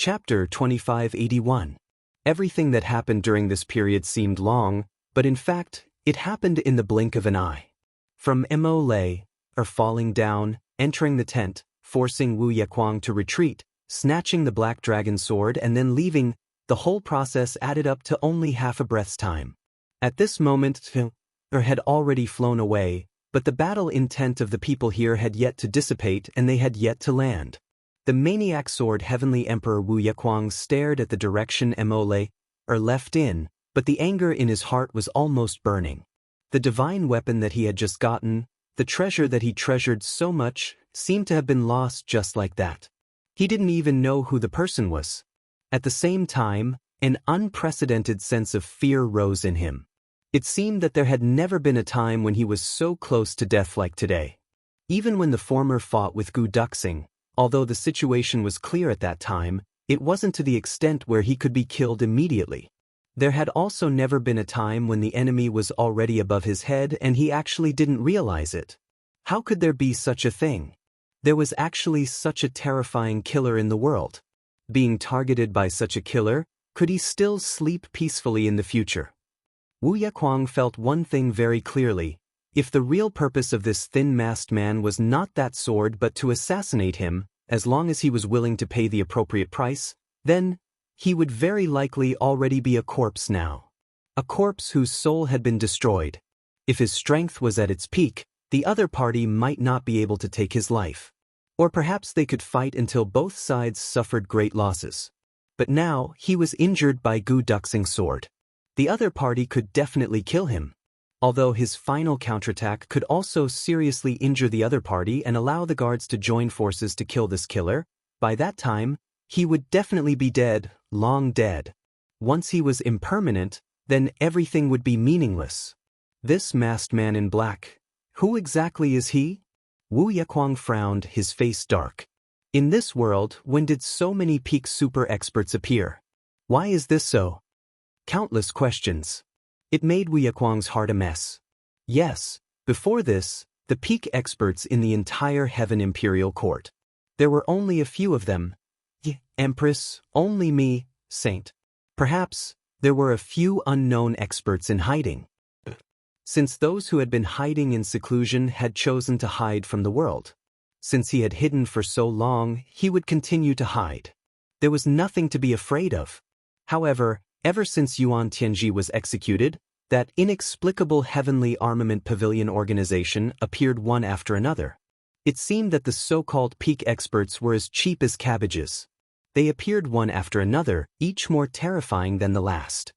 Chapter 2581. Everything that happened during this period seemed long, but in fact, it happened in the blink of an eye. From Mo falling down, entering the tent, forcing Wu Yequang to retreat, snatching the black dragon sword and then leaving, the whole process added up to only half a breath's time. At this moment, had already flown away, but the battle intent of the people here had yet to dissipate and they had yet to land. The maniac sword Heavenly Emperor Wu Yequang stared at the direction Mo left in, but the anger in his heart was almost burning. The divine weapon that he had just gotten, the treasure that he treasured so much, seemed to have been lost just like that. He didn't even know who the person was. At the same time, an unprecedented sense of fear rose in him. It seemed that there had never been a time when he was so close to death like today. Even when the former fought with Gu Duxing, although the situation was clear at that time, it wasn't to the extent where he could be killed immediately. There had also never been a time when the enemy was already above his head and he actually didn't realize it. How could there be such a thing? There was actually such a terrifying killer in the world. Being targeted by such a killer, could he still sleep peacefully in the future? Wu Yequang felt one thing very clearly. If the real purpose of this thin-masked man was not that sword but to assassinate him, as long as he was willing to pay the appropriate price, then he would very likely already be a corpse now. A corpse whose soul had been destroyed. If his strength was at its peak, the other party might not be able to take his life. Or perhaps they could fight until both sides suffered great losses. But now, he was injured by Gu Duxing's sword. The other party could definitely kill him. Although his final counterattack could also seriously injure the other party and allow the guards to join forces to kill this killer, by that time, he would definitely be dead, long dead. Once he was impermanent, then everything would be meaningless. This masked man in black, who exactly is he? Wu Yequang frowned, his face dark. In this world, when did so many peak super experts appear? Why is this so? Countless questions. It made Wu Yequang's heart a mess. Yes, before this, the peak experts in the entire Heaven Imperial Court. There were only a few of them. Empress, only me, Saint. Perhaps, there were a few unknown experts in hiding. Since those who had been hiding in seclusion had chosen to hide from the world. Since he had hidden for so long, he would continue to hide. There was nothing to be afraid of. However, ever since Yuan Tianji was executed, that inexplicable heavenly armament pavilion organization appeared one after another. It seemed that the so-called peak experts were as cheap as cabbages. They appeared one after another, each more terrifying than the last.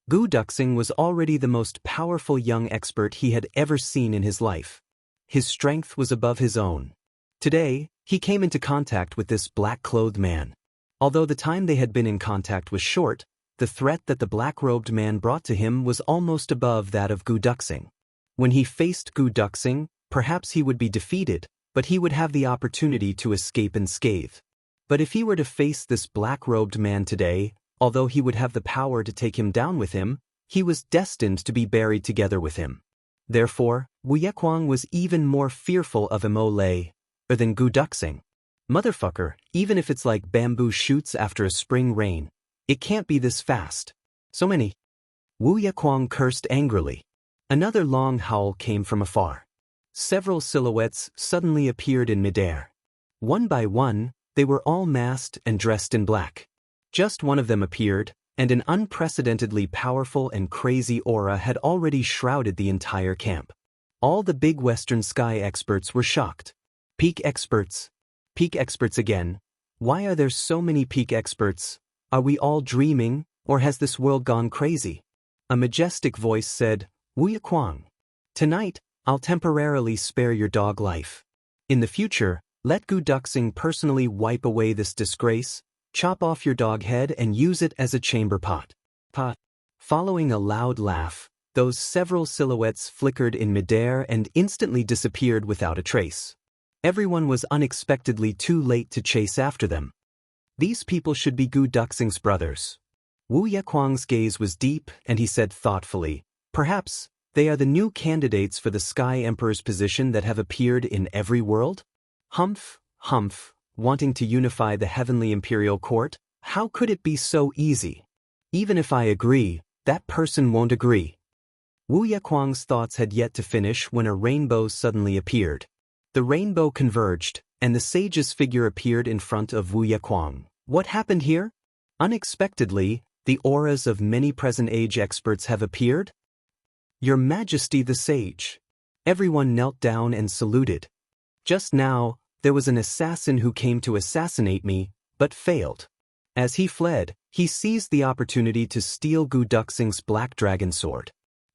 Gu Duxing was already the most powerful young expert he had ever seen in his life. His strength was above his own. Today, he came into contact with this black-clothed man. Although the time they had been in contact was short, the threat that the black-robed man brought to him was almost above that of Gu Duxing. When he faced Gu Duxing, perhaps he would be defeated, but he would have the opportunity to escape unscathed. But if he were to face this black-robed man today, although he would have the power to take him down with him, he was destined to be buried together with him. Therefore, Wu Yequang was even more fearful of Mo than Gu Duxing. Motherfucker, even if it's like bamboo shoots after a spring rain, it can't be this fast. So many. Wu Yequang cursed angrily. Another long howl came from afar. Several silhouettes suddenly appeared in midair. One by one, they were all masked and dressed in black. Just one of them appeared, and an unprecedentedly powerful and crazy aura had already shrouded the entire camp. All the big Western sky experts were shocked. Peak experts. Peak experts again. Why are there so many peak experts? Are we all dreaming, or has this world gone crazy? A majestic voice said, Wu Yequang. Tonight, I'll temporarily spare your dog life. In the future, let Gu Duxing personally wipe away this disgrace, chop off your dog head and use it as a chamber pot. Following a loud laugh, those several silhouettes flickered in midair and instantly disappeared without a trace. Everyone was unexpectedly too late to chase after them. These people should be Gu Duxing's brothers. Wu Yequang's gaze was deep and he said thoughtfully, perhaps, they are the new candidates for the Sky Emperor's position that have appeared in every world? Humph, humph, wanting to unify the heavenly imperial court? How could it be so easy? Even if I agree, that person won't agree. Wu Yequang's thoughts had yet to finish when a rainbow suddenly appeared. The rainbow converged, and the sage's figure appeared in front of Wu Yequang. What happened here? Unexpectedly, the auras of many present-age experts have appeared. Your Majesty the Sage. Everyone knelt down and saluted. Just now, there was an assassin who came to assassinate me, but failed. As he fled, he seized the opportunity to steal Gu Duxing's black dragon sword.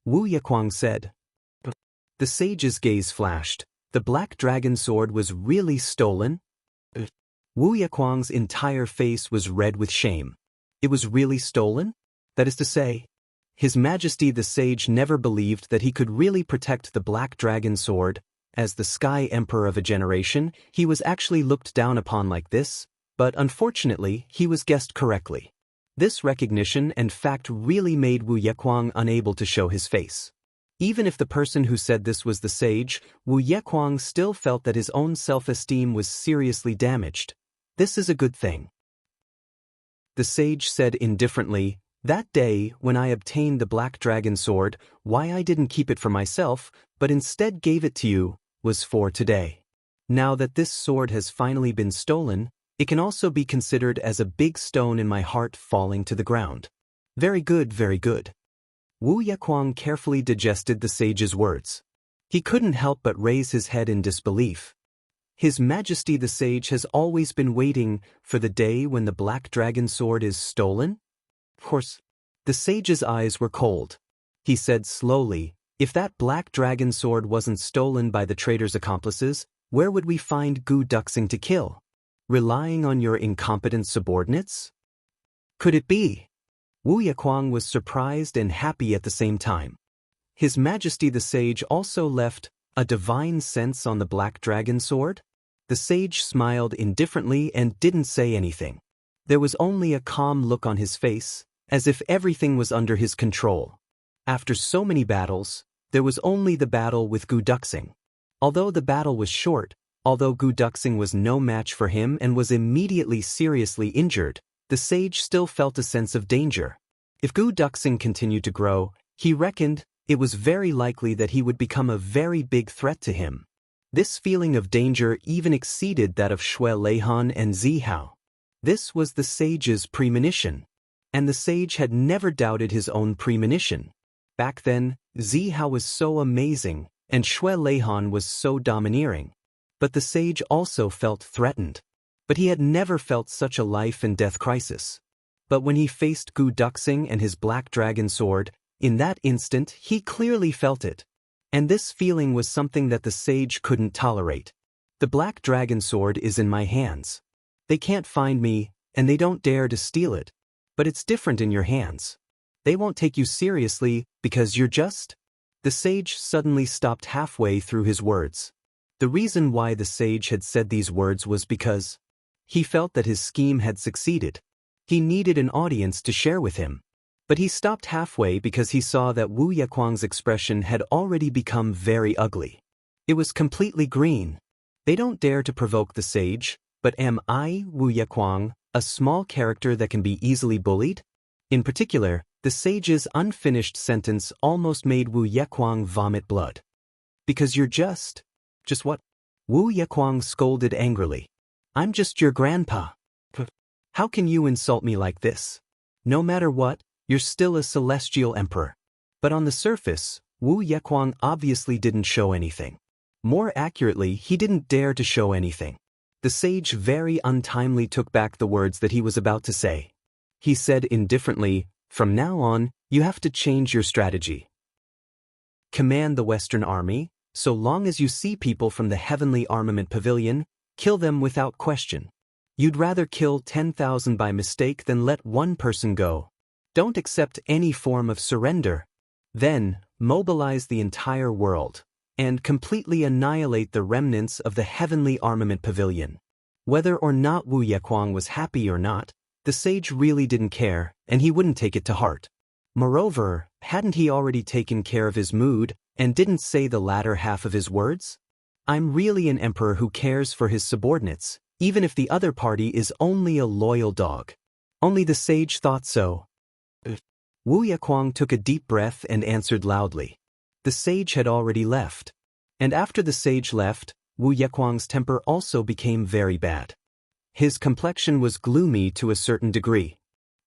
Wu Yequang said. The sage's gaze flashed. The black dragon sword was really stolen? Wu Yequang's entire face was red with shame. It was really stolen? That is to say, His Majesty the Sage never believed that he could really protect the black dragon sword. As the Sky Emperor of a generation, he was actually looked down upon like this, but unfortunately, he was guessed correctly. This recognition and fact really made Wu Yequang unable to show his face. Even if the person who said this was the sage, Wu Yequang still felt that his own self-esteem was seriously damaged. This is a good thing. The sage said indifferently, that day, when I obtained the black dragon sword, why I didn't keep it for myself, but instead gave it to you, was for today. Now that this sword has finally been stolen, it can also be considered as a big stone in my heart falling to the ground. Very good, very good. Wu Yequang carefully digested the sage's words. He couldn't help but raise his head in disbelief. His Majesty the Sage has always been waiting for the day when the black dragon sword is stolen? Of course, the sage's eyes were cold. He said slowly, if that black dragon sword wasn't stolen by the traitor's accomplices, where would we find Gu Duxing to kill? Relying on your incompetent subordinates? Could it be? Wu Yequang was surprised and happy at the same time. His Majesty the Sage also left a divine sense on the black dragon sword? The sage smiled indifferently and didn't say anything. There was only a calm look on his face, as if everything was under his control. After so many battles, there was only the battle with Gu Duxing. Although the battle was short, although Gu Duxing was no match for him and was immediately seriously injured, the sage still felt a sense of danger. If Gu Duxing continued to grow, he reckoned it was very likely that he would become a very big threat to him. This feeling of danger even exceeded that of Xue Leihan and Zihao. This was the sage's premonition. And the sage had never doubted his own premonition. Back then, Zihao was so amazing, and Xue Leihan was so domineering. But the sage also felt threatened. But he had never felt such a life-and-death crisis. But when he faced Gu Duxing and his black dragon sword, in that instant he clearly felt it. And this feeling was something that the sage couldn't tolerate. The black dragon sword is in my hands. They can't find me, and they don't dare to steal it. But it's different in your hands. They won't take you seriously because you're just... The sage suddenly stopped halfway through his words. The reason why the sage had said these words was because he felt that his scheme had succeeded. He needed an audience to share with him. But he stopped halfway because he saw that Wu Yequang's expression had already become very ugly. It was completely green. They don't dare to provoke the sage, but am I, Wu Yequang, a small character that can be easily bullied? In particular, the sage's unfinished sentence almost made Wu Yequang vomit blood. Because you're just what? Wu Yequang scolded angrily. I'm just your grandpa. How can you insult me like this? No matter what, you're still a celestial emperor. But on the surface, Wu Yequang obviously didn't show anything. More accurately, he didn't dare to show anything. The sage very untimely took back the words that he was about to say. He said indifferently, from now on, you have to change your strategy. Command the Western Army, so long as you see people from the Heavenly Armament Pavilion, kill them without question. You'd rather kill 10,000 by mistake than let one person go. Don't accept any form of surrender. Then, mobilize the entire world and completely annihilate the remnants of the Heavenly Armament Pavilion. Whether or not Wu Yequang was happy or not, the sage really didn't care, and he wouldn't take it to heart. Moreover, hadn't he already taken care of his mood and didn't say the latter half of his words? I'm really an emperor who cares for his subordinates, even if the other party is only a loyal dog. Only the sage thought so. Wu Yakuang took a deep breath and answered loudly. The sage had already left. And after the sage left, Wu Yakuang's temper also became very bad. His complexion was gloomy to a certain degree.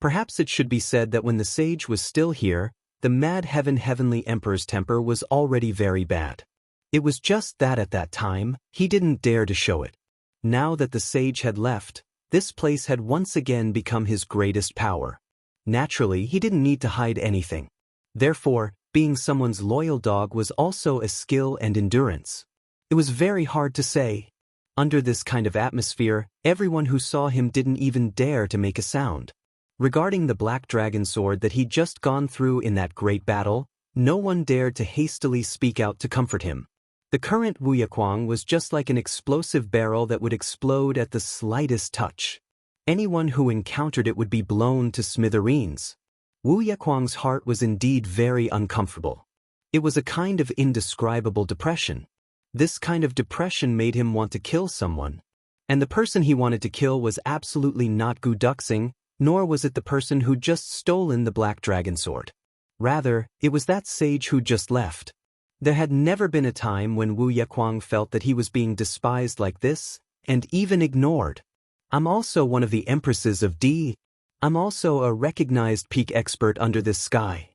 Perhaps it should be said that when the sage was still here, the mad heavenly emperor's temper was already very bad. It was just that at that time, he didn't dare to show it. Now that the sage had left, this place had once again become his greatest power. Naturally, he didn't need to hide anything. Therefore, being someone's loyal dog was also a skill and endurance. It was very hard to say. Under this kind of atmosphere, everyone who saw him didn't even dare to make a sound. Regarding the black dragon sword that he'd just gone through in that great battle, no one dared to hastily speak out to comfort him. The current Wu Yakuang was just like an explosive barrel that would explode at the slightest touch. Anyone who encountered it would be blown to smithereens. Wu Yakuang's heart was indeed very uncomfortable. It was a kind of indescribable depression. This kind of depression made him want to kill someone. And the person he wanted to kill was absolutely not Gu Duxing, nor was it the person who'd just stolen the black dragon sword. Rather, it was that sage who just left. There had never been a time when Wu Yakuang felt that he was being despised like this, and even ignored. I'm also one of the empresses of D. I'm also a recognized peak expert under this sky.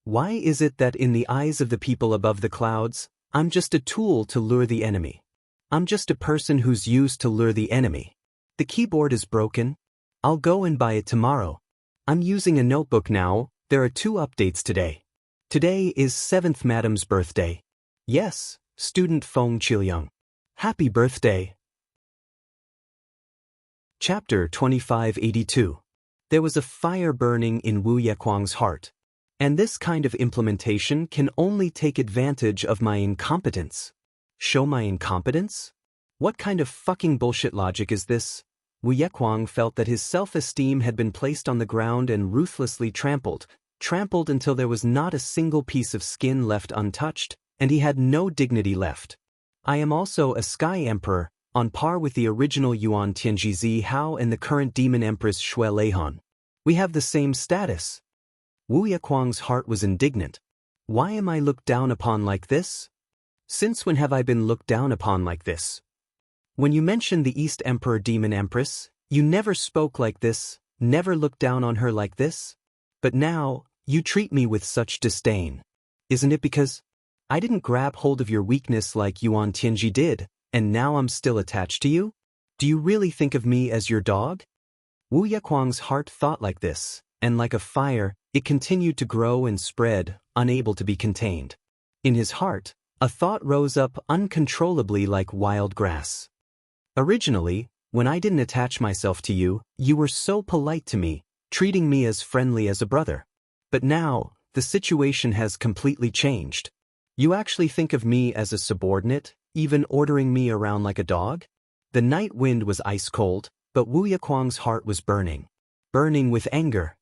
Why is it that in the eyes of the people above the clouds, I'm just a tool to lure the enemy? I'm just a person who's used to lure the enemy. The keyboard is broken. I'll go and buy it tomorrow. I'm using a notebook now. There are 2 updates today. Today is 7th Madam's birthday. Yes, student Feng Qiliang. Happy birthday. Chapter 2582. There was a fire burning in Wu Yakuang's heart. And this kind of implementation can only take advantage of my incompetence. Show my incompetence? What kind of fucking bullshit logic is this? Wu Yakuang felt that his self-esteem had been placed on the ground and ruthlessly trampled until there was not a single piece of skin left untouched, and he had no dignity left. I am also a Sky Emperor, on par with the original Yuan Tianji Hao and the current Demon Empress Shui Leihan. We have the same status. Wu Yakuang's heart was indignant. Why am I looked down upon like this? Since when have I been looked down upon like this? When you mentioned the East Emperor Demon Empress, you never spoke like this, never looked down on her like this. But now, you treat me with such disdain. Isn't it because I didn't grab hold of your weakness like Yuan Tianji did, and now I'm still attached to you? Do you really think of me as your dog? Wu Yakuang's heart thought like this, and like a fire, it continued to grow and spread, unable to be contained. In his heart, a thought rose up uncontrollably like wild grass. Originally, when I didn't attach myself to you, you were so polite to me, treating me as friendly as a brother. But now, the situation has completely changed. You actually think of me as a subordinate, even ordering me around like a dog? The night wind was ice cold, but Wu Yakuang's heart was burning. Burning with anger.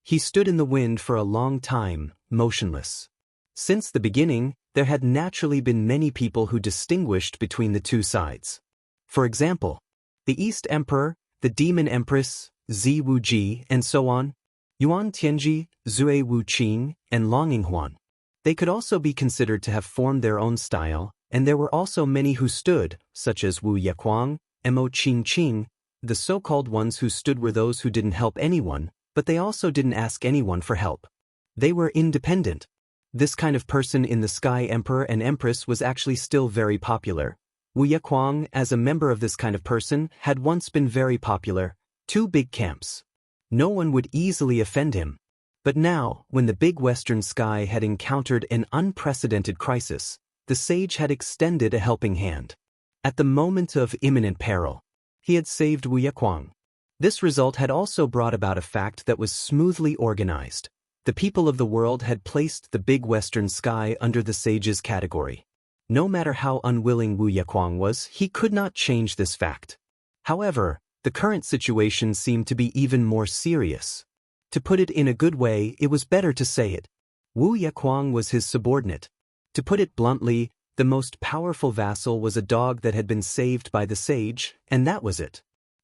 He stood in the wind for a long time, motionless. Since the beginning, there had naturally been many people who distinguished between the 2 sides. For example, the East Emperor, the Demon Empress, Zi Wuji, and so on, Yuan Tianji, Zui Wuqing, and Longinghuan. They could also be considered to have formed their own style, and there were also many who stood, such as Wu Yakuang, Mo Qingqing. The so-called ones who stood were those who didn't help anyone, but they also didn't ask anyone for help. They were independent. This kind of person in the Sky Emperor and Empress was actually still very popular. Wu Yakuang, as a member of this kind of person, had once been very popular. 2 big camps. No one would easily offend him. But now, when the big Western sky had encountered an unprecedented crisis, the sage had extended a helping hand. At the moment of imminent peril, he had saved Wu Yakuang. This result had also brought about a fact that was smoothly organized. The people of the world had placed the big Western sky under the sage's category. No matter how unwilling Wu Yakuang was, he could not change this fact. However, the current situation seemed to be even more serious. To put it in a good way, it was better to say it. Wu Yakuang was his subordinate. To put it bluntly, the most powerful vassal was a dog that had been saved by the sage, and that was it.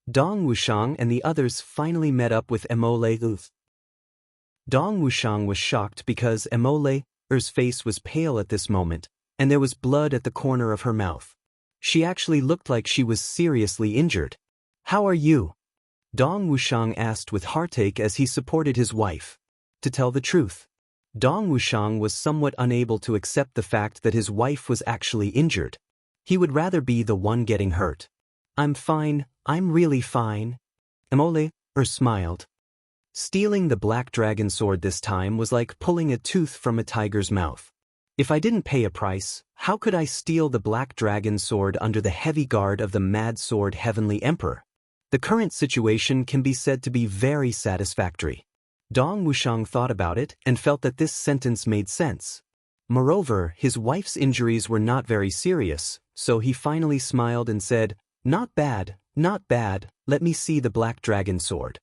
Dong Wushang and the others finally met up with Immortal. Dong Wushang was shocked because Immortal's face was pale at this moment, and there was blood at the corner of her mouth. She actually looked like she was seriously injured. "How are you?" Dong Wushang asked with heartache as he supported his wife. To tell the truth, Dong Wushang was somewhat unable to accept the fact that his wife was actually injured. He would rather be the one getting hurt. "I'm fine, I'm really fine." Immortal smiled. Stealing the black dragon sword this time was like pulling a tooth from a tiger's mouth. "If I didn't pay a price, how could I steal the black dragon sword under the heavy guard of the mad sword heavenly emperor? The current situation can be said to be very satisfactory." Dong Wushang thought about it and felt that this sentence made sense. Moreover, his wife's injuries were not very serious, so he finally smiled and said, not bad, let me see the black dragon sword."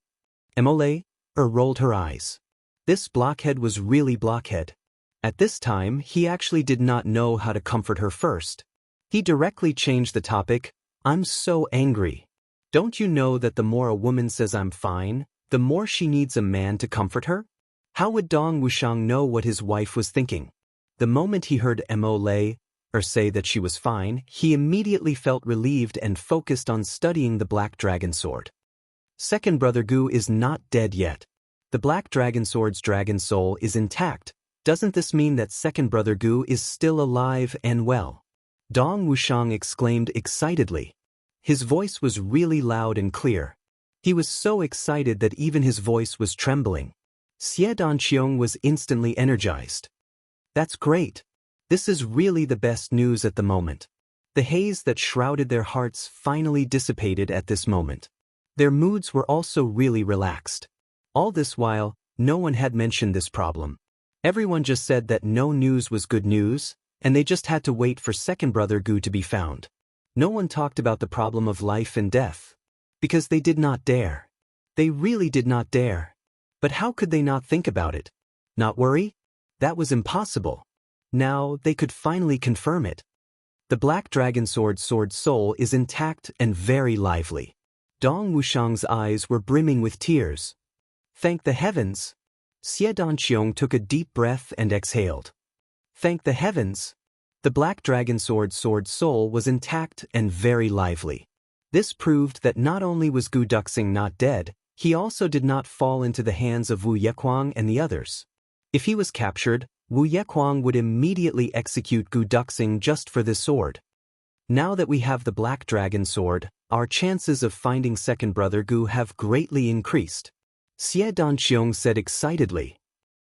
Immortal rolled her eyes. This blockhead was really blockhead. At this time, he actually did not know how to comfort her first. He directly changed the topic. "I'm so angry. Don't you know that the more a woman says I'm fine, the more she needs a man to comfort her?" How would Dong Wushang know what his wife was thinking? The moment he heard Immortal say that she was fine, he immediately felt relieved and focused on studying the black dragon sword. Second brother Gu is not dead yet. The black dragon sword's dragon soul is intact. Doesn't this mean that second brother Gu is still alive and well? Dong Wushang exclaimed excitedly. His voice was really loud and clear. He was so excited that even his voice was trembling. Xie Danqiong was instantly energized. "That's great. This is really the best news at the moment." The haze that shrouded their hearts finally dissipated at this moment. Their moods were also really relaxed. All this while, no one had mentioned this problem. Everyone just said that no news was good news, and they just had to wait for second brother Gu to be found. No one talked about the problem of life and death. Because they did not dare. They really did not dare. But how could they not think about it? Not worry? That was impossible. Now they could finally confirm it. The black dragon sword soul is intact and very lively. Dong Wushang's eyes were brimming with tears. "Thank the heavens." Xie Danqiong took a deep breath and exhaled. "Thank the heavens." The black dragon sword soul was intact and very lively. This proved that not only was Gu Duxing not dead, he also did not fall into the hands of Wu Yequang and the others. If he was captured, Wu Yequang would immediately execute Gu Duxing just for this sword. Now that we have the black dragon sword, our chances of finding second brother Gu have greatly increased. Xie Danqiong said excitedly.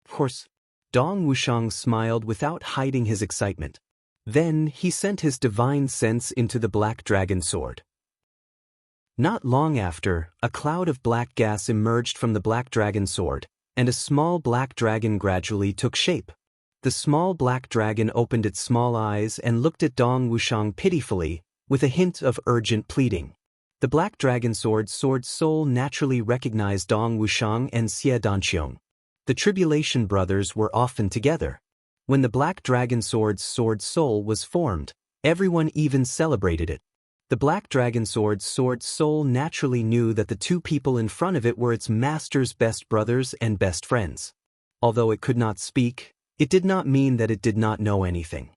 Of course. Dong Wushang smiled without hiding his excitement. Then he sent his divine sense into the black dragon sword. Not long after, a cloud of black gas emerged from the black dragon sword, and a small black dragon gradually took shape. The small black dragon opened its small eyes and looked at Dong Wushang pitifully, with a hint of urgent pleading. The black dragon sword soul naturally recognized Dong Wushang and Xie Danqiong. The Tribulation brothers were often together. When the black dragon sword's soul was formed, everyone even celebrated it. The black dragon sword's soul naturally knew that the two people in front of it were its master's best brothers and best friends. Although it could not speak, it did not mean that it did not know anything.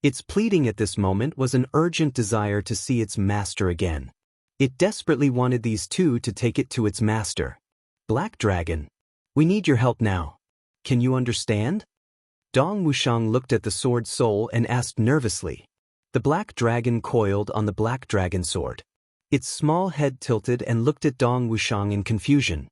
Its pleading at this moment was an urgent desire to see its master again. It desperately wanted these two to take it to its master. "Black Dragon, we need your help now. Can you understand?" Dong Wushang looked at the sword soul and asked nervously. The black dragon coiled on the black dragon sword. Its small head tilted and looked at Dong Wushang in confusion.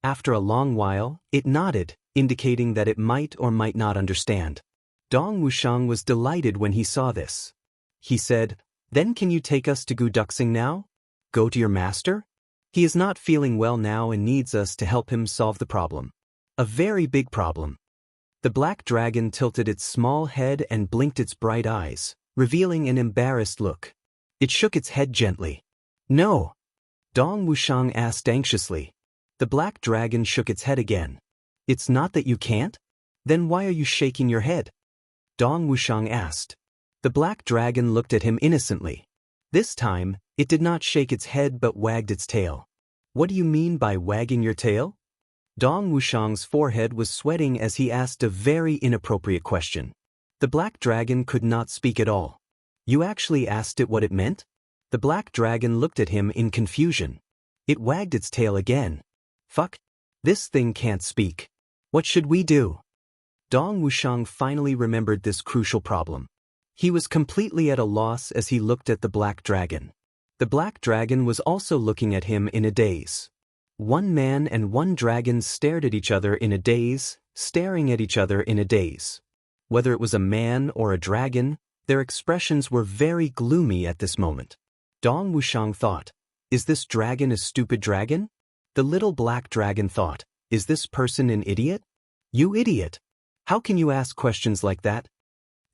After a long while, it nodded, indicating that it might or might not understand. Dong Wushang was delighted when he saw this. He said, "Then can you take us to Gu Duxing now? Go to your master? He is not feeling well now and needs us to help him solve the problem. A very big problem." The black dragon tilted its small head and blinked its bright eyes, revealing an embarrassed look. It shook its head gently. "No." Dong Wushang asked anxiously. The black dragon shook its head again. "It's not that you can't? Then why are you shaking your head?" Dong Wushang asked. The black dragon looked at him innocently. This time, it did not shake its head but wagged its tail. What do you mean by wagging your tail? Dong Wushang's forehead was sweating as he asked a very inappropriate question. The black dragon could not speak at all. You actually asked it what it meant? The black dragon looked at him in confusion. It wagged its tail again. Fuck. This thing can't speak. What should we do? Dong Wushang finally remembered this crucial problem. He was completely at a loss as he looked at the black dragon. The black dragon was also looking at him in a daze. One man and one dragon stared at each other in a daze, staring at each other in a daze. Whether it was a man or a dragon, their expressions were very gloomy at this moment. Dong Wushang thought, is this dragon a stupid dragon? The little black dragon thought, is this person an idiot? You idiot! How can you ask questions like that?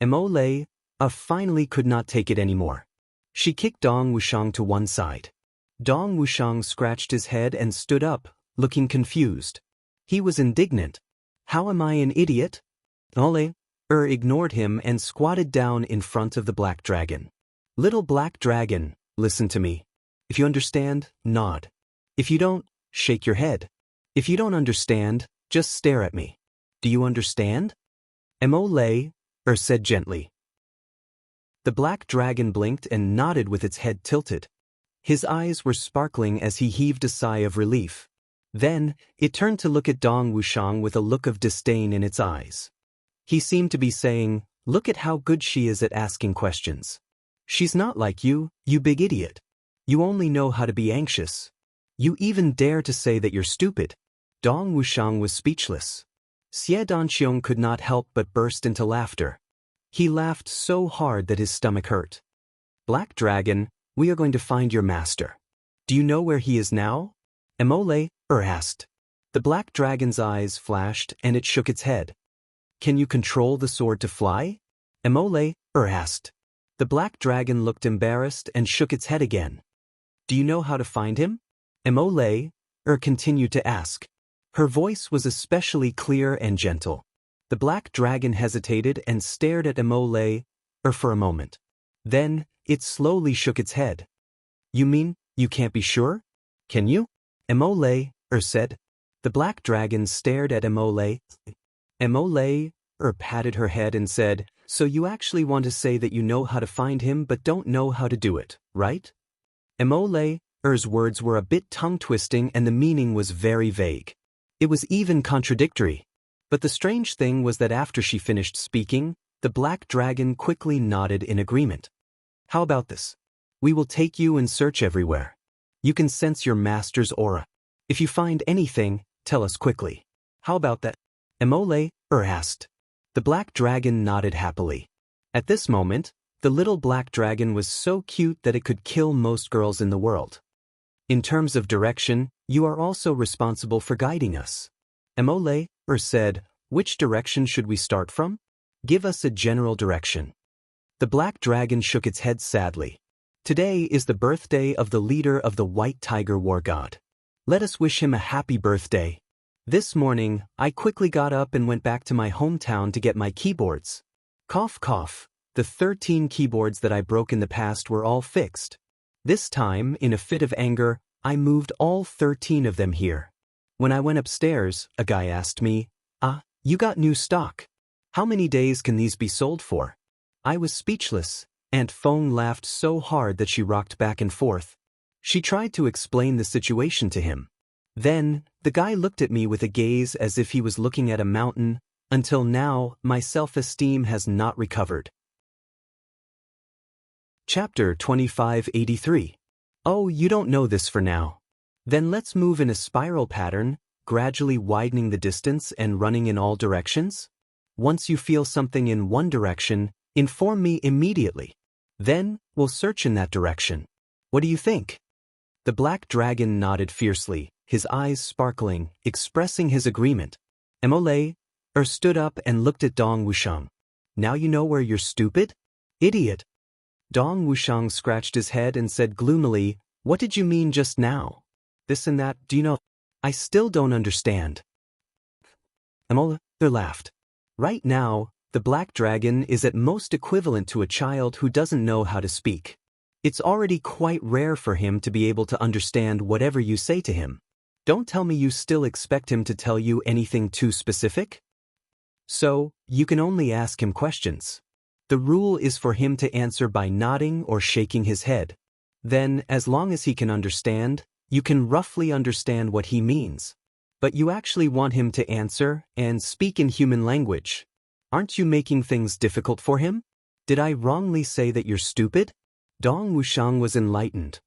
Immortal finally could not take it anymore. She kicked Dong Wushang to one side. Dong Wushang scratched his head and stood up, looking confused. He was indignant. How am I an idiot? Immortal ignored him and squatted down in front of the black dragon. Little black dragon, listen to me. If you understand, nod. If you don't, shake your head. If you don't understand, just stare at me. Do you understand? Immortal said gently. The black dragon blinked and nodded with its head tilted. His eyes were sparkling as he heaved a sigh of relief. Then, it turned to look at Dong Wushang with a look of disdain in its eyes. He seemed to be saying, look at how good she is at asking questions. She's not like you, you big idiot. You only know how to be anxious. You even dare to say that you're stupid. Dong Wushang was speechless. Xie Danqiong could not help but burst into laughter. He laughed so hard that his stomach hurt. Black Dragon, we are going to find your master. Do you know where he is now? Immortal asked. The black dragon's eyes flashed and it shook its head. Can you control the sword to fly? Immortal asked. The black dragon looked embarrassed and shook its head again. Do you know how to find him? Immortal continued to ask. Her voice was especially clear and gentle. The black dragon hesitated and stared at Immortal for a moment. Then, it slowly shook its head. You mean, you can't be sure? Can you? Immortal said. The black dragon stared at Immortal. Immortal patted her head and said, so you actually want to say that you know how to find him but don't know how to do it, right? Immortal's words were a bit tongue-twisting and the meaning was very vague. It was even contradictory. But the strange thing was that after she finished speaking, the black dragon quickly nodded in agreement. How about this? We will take you and search everywhere. You can sense your master's aura. If you find anything, tell us quickly. How about that? Immortal asked. The black dragon nodded happily. At this moment, the little black dragon was so cute that it could kill most girls in the world. In terms of direction, you are also responsible for guiding us. Immortal said, which direction should we start from? Give us a general direction. The black dragon shook its head sadly. Today is the birthday of the leader of the White Tiger War God. Let us wish him a happy birthday. This morning, I quickly got up and went back to my hometown to get my keyboards. Cough cough, the 13 keyboards that I broke in the past were all fixed. This time, in a fit of anger, I moved all 13 of them here. When I went upstairs, a guy asked me, you got new stock. How many days can these be sold for? I was speechless. Aunt Fong laughed so hard that she rocked back and forth. She tried to explain the situation to him. Then, the guy looked at me with a gaze as if he was looking at a mountain. Until now, my self-esteem has not recovered. Chapter 2583. Oh, you don't know this for now. Then let's move in a spiral pattern, gradually widening the distance and running in all directions. Once you feel something in one direction, inform me immediately. Then, we'll search in that direction. What do you think? The black dragon nodded fiercely, his eyes sparkling, expressing his agreement. Immortal stood up and looked at Dong Wushang. Now you know where you're stupid? Idiot. Dong Wushang scratched his head and said gloomily, what did you mean just now? This and that, do you know? I still don't understand. Immortal laughed. Right now, the black dragon is at most equivalent to a child who doesn't know how to speak. It's already quite rare for him to be able to understand whatever you say to him. Don't tell me you still expect him to tell you anything too specific? So, you can only ask him questions. The rule is for him to answer by nodding or shaking his head. Then, as long as he can understand, you can roughly understand what he means. But you actually want him to answer and speak in human language. Aren't you making things difficult for him? Did I wrongly say that you're stupid? Dong Wuxiang was enlightened.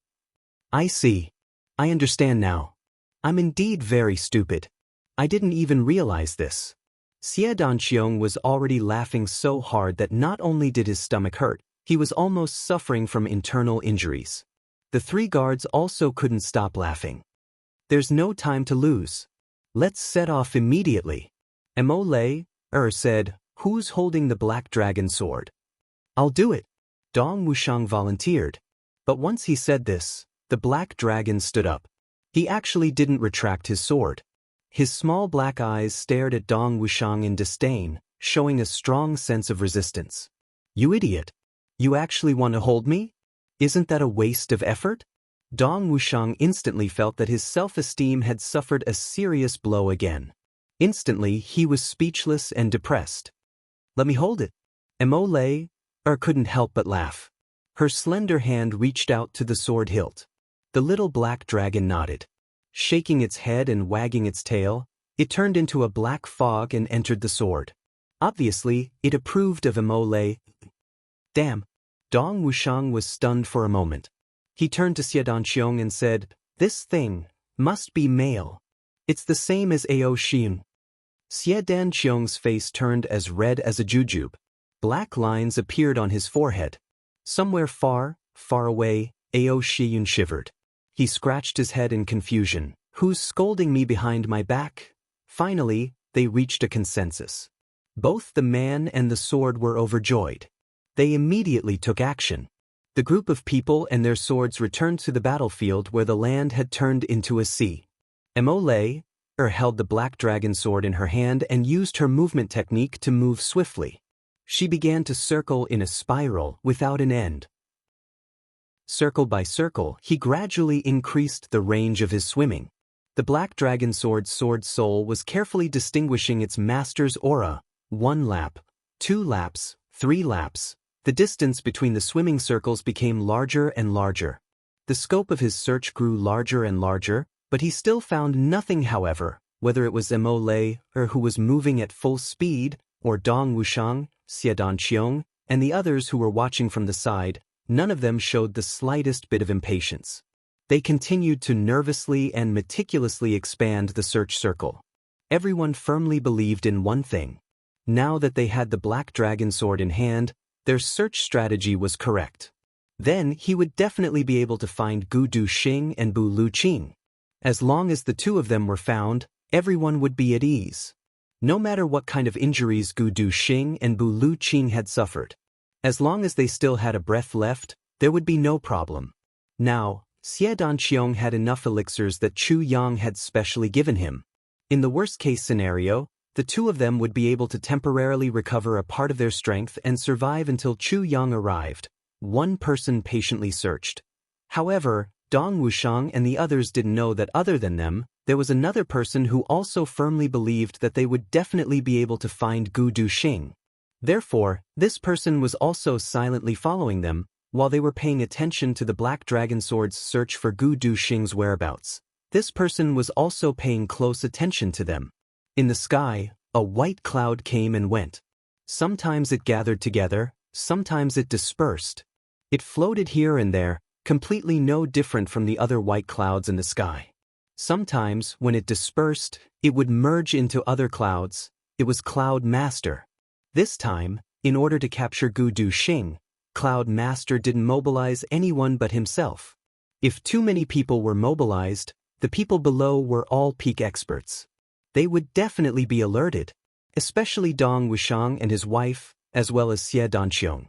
I see. I understand now. I'm indeed very stupid. I didn't even realize this. Xie Danqiong was already laughing so hard that not only did his stomach hurt, he was almost suffering from internal injuries. The three guards also couldn't stop laughing. There's no time to lose. Let's set off immediately. Mo Lei said, "Who's holding the black dragon sword?" "I'll do it." Dong Wuxiang volunteered. But once he said this, the black dragon stood up. He actually didn't retract his sword. His small black eyes stared at Dong Wuxiang in disdain, showing a strong sense of resistance. "You idiot! You actually want to hold me? Isn't that a waste of effort?" Dong Wuxiang instantly felt that his self-esteem had suffered a serious blow again. Instantly, he was speechless and depressed. "Let me hold it." Mo Lei couldn't help but laugh. Her slender hand reached out to the sword hilt. The little black dragon nodded. Shaking its head and wagging its tail, it turned into a black fog and entered the sword. Obviously, it approved of Mo Lei. Damn! Dong Wuxiang was stunned for a moment. He turned to Xie Danqiong and said, "This thing must be male. It's the same as Ao Xin." Xie Danqiong's face turned as red as a jujube. Black lines appeared on his forehead. Somewhere far, far away, Ao Xiyun shivered. He scratched his head in confusion. "Who's scolding me behind my back?" Finally, they reached a consensus. Both the man and the sword were overjoyed. They immediately took action. The group of people and their swords returned to the battlefield where the land had turned into a sea. Mo Lei held the black dragon sword in her hand and used her movement technique to move swiftly. She began to circle in a spiral without an end. Circle by circle, he gradually increased the range of his swimming. The black dragon sword's sword soul was carefully distinguishing its master's aura. 1 lap, 2 laps, 3 laps. The distance between the swimming circles became larger and larger. The scope of his search grew larger and larger, but he still found nothing. However, whether it was Mo Lei who was moving at full speed, or Dong Wuxiang, Xie Danqiong, and the others who were watching from the side, none of them showed the slightest bit of impatience. They continued to nervously and meticulously expand the search circle. Everyone firmly believed in one thing. Now that they had the black dragon sword in hand, their search strategy was correct. Then he would definitely be able to find Gu Duxing and Bu Luqing. As long as the two of them were found, everyone would be at ease. No matter what kind of injuries Gu Duxing and Bu Luqing had suffered. As long as they still had a breath left, there would be no problem. Now, Xie Danqiong had enough elixirs that Chu Yang had specially given him. In the worst-case scenario, the two of them would be able to temporarily recover a part of their strength and survive until Chu Yang arrived. One person patiently searched. However, Dong Wuxiang and the others didn't know that other than them, there was another person who also firmly believed that they would definitely be able to find Gu Duxing. Therefore, this person was also silently following them, while they were paying attention to the Black Dragon Sword's search for Gu Duxing's whereabouts. This person was also paying close attention to them. In the sky, a white cloud came and went. Sometimes it gathered together, sometimes it dispersed. It floated here and there, completely no different from the other white clouds in the sky. Sometimes, when it dispersed, it would merge into other clouds. It was Cloud Master. This time, in order to capture Gu Duxing, Cloud Master didn't mobilize anyone but himself. If too many people were mobilized, the people below were all peak experts. They would definitely be alerted, especially Dong Wuxiang and his wife, as well as Xie Danqiong.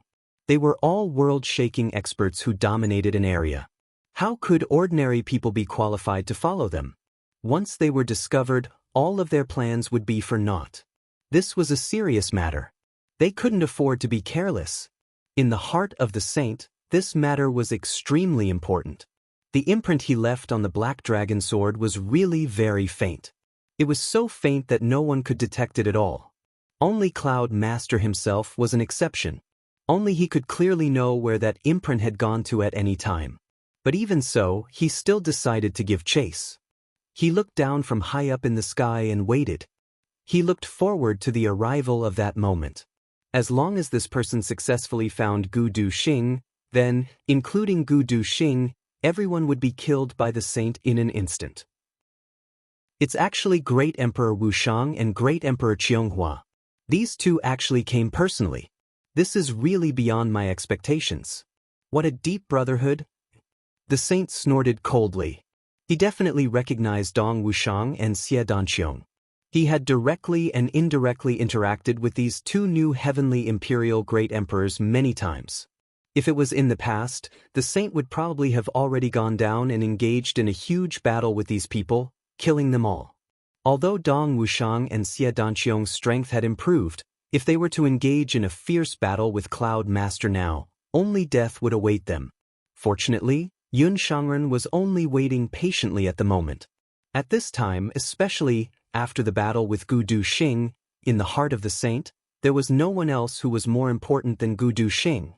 They were all world-shaking experts who dominated an area. How could ordinary people be qualified to follow them? Once they were discovered, all of their plans would be for naught. This was a serious matter. They couldn't afford to be careless. In the heart of the saint, this matter was extremely important. The imprint he left on the black dragon sword was really very faint. It was so faint that no one could detect it at all. Only Cloud Master himself was an exception. Only he could clearly know where that imprint had gone to at any time. But even so, he still decided to give chase. He looked down from high up in the sky and waited. He looked forward to the arrival of that moment. As long as this person successfully found Gu Duxing, then, including Gu Duxing, everyone would be killed by the saint in an instant. It's actually Great Emperor Wuxiang and Great Emperor Jianghu. These two actually came personally. This is really beyond my expectations. What a deep brotherhood. The saint snorted coldly. He definitely recognized Dong Wuxiang and Xie Danqiong. He had directly and indirectly interacted with these two new heavenly imperial great emperors many times. If it was in the past, the saint would probably have already gone down and engaged in a huge battle with these people, killing them all. Although Dong Wuxiang and Xie Danqiong's strength had improved, if they were to engage in a fierce battle with Cloud Master now, only death would await them. Fortunately, Yun Shangren was only waiting patiently at the moment. At this time, especially after the battle with Gu Duxing, in the heart of the saint, there was no one else who was more important than Gu Duxing.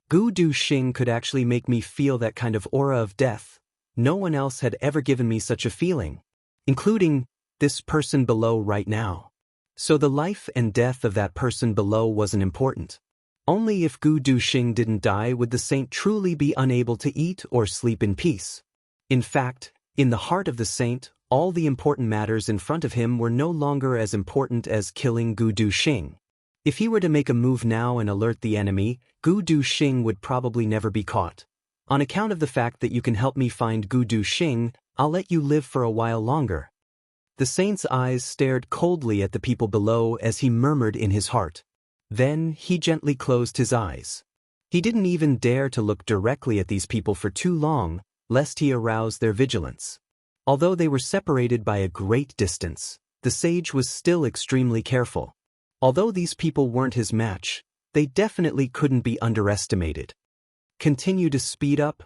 Gu Duxing could actually make me feel that kind of aura of death. No one else had ever given me such a feeling, including this person below right now. So the life and death of that person below wasn't important. Only if Gu Duxing didn't die would the saint truly be unable to eat or sleep in peace. In fact, in the heart of the saint, all the important matters in front of him were no longer as important as killing Gu Duxing. If he were to make a move now and alert the enemy, Gu Duxing would probably never be caught. On account of the fact that you can help me find Gu Duxing, I'll let you live for a while longer. The saint's eyes stared coldly at the people below as he murmured in his heart. Then he gently closed his eyes. He didn't even dare to look directly at these people for too long, lest he arouse their vigilance. Although they were separated by a great distance, the sage was still extremely careful. Although these people weren't his match, they definitely couldn't be underestimated. Continue to speed up.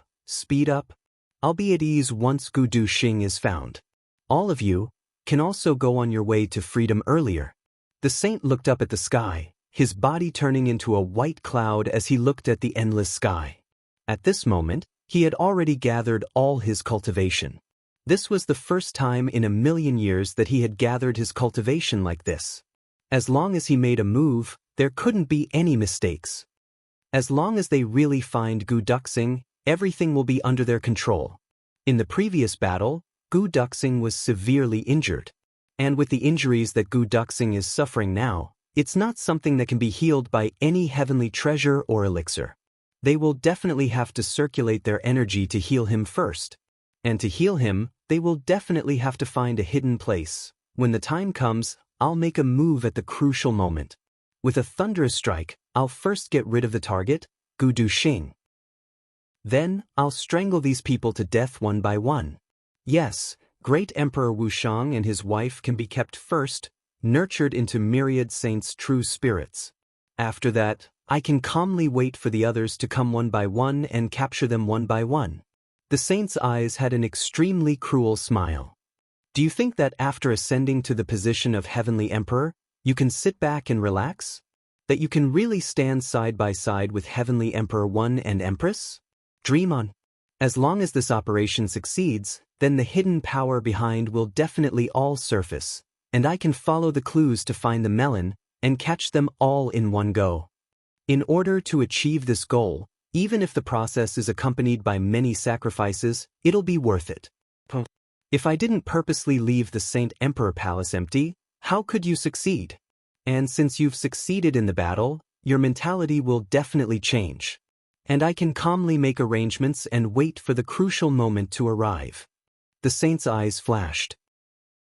I'll be at ease once Gu Duxing is found. All of you can also go on your way to freedom earlier. The saint looked up at the sky, his body turning into a white cloud as he looked at the endless sky. At this moment, he had already gathered all his cultivation. This was the first time in 1,000,000 years that he had gathered his cultivation like this. As long as he made a move, there couldn't be any mistakes. As long as they really find Gu Duxing, everything will be under their control. In the previous battle, Gu Duxing was severely injured. And with the injuries that Gu Duxing is suffering now, it's not something that can be healed by any heavenly treasure or elixir. They will definitely have to circulate their energy to heal him first. And to heal him, they will definitely have to find a hidden place. When the time comes, I'll make a move at the crucial moment. With a thunderous strike, I'll first get rid of the target, Gu Duxing. Then, I'll strangle these people to death one by one. Yes, Great Emperor Wuxiang and his wife can be kept first, nurtured into myriad saints' true spirits. After that, I can calmly wait for the others to come one by one and capture them one by one. The saint's eyes had an extremely cruel smile. Do you think that after ascending to the position of Heavenly Emperor, you can sit back and relax? That you can really stand side by side with Heavenly Emperor 1 and Empress? Dream on. As long as this operation succeeds, then the hidden power behind will definitely all surface, and I can follow the clues to find the melon and catch them all in one go. In order to achieve this goal, even if the process is accompanied by many sacrifices, it'll be worth it. If I didn't purposely leave the Saint Emperor Palace empty, how could you succeed? And since you've succeeded in the battle, your mentality will definitely change. And I can calmly make arrangements and wait for the crucial moment to arrive. The saint's eyes flashed.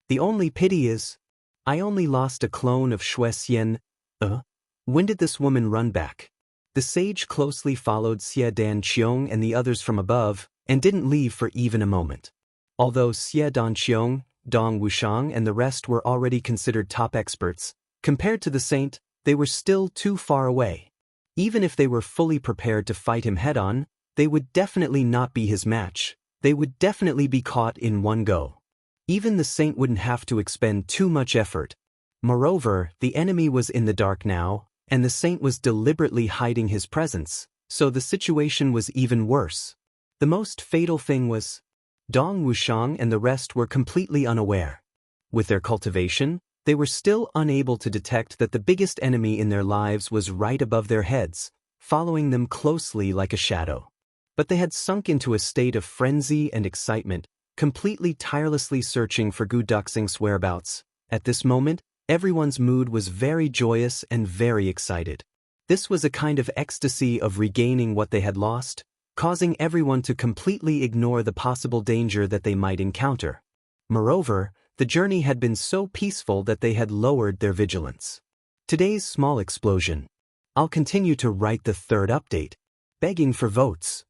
The only pity is, I only lost a clone of Xue Xian. When did this woman run back? The sage closely followed Xie Danqiong and the others from above, and didn't leave for even a moment. Although Xie Danqiong, Dong Wuxiang and the rest were already considered top experts, compared to the saint, they were still too far away. Even if they were fully prepared to fight him head-on, they would definitely not be his match. They would definitely be caught in one go. Even the saint wouldn't have to expend too much effort. Moreover, the enemy was in the dark now, and the saint was deliberately hiding his presence, so the situation was even worse. The most fatal thing was, Dong Wuxiang and the rest were completely unaware. With their cultivation, they were still unable to detect that the biggest enemy in their lives was right above their heads, following them closely like a shadow. But they had sunk into a state of frenzy and excitement, completely tirelessly searching for Gu Duxing's whereabouts. At this moment, everyone's mood was very joyous and very excited. This was a kind of ecstasy of regaining what they had lost, causing everyone to completely ignore the possible danger that they might encounter. Moreover, the journey had been so peaceful that they had lowered their vigilance. Today's small explosion. I'll continue to write the third update. Begging for votes.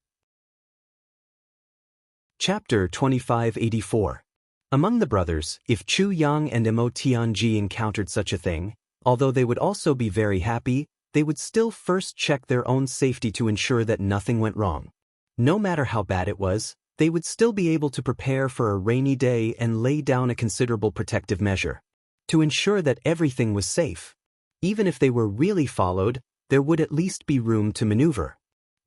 Chapter 2584. Among the brothers, if Chu Yang and Mo Tianji encountered such a thing, although they would also be very happy, they would still first check their own safety to ensure that nothing went wrong. No matter how bad it was, they would still be able to prepare for a rainy day and lay down a considerable protective measure to ensure that everything was safe. Even if they were really followed, there would at least be room to maneuver.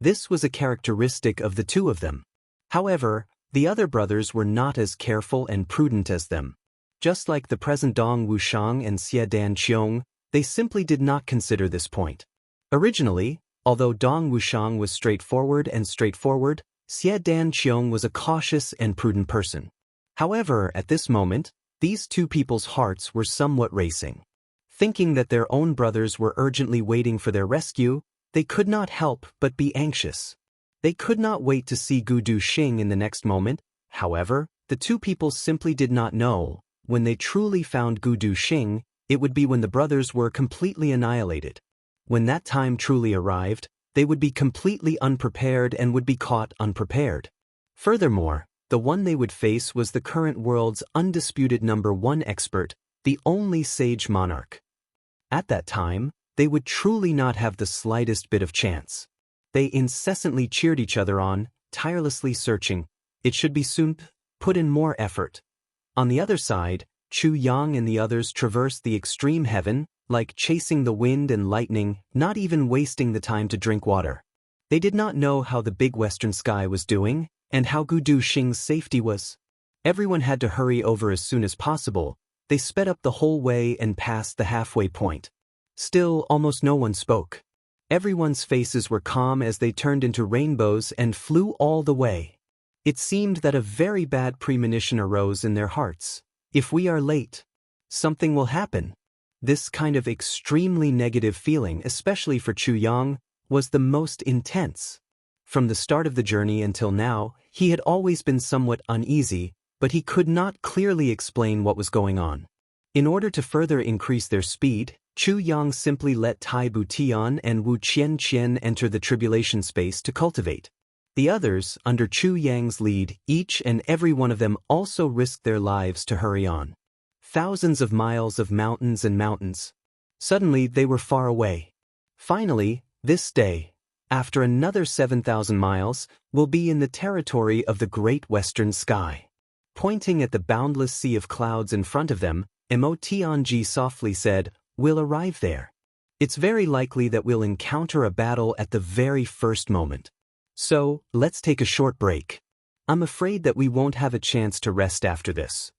This was a characteristic of the two of them. However, the other brothers were not as careful and prudent as them. Just like the present Dong Wuxiang and Xie Danqiong, they simply did not consider this point. Originally, although Dong Wuxiang was straightforward, Xie Danqiong was a cautious and prudent person. However, at this moment, these two people's hearts were somewhat racing. Thinking that their own brothers were urgently waiting for their rescue, they could not help but be anxious. They could not wait to see Gu Duxing in the next moment. However, the two people simply did not know, when they truly found Gu Duxing, it would be when the brothers were completely annihilated. When that time truly arrived, they would be completely unprepared and would be caught unprepared. Furthermore, the one they would face was the current world's undisputed #1 expert, the only sage monarch. At that time, they would truly not have the slightest bit of chance. They incessantly cheered each other on, tirelessly searching. It should be soon. Put in more effort. On the other side, Chu Yang and the others traversed the extreme heaven, like chasing the wind and lightning, not even wasting the time to drink water. They did not know how the big western sky was doing, and how Gu Duxing's safety was. Everyone had to hurry over as soon as possible. They sped up the whole way and passed the halfway point. Still, almost no one spoke. Everyone's faces were calm as they turned into rainbows and flew all the way. It seemed that a very bad premonition arose in their hearts. If we are late, something will happen. This kind of extremely negative feeling, especially for Chu Yang, was the most intense. From the start of the journey until now, he had always been somewhat uneasy, but he could not clearly explain what was going on. In order to further increase their speed, Chu Yang simply let Tai Butian and Wu Qianqian enter the tribulation space to cultivate. The others, under Chu Yang's lead, each and every one of them also risked their lives to hurry on. Thousands of miles of mountains and mountains. Suddenly they were far away. Finally, this day, after another 7,000 miles, will be in the territory of the great western sky. Pointing at the boundless sea of clouds in front of them, Mo Tianji softly said, "We'll arrive there. It's very likely that we'll encounter a battle at the very first moment. So, let's take a short break. I'm afraid that we won't have a chance to rest after this."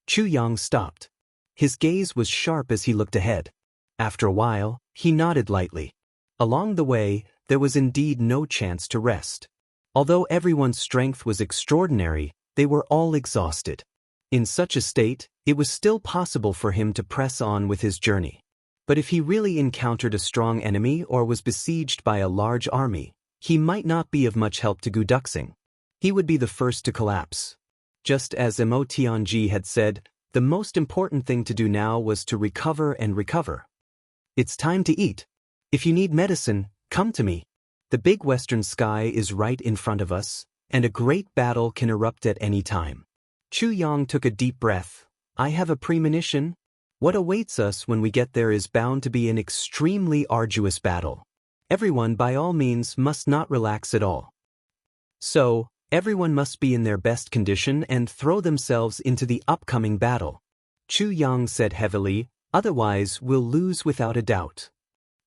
Chu Yang stopped. His gaze was sharp as he looked ahead. After a while, he nodded lightly. Along the way, there was indeed no chance to rest. Although everyone's strength was extraordinary, they were all exhausted. In such a state, it was still possible for him to press on with his journey. But if he really encountered a strong enemy or was besieged by a large army, he might not be of much help to Gu Duxing. He would be the first to collapse. Just as Mo Tianji had said, the most important thing to do now was to recover and recover. It's time to eat. If you need medicine, come to me. The big western sky is right in front of us, and a great battle can erupt at any time. Chu Yang took a deep breath. I have a premonition. What awaits us when we get there is bound to be an extremely arduous battle. Everyone, by all means, must not relax at all. So, everyone must be in their best condition and throw themselves into the upcoming battle. Chu Yang said heavily, otherwise we'll lose without a doubt.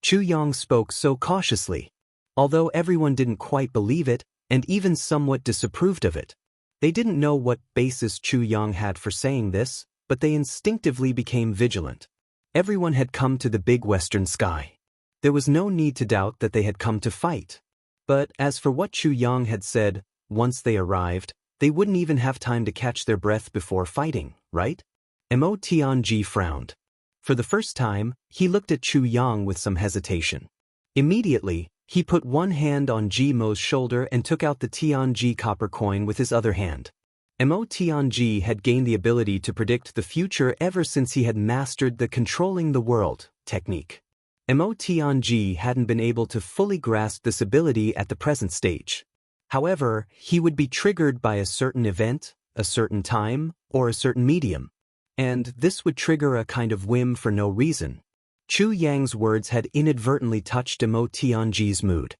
Chu Yang spoke so cautiously. Although everyone didn't quite believe it, and even somewhat disapproved of it. They didn't know what basis Chu Yang had for saying this, but they instinctively became vigilant. Everyone had come to the big western sky. There was no need to doubt that they had come to fight. But as for what Chu Yang had said, once they arrived, they wouldn't even have time to catch their breath before fighting, right? Mo Tianji frowned. For the first time, he looked at Chu Yang with some hesitation. Immediately, he put one hand on Ji Mo's shoulder and took out the Tianji copper coin with his other hand. Mo Tianji had gained the ability to predict the future ever since he had mastered the controlling the world technique. Mo Tianji hadn't been able to fully grasp this ability at the present stage. However, he would be triggered by a certain event, a certain time, or a certain medium. And this would trigger a kind of whim for no reason. Chu Yang's words had inadvertently touched Mo Tianji's mood.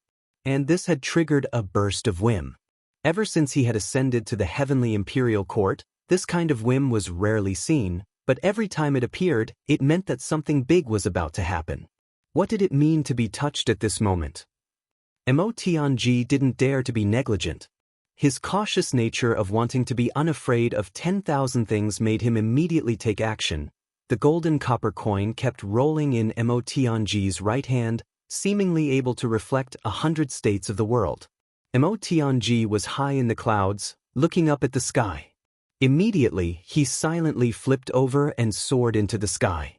And this had triggered a burst of whim. Ever since he had ascended to the heavenly imperial court, this kind of whim was rarely seen, but every time it appeared, it meant that something big was about to happen. What did it mean to be touched at this moment? Mo Tianji didn't dare to be negligent. His cautious nature of wanting to be unafraid of 10,000 things made him immediately take action. The golden copper coin kept rolling in Mo Tianji's right hand, seemingly able to reflect 100 states of the world. Mo Tianji was high in the clouds, looking up at the sky. Immediately, he silently flipped over and soared into the sky.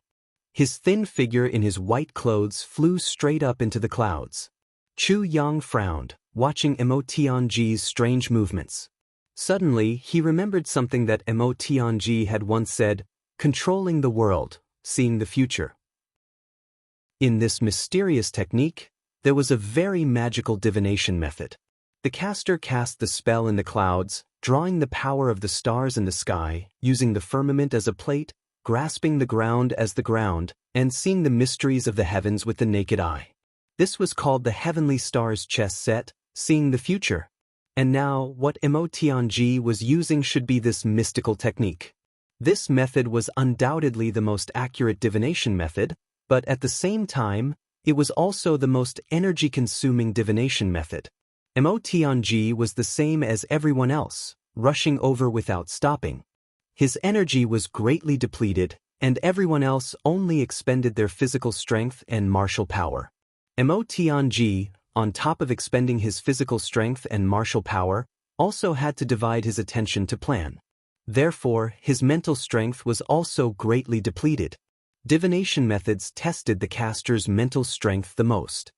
His thin figure in his white clothes flew straight up into the clouds. Chu Yang frowned, watching Mo Tianji's strange movements. Suddenly, he remembered something that Mo Tianji had once said, controlling the world, seeing the future. In this mysterious technique, there was a very magical divination method. The caster cast the spell in the clouds, drawing the power of the stars in the sky, using the firmament as a plate, grasping the ground as the ground, and seeing the mysteries of the heavens with the naked eye. This was called the Heavenly Stars chess set, seeing the future. And now, what Mo Tianji was using should be this mystical technique. This method was undoubtedly the most accurate divination method, but at the same time, it was also the most energy-consuming divination method. Mo Tianji was the same as everyone else, rushing over without stopping. His energy was greatly depleted, and everyone else only expended their physical strength and martial power. Mo Tianji, on top of expending his physical strength and martial power, also had to divide his attention to plan. Therefore, his mental strength was also greatly depleted. Divination methods tested the caster's mental strength the most.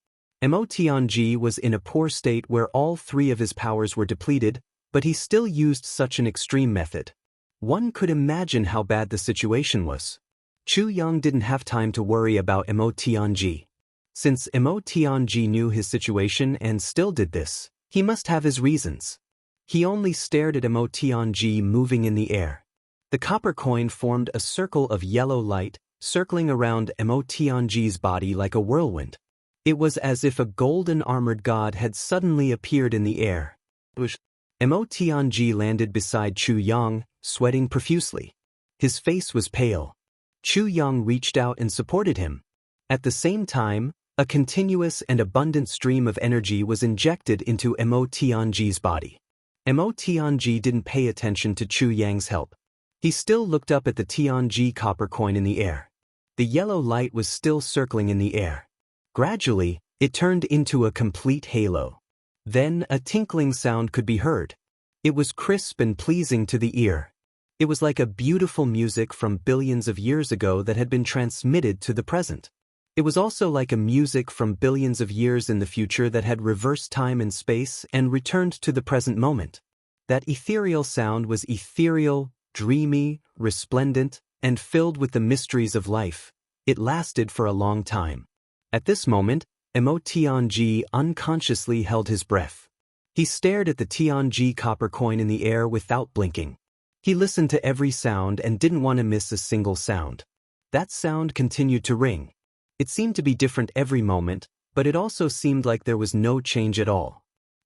Mo Tianji was in a poor state where all three of his powers were depleted, but he still used such an extreme method. One could imagine how bad the situation was. Chu Yang didn't have time to worry about Mo Tianji. Since Mo Tianji knew his situation and still did this, he must have his reasons. He only stared at Mo Tianji moving in the air. The copper coin formed a circle of yellow light, circling around Mo Tianji's body like a whirlwind. It was as if a golden armored god had suddenly appeared in the air. Mo Tianji landed beside Chu Yang, sweating profusely. His face was pale. Chu Yang reached out and supported him. At the same time, a continuous and abundant stream of energy was injected into Mo Tianji's body. Mo Tianji didn't pay attention to Chu Yang's help. He still looked up at the Tianji copper coin in the air. The yellow light was still circling in the air. Gradually, it turned into a complete halo. Then a tinkling sound could be heard. It was crisp and pleasing to the ear. It was like a beautiful music from billions of years ago that had been transmitted to the present. It was also like a music from billions of years in the future that had reversed time and space and returned to the present moment. That ethereal sound was ethereal, dreamy, resplendent, and filled with the mysteries of life. It lasted for a long time. At this moment, Mo Tianji unconsciously held his breath. He stared at the Tianji copper coin in the air without blinking. He listened to every sound and didn't want to miss a single sound. That sound continued to ring. It seemed to be different every moment, but it also seemed like there was no change at all.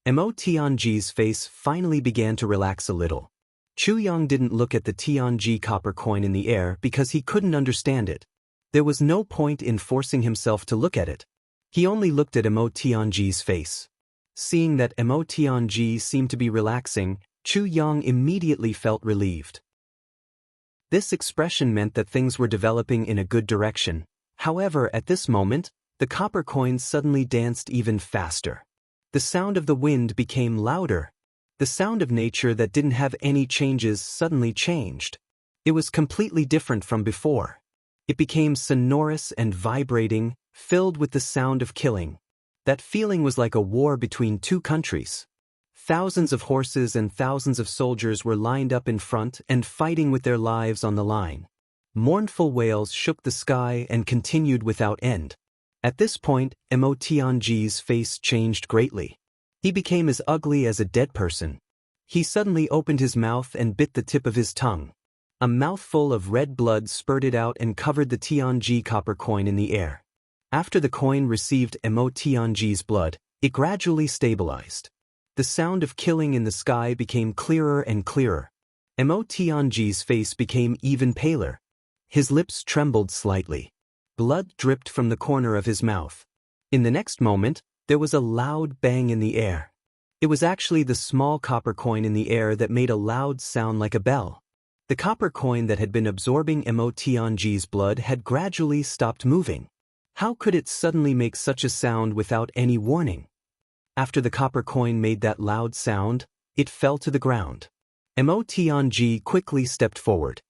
Mo Tianji's face finally began to relax a little. Chu Yang didn't look at the Tianji copper coin in the air because he couldn't understand it. There was no point in forcing himself to look at it. He only looked at Mo Tianji's face. Seeing that Mo Tianji seemed to be relaxing, Chu Yang immediately felt relieved. This expression meant that things were developing in a good direction. However, at this moment, the copper coins suddenly danced even faster. The sound of the wind became louder. The sound of nature that didn't have any changes suddenly changed. It was completely different from before. It became sonorous and vibrating, filled with the sound of killing. That feeling was like a war between two countries. Thousands of horses and thousands of soldiers were lined up in front and fighting with their lives on the line. Mournful wails shook the sky and continued without end. At this point, Mo Tianji's face changed greatly. He became as ugly as a dead person. He suddenly opened his mouth and bit the tip of his tongue. A mouthful of red blood spurted out and covered the Tianji copper coin in the air. After the coin received Mo Tianji's blood, it gradually stabilized. The sound of killing in the sky became clearer and clearer. Mo Tianji's face became even paler. His lips trembled slightly. Blood dripped from the corner of his mouth. In the next moment, there was a loud bang in the air. It was actually the small copper coin in the air that made a loud sound like a bell. The copper coin that had been absorbing Mo Tianji's blood had gradually stopped moving. How could it suddenly make such a sound without any warning? After the copper coin made that loud sound, it fell to the ground. Mo Tianji quickly stepped forward.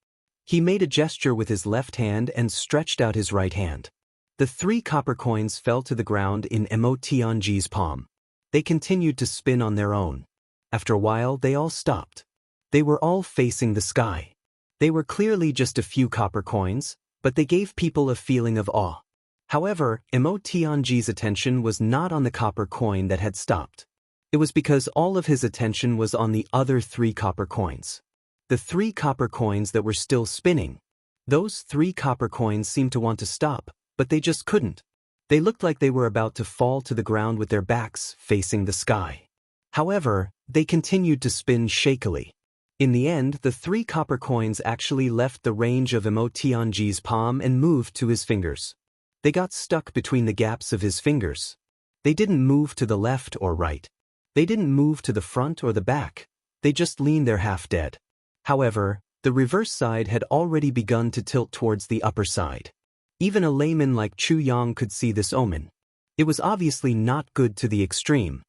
He made a gesture with his left hand and stretched out his right hand. The 3 copper coins fell to the ground in Mo Tianji's palm. They continued to spin on their own. After a while, they all stopped. They were all facing the sky. They were clearly just a few copper coins, but they gave people a feeling of awe. However, Mo Tianji's attention was not on the copper coin that had stopped. It was because all of his attention was on the other 3 copper coins. The 3 copper coins that were still spinning. Those 3 copper coins seemed to want to stop, but they just couldn't. They looked like they were about to fall to the ground with their backs facing the sky. However, they continued to spin shakily. In the end, the 3 copper coins actually left the range of Mo Tianji's palm and moved to his fingers. They got stuck between the gaps of his fingers. They didn't move to the left or right. They didn't move to the front or the back. They just leaned there half dead. However, the reverse side had already begun to tilt towards the upper side. Even a layman like Chu Yang could see this omen. It was obviously not good to the extreme.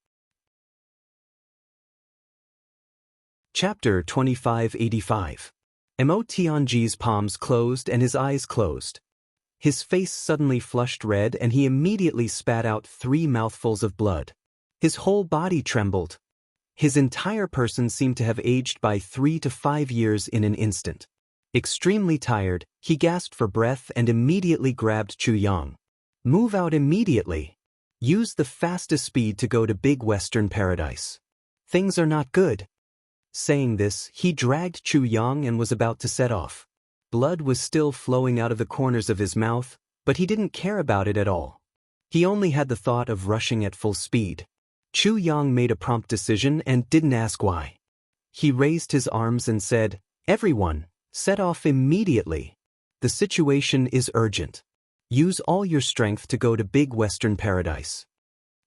Chapter 2585. Mo Tianji's palms closed and his eyes closed. His face suddenly flushed red and he immediately spat out 3 mouthfuls of blood. His whole body trembled. His entire person seemed to have aged by 3 to 5 years in an instant. Extremely tired, he gasped for breath and immediately grabbed Chu Yang. Move out immediately. Use the fastest speed to go to Big Western Paradise. Things are not good. Saying this, he dragged Chu Yang and was about to set off. Blood was still flowing out of the corners of his mouth, but he didn't care about it at all. He only had the thought of rushing at full speed. Chu Yang made a prompt decision and didn't ask why. He raised his arms and said, "Everyone, set off immediately. The situation is urgent. Use all your strength to go to Big Western Paradise."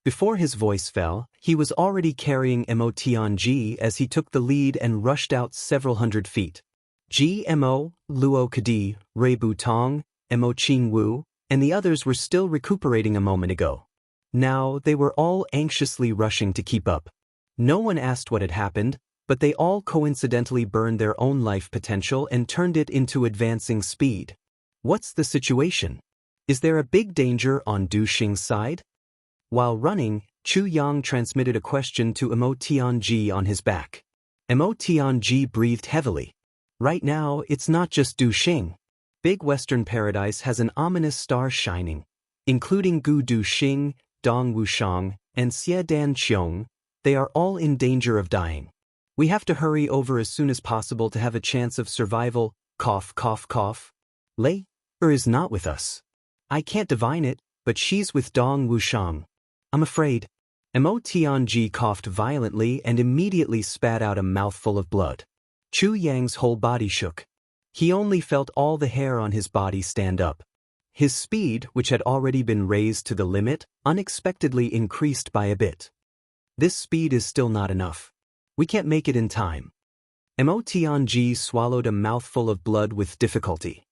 Before his voice fell, he was already carrying Mo Tianji as he took the lead and rushed out several hundred feet. Gmo, Luo Kadi, Reibu Tong, Mo Qingwu, and the others were still recuperating a moment ago. Now they were all anxiously rushing to keep up. No one asked what had happened, but they all coincidentally burned their own life potential and turned it into advancing speed. What's the situation? Is there a big danger on Du Xing's side? While running, Chu Yang transmitted a question to Mo Tianji on his back. Mo Tianji breathed heavily. Right now, it's not just Du Xing. Big Western Paradise has an ominous star shining, including Gu Du Xing, Dong Wushang, and Xie Dan Qiong. They are all in danger of dying. We have to hurry over as soon as possible to have a chance of survival. Cough, cough, cough. Lei, Is not with us. I can't divine it, but she's with Dong Wushang. I'm afraid. Mo Tianji coughed violently and immediately spat out a mouthful of blood. Chu Yang's whole body shook. He only felt all the hair on his body stand up. His speed, which had already been raised to the limit, unexpectedly increased by a bit. This speed is still not enough. We can't make it in time. Mo Tianji swallowed a mouthful of blood with difficulty.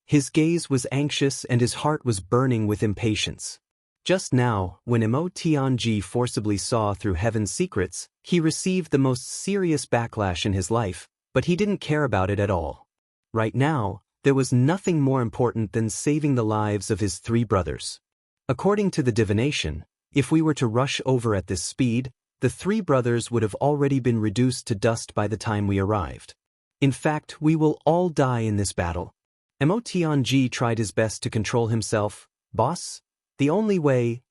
His gaze was anxious and his heart was burning with impatience. Just now, when Mo Tianji forcibly saw through heaven's secrets, he received the most serious backlash in his life, but he didn't care about it at all. Right now, there was nothing more important than saving the lives of his 3 brothers. According to the divination, if we were to rush over at this speed, the 3 brothers would have already been reduced to dust by the time we arrived. In fact, we will all die in this battle. Mo Tianji tried his best to control himself. Boss? The only way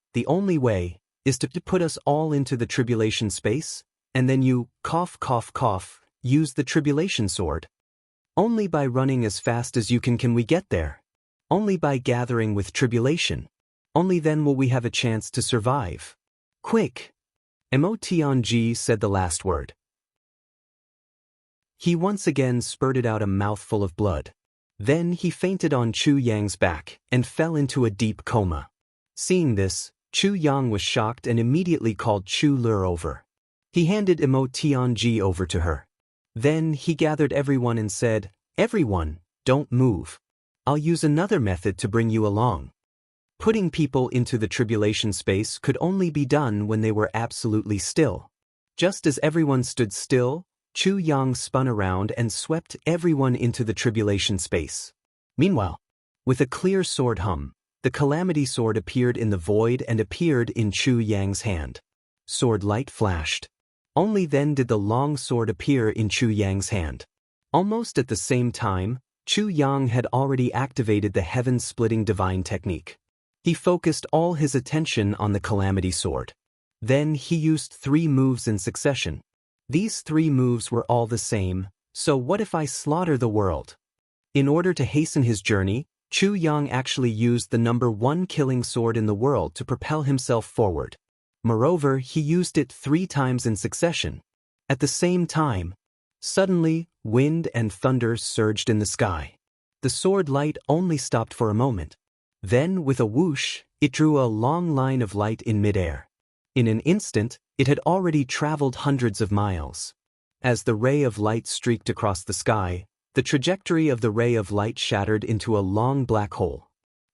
is to put us all into the tribulation space, and then you, cough, use the tribulation sword. Only by running as fast as you can we get there. Only by gathering with tribulation. Only then will we have a chance to survive. Quick! Mo Tianji said the last word. He once again spurted out a mouthful of blood. Then he fainted on Chu Yang's back and fell into a deep coma. Seeing this, Chu Yang was shocked and immediately called Chu Lur over. He handed Mo Tianji over to her. Then he gathered everyone and said, "Everyone, don't move. I'll use another method to bring you along." Putting people into the tribulation space could only be done when they were absolutely still. Just as everyone stood still, Chu Yang spun around and swept everyone into the tribulation space. Meanwhile, with a clear sword hum, the calamity sword appeared in the void and appeared in Chu Yang's hand. Sword light flashed. Only then did the long sword appear in Chu Yang's hand. Almost at the same time, Chu Yang had already activated the heaven-splitting divine technique. He focused all his attention on the calamity sword. Then he used 3 moves in succession. These 3 moves were all the same, so what if I slaughter the world? In order to hasten his journey, Chu Yang actually used the number 1 killing sword in the world to propel himself forward. Moreover, he used it 3 times in succession. At the same time, suddenly, wind and thunder surged in the sky. The sword light only stopped for a moment. Then, with a whoosh, it drew a long line of light in midair. In an instant, it had already traveled hundreds of miles. As the ray of light streaked across the sky, the trajectory of the ray of light shattered into a long black hole.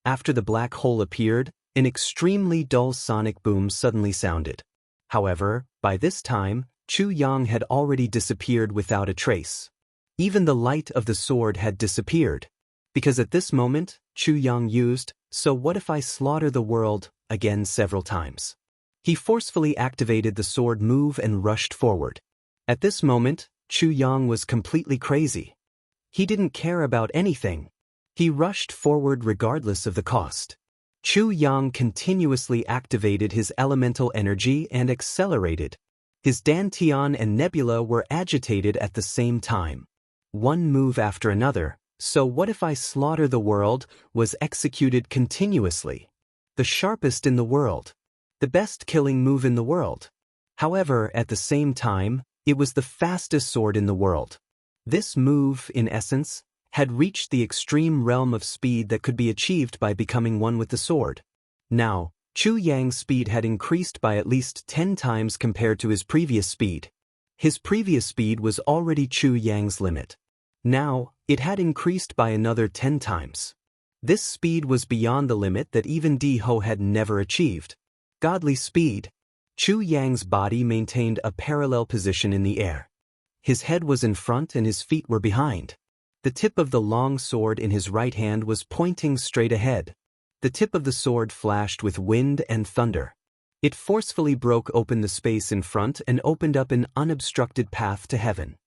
After the black hole appeared, an extremely dull sonic boom suddenly sounded. However, by this time, Chu Yang had already disappeared without a trace. Even the light of the sword had disappeared. Because at this moment, Chu Yang used, "So what if I slaughter the world," again several times. He forcefully activated the sword move and rushed forward. At this moment, Chu Yang was completely crazy. He didn't care about anything. He rushed forward regardless of the cost. Chu Yang continuously activated his elemental energy and accelerated. His Dantian and Nebula were agitated at the same time. One move after another, "So what if I slaughter the world," was executed continuously. The sharpest in the world. The best killing move in the world. However, at the same time, it was the fastest sword in the world. This move, in essence, had reached the extreme realm of speed that could be achieved by becoming one with the sword. Now, Chu Yang's speed had increased by at least 10 times compared to his previous speed. His previous speed was already Chu Yang's limit. Now, it had increased by another 10 times. This speed was beyond the limit that even Di Ho had never achieved. Godly speed. Chu Yang's body maintained a parallel position in the air. His head was in front and his feet were behind. The tip of the long sword in his right hand was pointing straight ahead. The tip of the sword flashed with wind and thunder. It forcefully broke open the space in front and opened up an unobstructed path to heaven.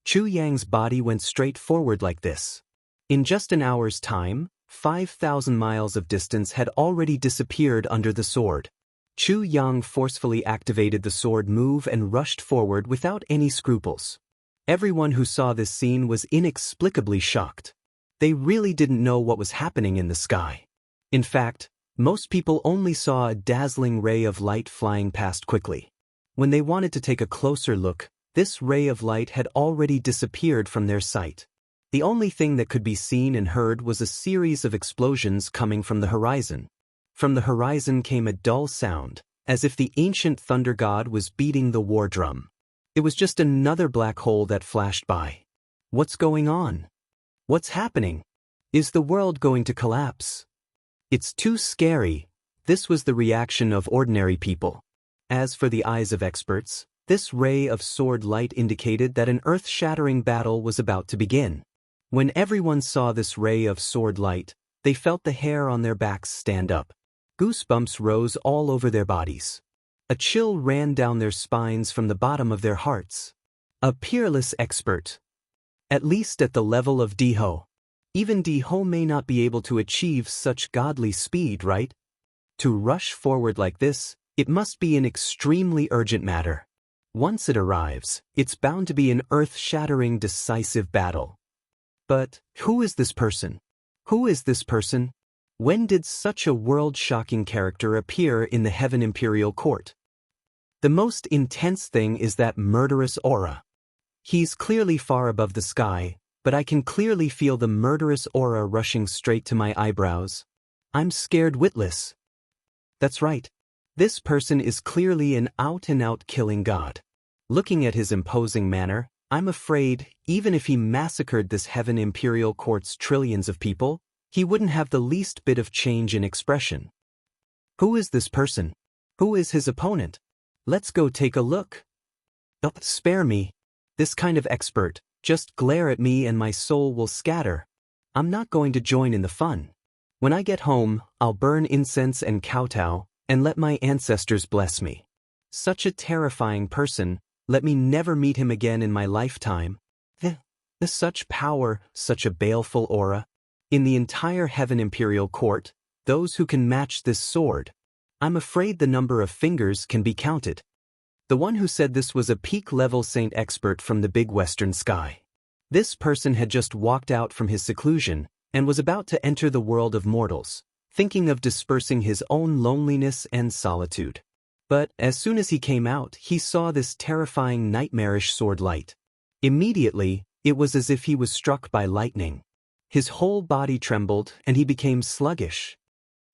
Chu Yang's body went straight forward like this. In just an hour's time, 5,000 miles of distance had already disappeared under the sword. Chu Yang forcefully activated the sword move and rushed forward without any scruples. Everyone who saw this scene was inexplicably shocked. They really didn't know what was happening in the sky. In fact, most people only saw a dazzling ray of light flying past quickly. When they wanted to take a closer look, this ray of light had already disappeared from their sight. The only thing that could be seen and heard was a series of explosions coming from the horizon. From the horizon came a dull sound, as if the ancient thunder god was beating the war drum. It was just another black hole that flashed by. What's going on? What's happening? Is the world going to collapse? It's too scary. This was the reaction of ordinary people. As for the eyes of experts, this ray of sword light indicated that an earth-shattering battle was about to begin. When everyone saw this ray of sword light, they felt the hair on their backs stand up. Goosebumps rose all over their bodies. A chill ran down their spines from the bottom of their hearts. A peerless expert. At least at the level of Diho. Even Diho may not be able to achieve such godly speed, right? To rush forward like this, it must be an extremely urgent matter. Once it arrives, it's bound to be an earth-shattering decisive battle. But who is this person? Who is this person? When did such a world-shocking character appear in the Heaven Imperial Court? The most intense thing is that murderous aura. He's clearly far above the sky, but I can clearly feel the murderous aura rushing straight to my eyebrows. I'm scared witless. That's right. This person is clearly an out-and-out killing god. Looking at his imposing manner, I'm afraid, even if he massacred this Heaven Imperial Court's trillions of people, he wouldn't have the least bit of change in expression. Who is this person? Who is his opponent? Let's go take a look. Oh, spare me. This kind of expert. Just glare at me and my soul will scatter. I'm not going to join in the fun. When I get home, I'll burn incense and kowtow, and let my ancestors bless me. Such a terrifying person, let me never meet him again in my lifetime. Such power, such a baleful aura. In the entire Heaven Imperial Court, those who can match this sword. I'm afraid the number of fingers can be counted. The one who said this was a peak-level saint expert from the big western sky. This person had just walked out from his seclusion and was about to enter the world of mortals, thinking of dispersing his own loneliness and solitude. But as soon as he came out, he saw this terrifying nightmarish sword light. Immediately, it was as if he was struck by lightning. His whole body trembled and he became sluggish.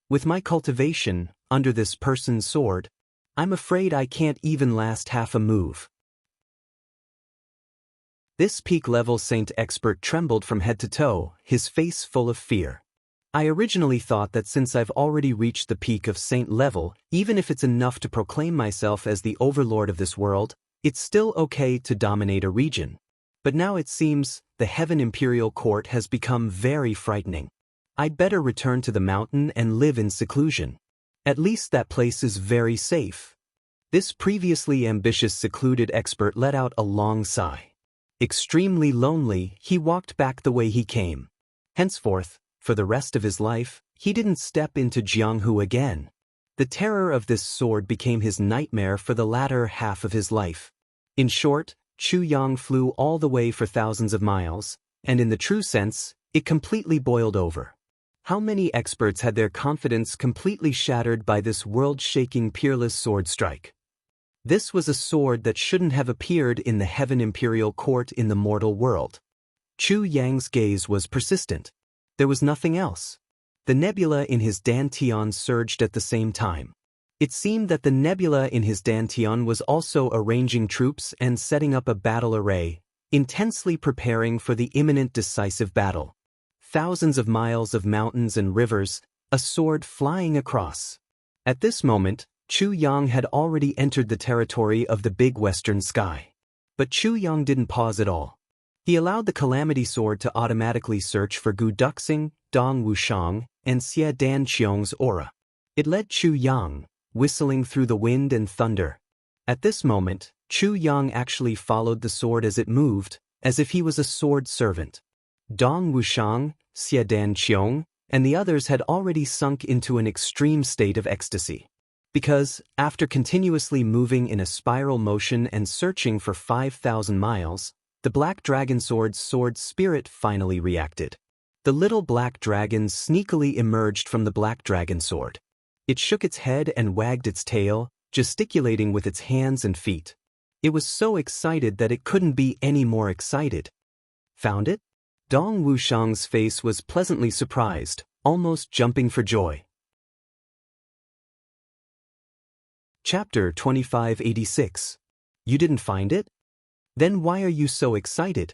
With my cultivation, under this person's sword, I'm afraid I can't even last half a move. This peak-level saint expert trembled from head to toe, his face full of fear. I originally thought that since I've already reached the peak of saint level, even if it's enough to proclaim myself as the overlord of this world, it's still okay to dominate a region. But now it seems the Heaven Imperial Court has become very frightening. I'd better return to the mountain and live in seclusion. At least that place is very safe. This previously ambitious secluded expert let out a long sigh. Extremely lonely, he walked back the way he came. Henceforth, for the rest of his life, he didn't step into Jianghu again. The terror of this sword became his nightmare for the latter half of his life. In short, Chu Yang flew all the way for thousands of miles, and in the true sense, it completely boiled over. How many experts had their confidence completely shattered by this world-shaking peerless sword strike? This was a sword that shouldn't have appeared in the Heaven Imperial Court in the mortal world. Chu Yang's gaze was persistent. There was nothing else. The nebula in his dantian surged at the same time. It seemed that the nebula in his dantian was also arranging troops and setting up a battle array, intensely preparing for the imminent decisive battle. Thousands of miles of mountains and rivers, a sword flying across. At this moment, Chu Yang had already entered the territory of the big western sky. But Chu Yang didn't pause at all. He allowed the Calamity Sword to automatically search for Gu Duxing, Dong Wushang, and Xie Dan Qiong's aura. It led Chu Yang, whistling through the wind and thunder. At this moment, Chu Yang actually followed the sword as it moved, as if he was a sword servant. Dong Wushang, Xie Dan Qiong, and the others had already sunk into an extreme state of ecstasy. Because, after continuously moving in a spiral motion and searching for 5,000 miles, the Black Dragon Sword's sword spirit finally reacted. The little black dragon sneakily emerged from the black dragon sword. It shook its head and wagged its tail, gesticulating with its hands and feet. It was so excited that it couldn't be any more excited. Found it? Dong Wuxiang's face was pleasantly surprised, almost jumping for joy. Chapter 2586. You didn't find it? Then why are you so excited?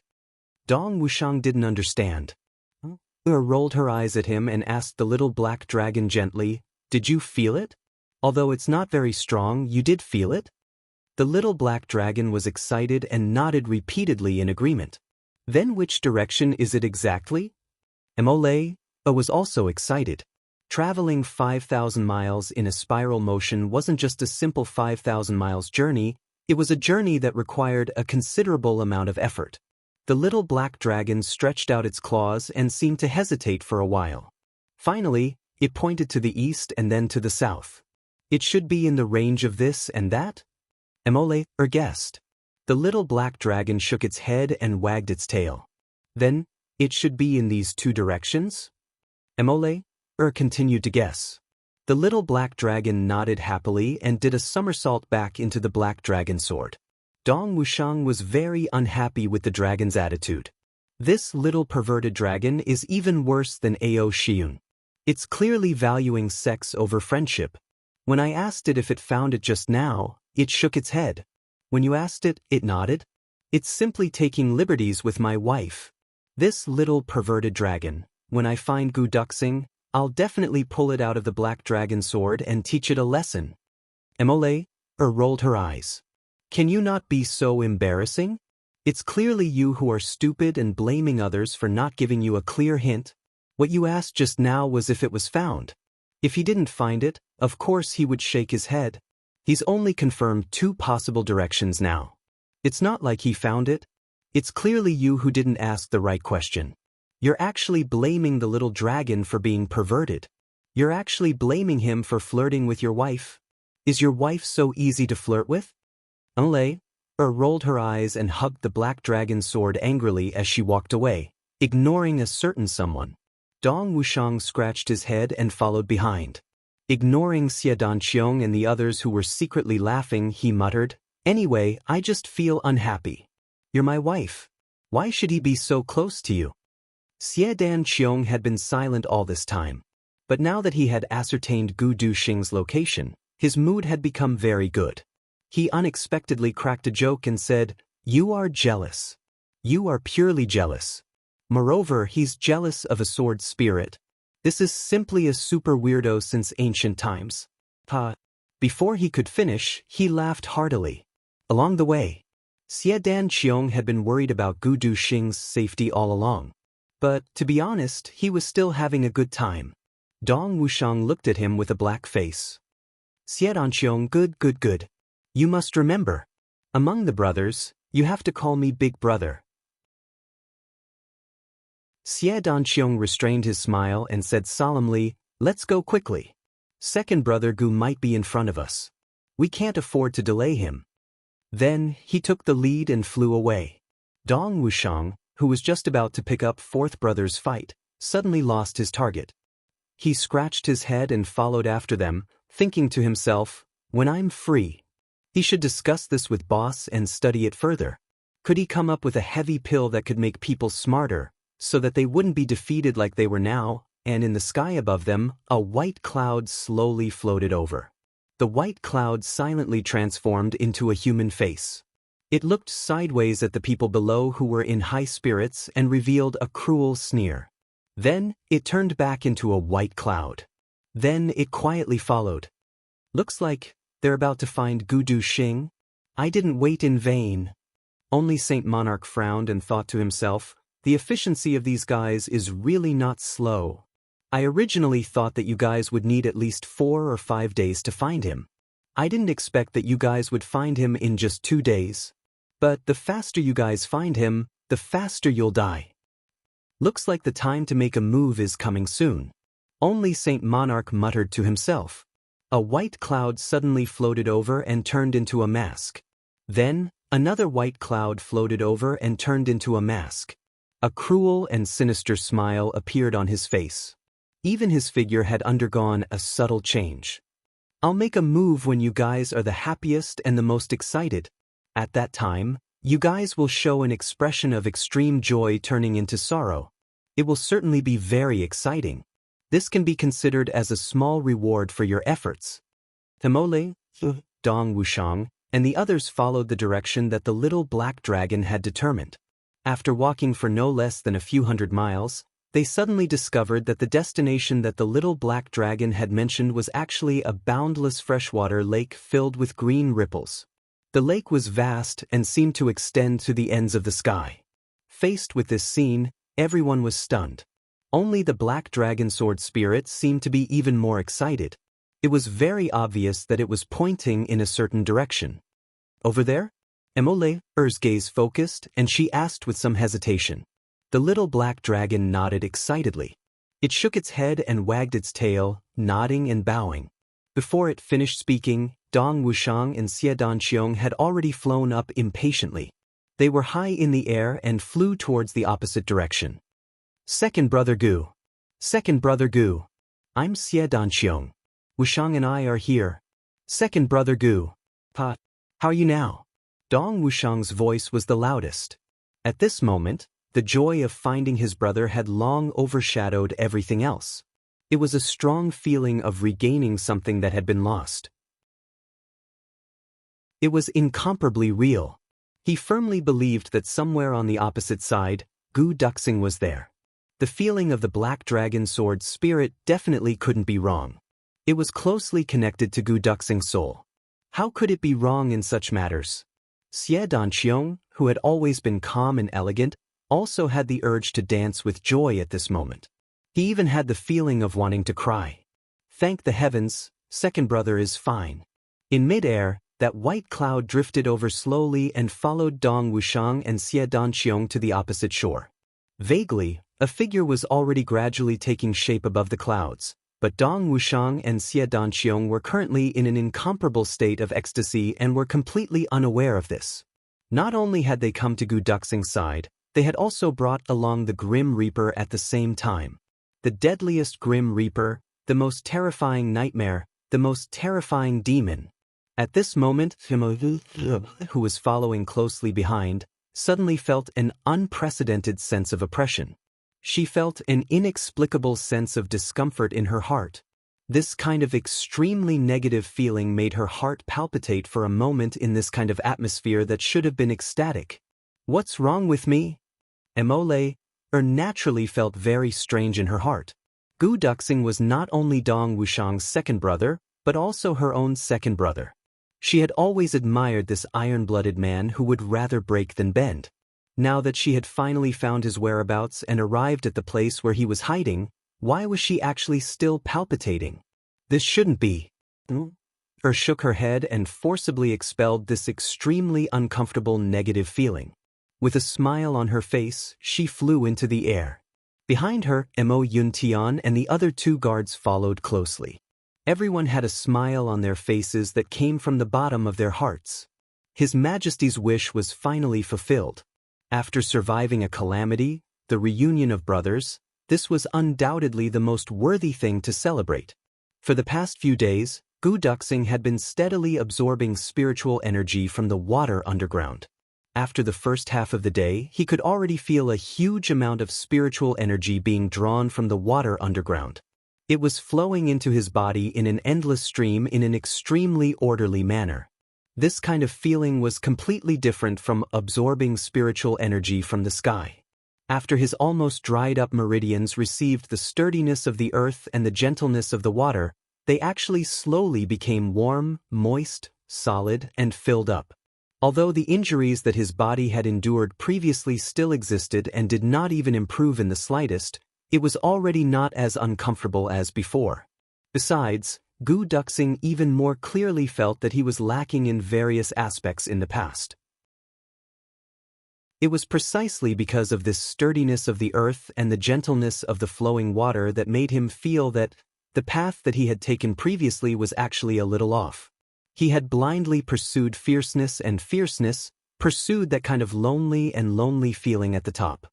Dong Wuxiang didn't understand. Rolled her eyes at him and asked the little black dragon gently, "Did you feel it? Although it's not very strong, you did feel it?" The little black dragon was excited and nodded repeatedly in agreement. Then which direction is it exactly? Emole was also excited. Traveling 5,000 miles in a spiral motion wasn't just a simple 5,000 miles journey, it was a journey that required a considerable amount of effort. The little black dragon stretched out its claws and seemed to hesitate for a while. Finally, it pointed to the east and then to the south. It should be in the range of this and that? Emole guessed. The little black dragon shook its head and wagged its tail. Then, it should be in these two directions? Emole continued to guess. The little black dragon nodded happily and did a somersault back into the black dragon sword. Dong Wuxiang was very unhappy with the dragon's attitude. This little perverted dragon is even worse than Ao Xiun. It's clearly valuing sex over friendship. When I asked it if it found it just now, it shook its head. When you asked it, it nodded. It's simply taking liberties with my wife. This little perverted dragon, when I find Gu Duxing, I'll definitely pull it out of the black dragon sword and teach it a lesson. Emole rolled her eyes. Can you not be so embarrassing? It's clearly you who are stupid and blaming others for not giving you a clear hint. What you asked just now was if it was found. If he didn't find it, of course he would shake his head. He's only confirmed two possible directions now. It's not like he found it. It's clearly you who didn't ask the right question. You're actually blaming the little dragon for being perverted. You're actually blaming him for flirting with your wife. Is your wife so easy to flirt with? Emole rolled her eyes and hugged the black dragon sword angrily as she walked away, ignoring a certain someone. Dong Wuxiang scratched his head and followed behind. Ignoring Xie Danqiong and the others who were secretly laughing, he muttered, "Anyway, I just feel unhappy. You're my wife. Why should he be so close to you?" Xie Danqiong had been silent all this time. But now that he had ascertained Gu Duxing's location, his mood had become very good. He unexpectedly cracked a joke and said, "You are jealous. You are purely jealous. Moreover, he's jealous of a sword spirit. This is simply a super weirdo since ancient times." Before he could finish, he laughed heartily. Along the way, Xie Danqiong had been worried about Gu Duxing's safety all along. But, to be honest, he was still having a good time. Dong Wuxiang looked at him with a black face. "Xie Danqiong, good. You must remember. Among the brothers, you have to call me Big Brother." Xie Danqiong restrained his smile and said solemnly, "Let's go quickly. Second brother Gu might be in front of us. We can't afford to delay him." Then, he took the lead and flew away. Dong Wuxiang, who was just about to pick up fourth brother's fight, suddenly lost his target. He scratched his head and followed after them, thinking to himself, "When I'm free." He should discuss this with boss and study it further. Could he come up with a heavy pill that could make people smarter, so that they wouldn't be defeated like they were now? And in the sky above them, a white cloud slowly floated over. The white cloud silently transformed into a human face. It looked sideways at the people below who were in high spirits and revealed a cruel sneer. Then, it turned back into a white cloud. Then, it quietly followed. "Looks like they're about to find Gu Duxing. I didn't wait in vain." Only Saint Monarch frowned and thought to himself, "The efficiency of these guys is really not slow. I originally thought that you guys would need at least 4 or 5 days to find him. I didn't expect that you guys would find him in just 2 days. But the faster you guys find him, the faster you'll die. Looks like the time to make a move is coming soon." Only Saint Monarch muttered to himself. A white cloud suddenly floated over and turned into a mask. Then, another white cloud floated over and turned into a mask. A cruel and sinister smile appeared on his face. Even his figure had undergone a subtle change. I'll make a move when you guys are the happiest and the most excited. At that time, you guys will show an expression of extreme joy turning into sorrow. It will certainly be very exciting. This can be considered as a small reward for your efforts. Himole, Dong Wuxiang, and the others followed the direction that the little black dragon had determined. After walking for no less than a few hundred miles, they suddenly discovered that the destination that the little black dragon had mentioned was actually a boundless freshwater lake filled with green ripples. The lake was vast and seemed to extend to the ends of the sky. Faced with this scene, everyone was stunned. Only the black dragon sword spirit seemed to be even more excited. It was very obvious that it was pointing in a certain direction. Over there? Emole's gaze focused, and she asked with some hesitation. The little black dragon nodded excitedly. It shook its head and wagged its tail, nodding and bowing. Before it finished speaking, Dong Wuxiang and Xie Danqiong had already flown up impatiently. They were high in the air and flew towards the opposite direction. Second Brother Gu. Second Brother Gu. I'm Xie Danqiong. Wuxiang and I are here. Second Brother Gu. Pa, how are you now? Dong Wuxiang's voice was the loudest. At this moment, the joy of finding his brother had long overshadowed everything else. It was a strong feeling of regaining something that had been lost. It was incomparably real. He firmly believed that somewhere on the opposite side, Gu Duxing was there. The feeling of the black dragon sword spirit definitely couldn't be wrong. It was closely connected to Gu Duxing's soul. How could it be wrong in such matters? Xie Danqiong, who had always been calm and elegant, also had the urge to dance with joy at this moment. He even had the feeling of wanting to cry. Thank the heavens, second brother is fine. In mid-air, that white cloud drifted over slowly and followed Dong Wuxiang and Xie Danqiong to the opposite shore. Vaguely, a figure was already gradually taking shape above the clouds, but Dong Wuxiang and Xie Danqiong were currently in an incomparable state of ecstasy and were completely unaware of this. Not only had they come to Gu Duxing's side, they had also brought along the Grim Reaper at the same time. The deadliest Grim Reaper, the most terrifying nightmare, the most terrifying demon. At this moment, who was following closely behind, suddenly felt an unprecedented sense of oppression. She felt an inexplicable sense of discomfort in her heart. This kind of extremely negative feeling made her heart palpitate for a moment in this kind of atmosphere that should have been ecstatic. What's wrong with me? Emole naturally felt very strange in her heart. Gu Duxing was not only Dong Wuxiang's second brother, but also her own second brother. She had always admired this iron-blooded man who would rather break than bend. Now that she had finally found his whereabouts and arrived at the place where he was hiding, why was she actually still palpitating? This shouldn't be. Shook her head and forcibly expelled this extremely uncomfortable negative feeling. With a smile on her face, she flew into the air. Behind her, Mo Yuntian and the other two guards followed closely. Everyone had a smile on their faces that came from the bottom of their hearts. His Majesty's wish was finally fulfilled. After surviving a calamity, the reunion of brothers, this was undoubtedly the most worthy thing to celebrate. For the past few days, Gu Duxing had been steadily absorbing spiritual energy from the water underground. After the first half of the day, he could already feel a huge amount of spiritual energy being drawn from the water underground. It was flowing into his body in an endless stream in an extremely orderly manner. This kind of feeling was completely different from absorbing spiritual energy from the sky. After his almost dried-up meridians received the sturdiness of the earth and the gentleness of the water, they actually slowly became warm, moist, solid, and filled up. Although the injuries that his body had endured previously still existed and did not even improve in the slightest, it was already not as uncomfortable as before. Besides, Gu Duxing even more clearly felt that he was lacking in various aspects in the past. It was precisely because of this sturdiness of the earth and the gentleness of the flowing water that made him feel that the path that he had taken previously was actually a little off. He had blindly pursued fierceness, pursued that kind of lonely feeling at the top.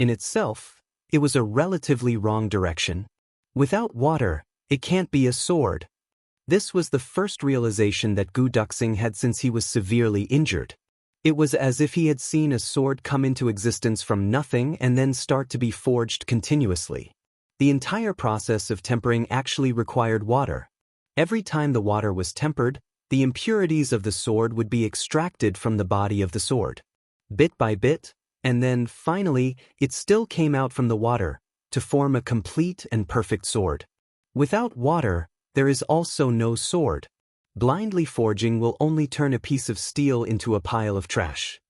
In itself, it was a relatively wrong direction. Without water, it can't be a sword. This was the first realization that Gu Duxing had since he was severely injured. It was as if he had seen a sword come into existence from nothing and then start to be forged continuously. The entire process of tempering actually required water. Every time the water was tempered, the impurities of the sword would be extracted from the body of the sword. Bit by bit, and then, finally, it still came out from the water, to form a complete and perfect sword. Without water, there is also no sword. Blindly forging will only turn a piece of steel into a pile of trash.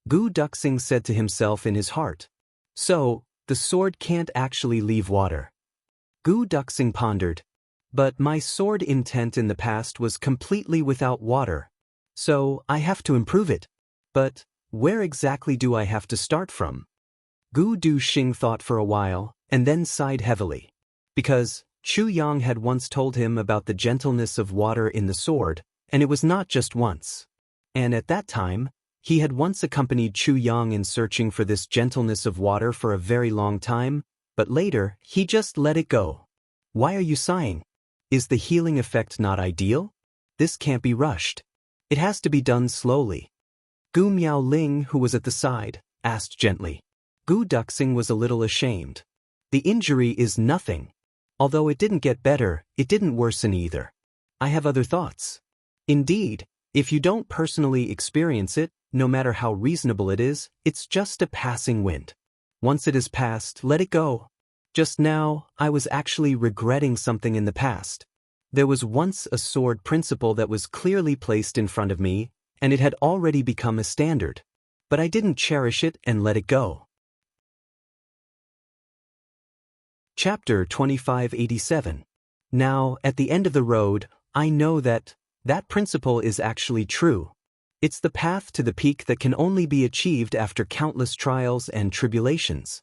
Gu Duxing said to himself in his heart. So, the sword can't actually leave water. Gu Duxing pondered. But my sword intent in the past was completely without water. So, I have to improve it. But, where exactly do I have to start from? Gu Duxing thought for a while, and then sighed heavily. Because Chu Yang had once told him about the gentleness of water in the sword, and it was not just once. And at that time, he had once accompanied Chu Yang in searching for this gentleness of water for a very long time, but later, he just let it go. Why are you sighing? Is the healing effect not ideal? This can't be rushed. It has to be done slowly. Gu Miaoling, who was at the side, asked gently. Gu Duxing was a little ashamed. The injury is nothing. Although it didn't get better, it didn't worsen either. I have other thoughts. Indeed, if you don't personally experience it, no matter how reasonable it is, it's just a passing wind. Once it has passed, let it go. Just now, I was actually regretting something in the past. There was once a sword principle that was clearly placed in front of me, and it had already become a standard. But I didn't cherish it and let it go. Chapter 2587. Now, at the end of the road, I know that principle is actually true. It's the path to the peak that can only be achieved after countless trials and tribulations.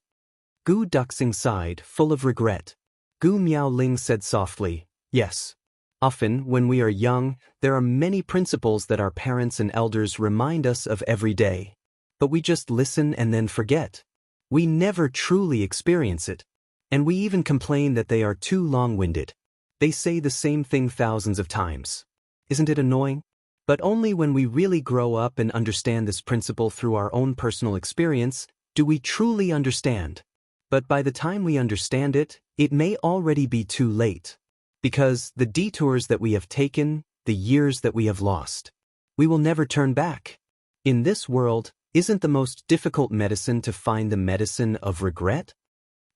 Gu Duxing sighed, full of regret. Gu Miaoling said softly, yes. Often, when we are young, there are many principles that our parents and elders remind us of every day. But we just listen and then forget. We never truly experience it. And we even complain that they are too long-winded. They say the same thing thousands of times. Isn't it annoying? But only when we really grow up and understand this principle through our own personal experience do we truly understand. But by the time we understand it, it may already be too late. Because the detours that we have taken, the years that we have lost, we will never turn back. In this world, isn't the most difficult medicine to find the medicine of regret?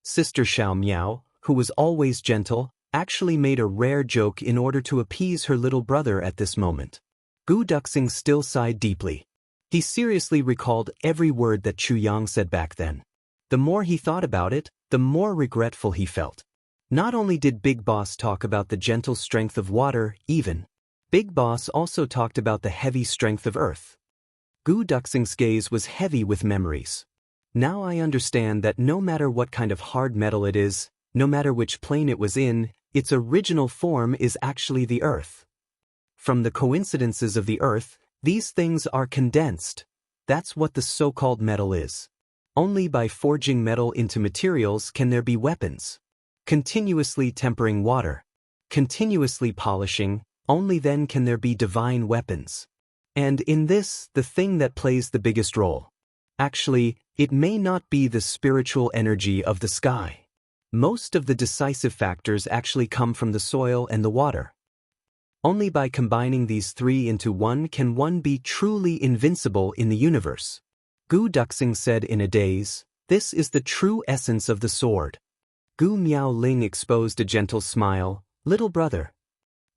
Sister Xiao Miao, who was always gentle, actually made a rare joke in order to appease her little brother at this moment. Gu Duxing still sighed deeply. He seriously recalled every word that Chu Yang said back then. The more he thought about it, the more regretful he felt. Not only did Big Boss talk about the gentle strength of water, even, Big Boss also talked about the heavy strength of earth. Gu Duxing's gaze was heavy with memories. Now I understand that no matter what kind of hard metal it is, no matter which plane it was in, its original form is actually the earth. From the coincidences of the earth, these things are condensed. That's what the so-called metal is. Only by forging metal into materials can there be weapons. Continuously tempering water, continuously polishing, only then can there be divine weapons. And in this, the thing that plays the biggest role. Actually, it may not be the spiritual energy of the sky. Most of the decisive factors actually come from the soil and the water. Only by combining these three into one can one be truly invincible in the universe. Gu Duxing said in a daze, this is the true essence of the sword. Gu Miaoling exposed a gentle smile. Little brother,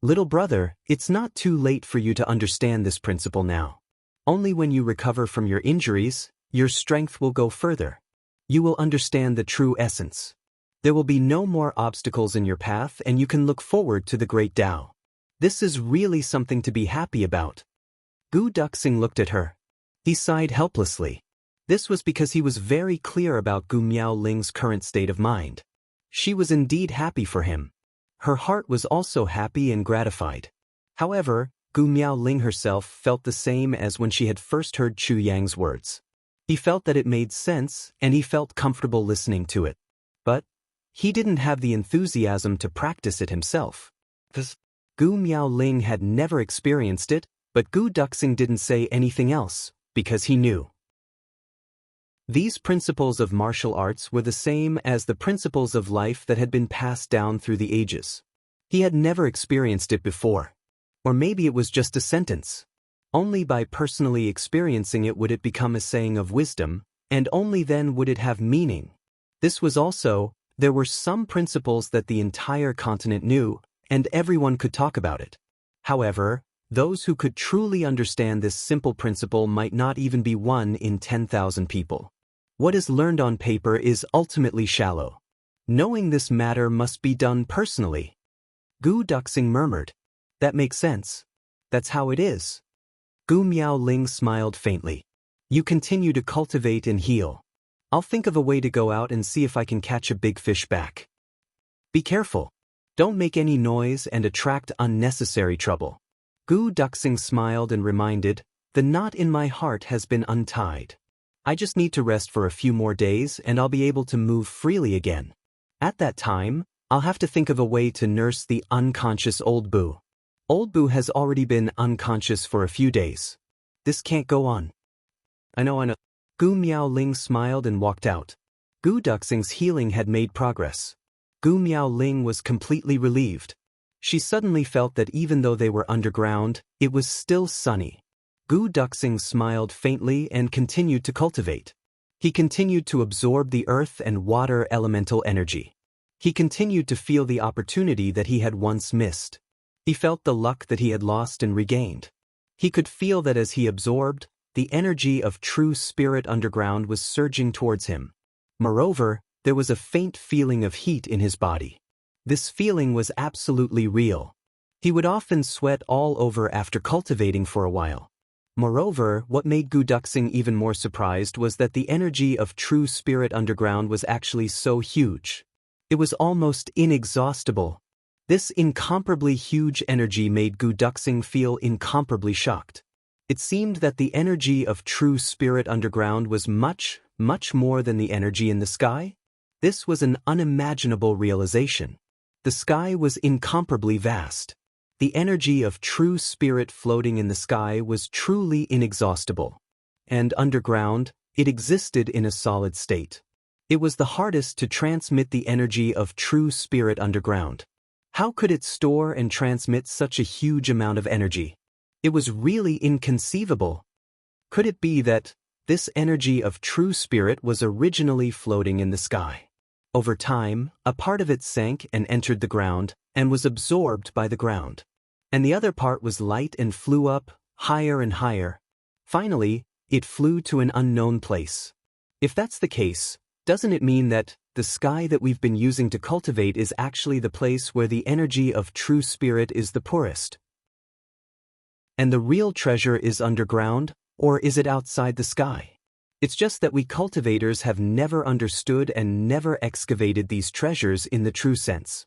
it's not too late for you to understand this principle now. Only when you recover from your injuries, your strength will go further. You will understand the true essence. There will be no more obstacles in your path and you can look forward to the great Tao. This is really something to be happy about. Gu Duxing looked at her. He sighed helplessly. This was because he was very clear about Gu Miaoling's current state of mind. She was indeed happy for him. Her heart was also happy and gratified. However, Gu Miaoling herself felt the same as when she had first heard Chu Yang's words. He felt that it made sense, and he felt comfortable listening to it. But he didn't have the enthusiasm to practice it himself. Gu Miaoling had never experienced it, but Gu Duxing didn't say anything else, because he knew. These principles of martial arts were the same as the principles of life that had been passed down through the ages. He had never experienced it before. Or maybe it was just a sentence. Only by personally experiencing it would it become a saying of wisdom, and only then would it have meaning. This was also, there were some principles that the entire continent knew, and everyone could talk about it. However, those who could truly understand this simple principle might not even be 1 in 10,000 people. What is learned on paper is ultimately shallow. Knowing this matter must be done personally. Gu Duxing murmured. That makes sense. That's how it is. Gu Miaoling smiled faintly. You continue to cultivate and heal. I'll think of a way to go out and see if I can catch a big fish back. Be careful. Don't make any noise and attract unnecessary trouble. Gu Duxing smiled and reminded, the knot in my heart has been untied. I just need to rest for a few more days and I'll be able to move freely again. At that time, I'll have to think of a way to nurse the unconscious old Bu. Old Bu has already been unconscious for a few days. This can't go on. I know. Gu Miaoling smiled and walked out. Gu Duxing's healing had made progress. Gu Miaoling was completely relieved. She suddenly felt that even though they were underground, it was still sunny. Gu Duxing smiled faintly and continued to cultivate. He continued to absorb the earth and water elemental energy. He continued to feel the opportunity that he had once missed. He felt the luck that he had lost and regained. He could feel that as he absorbed, the energy of true spirit underground was surging towards him. Moreover, there was a faint feeling of heat in his body. This feeling was absolutely real. He would often sweat all over after cultivating for a while. Moreover, what made Gu Duxing even more surprised was that the energy of true spirit underground was actually so huge. It was almost inexhaustible. This incomparably huge energy made Gu Duxing feel incomparably shocked. It seemed that the energy of true spirit underground was much, much more than the energy in the sky. This was an unimaginable realization. The sky was incomparably vast. The energy of true spirit floating in the sky was truly inexhaustible. And underground, it existed in a solid state. It was the hardest to transmit the energy of true spirit underground. How could it store and transmit such a huge amount of energy? It was really inconceivable. Could it be that this energy of true spirit was originally floating in the sky? Over time, a part of it sank and entered the ground, and was absorbed by the ground. And the other part was light and flew up, higher and higher. Finally, it flew to an unknown place. If that's the case, doesn't it mean that the sky that we've been using to cultivate is actually the place where the energy of true spirit is the poorest? And the real treasure is underground, or is it outside the sky? It's just that we cultivators have never understood and never excavated these treasures in the true sense.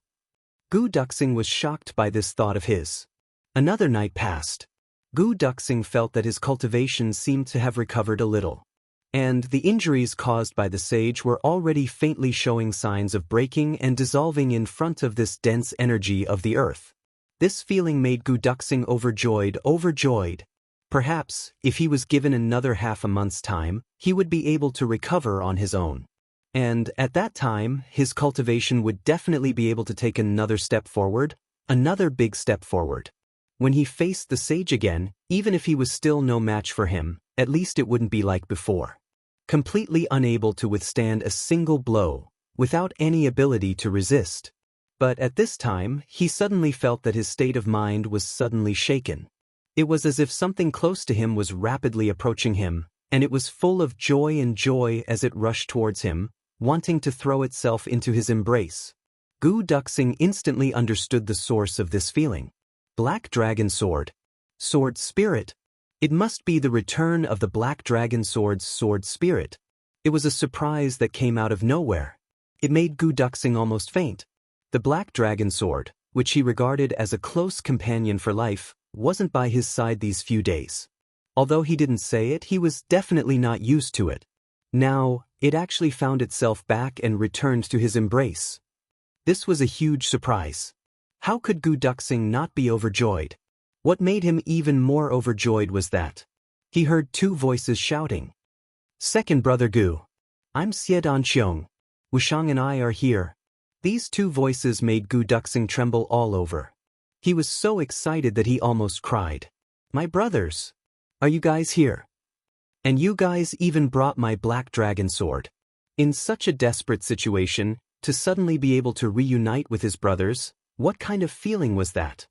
Gu Duxing was shocked by this thought of his. Another night passed. Gu Duxing felt that his cultivation seemed to have recovered a little. And the injuries caused by the sage were already faintly showing signs of breaking and dissolving in front of this dense energy of the earth. This feeling made Gu Duxing overjoyed. Perhaps, if he was given another half a month's time, he would be able to recover on his own. And at that time, his cultivation would definitely be able to take another step forward, another big step forward. When he faced the sage again, even if he was still no match for him, at least it wouldn't be like before. Completely unable to withstand a single blow, without any ability to resist. But at this time, he suddenly felt that his state of mind was suddenly shaken. It was as if something close to him was rapidly approaching him, and it was full of joy as it rushed towards him, wanting to throw itself into his embrace. Gu Duxing instantly understood the source of this feeling. Black Dragon Sword. Sword Spirit. It must be the return of the Black Dragon Sword's sword spirit. It was a surprise that came out of nowhere. It made Gu Duxing almost faint. The Black Dragon Sword, which he regarded as a close companion for life, wasn't by his side these few days. Although he didn't say it, he was definitely not used to it. Now, it actually found itself back and returned to his embrace. This was a huge surprise. How could Gu Duxing not be overjoyed? What made him even more overjoyed was that he heard two voices shouting. Second brother Gu. I'm Xiedan Qiong. Wushang and I are here. These two voices made Gu Duxing tremble all over. He was so excited that he almost cried. My brothers! Are you guys here? And you guys even brought my black dragon sword. In such a desperate situation, to suddenly be able to reunite with his brothers, what kind of feeling was that?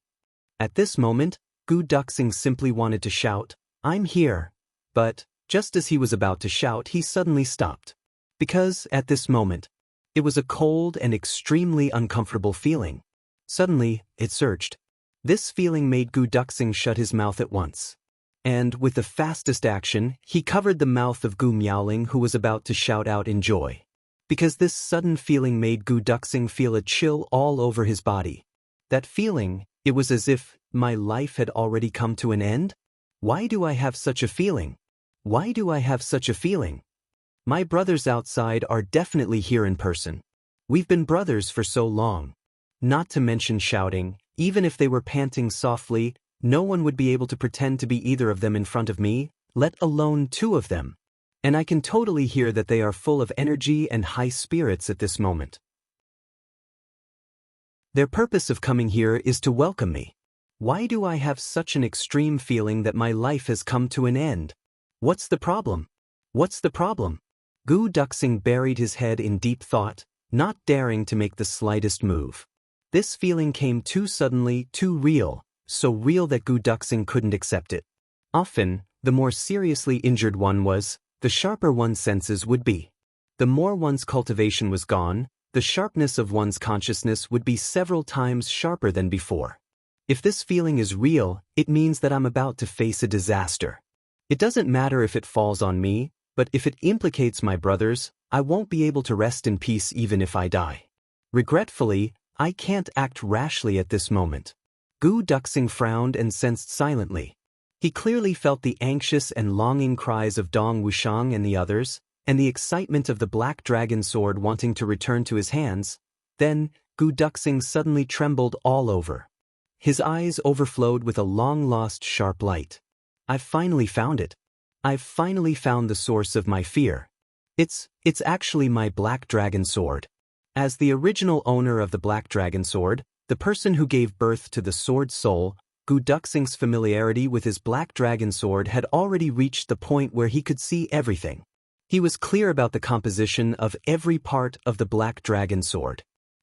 At this moment, Gu Duxing simply wanted to shout, I'm here. But, just as he was about to shout, he suddenly stopped. Because, at this moment, it was a cold and extremely uncomfortable feeling. Suddenly, it surged. This feeling made Gu Duxing shut his mouth at once. And, with the fastest action, he covered the mouth of Gu Miaoling, who was about to shout out in joy. Because this sudden feeling made Gu Duxing feel a chill all over his body. That feeling, it was as if my life had already come to an end? Why do I have such a feeling? Why do I have such a feeling? My brothers outside are definitely here in person. We've been brothers for so long. Not to mention shouting, even if they were panting softly, no one would be able to pretend to be either of them in front of me, let alone two of them. And I can totally hear that they are full of energy and high spirits at this moment. Their purpose of coming here is to welcome me. Why do I have such an extreme feeling that my life has come to an end? What's the problem? What's the problem? Gu Duxing buried his head in deep thought, not daring to make the slightest move. This feeling came too suddenly, too real, so real that Gu Duxing couldn't accept it. Often, the more seriously injured one was, the sharper one's senses would be. The more one's cultivation was gone, the sharpness of one's consciousness would be several times sharper than before. If this feeling is real, it means that I'm about to face a disaster. It doesn't matter if it falls on me, but if it implicates my brothers, I won't be able to rest in peace even if I die. Regretfully, I can't act rashly at this moment. Gu Duxing frowned and sensed silently. He clearly felt the anxious and longing cries of Dong Wushang and the others, and the excitement of the black dragon sword wanting to return to his hands. Then, Gu Duxing suddenly trembled all over. His eyes overflowed with a long-lost sharp light. I've finally found it. I've finally found the source of my fear. It's actually my black dragon sword. As the original owner of the black dragon sword, the person who gave birth to the sword soul, Gu Duxing's familiarity with his black dragon sword had already reached the point where he could see everything. He was clear about the composition of every part of the black dragon sword.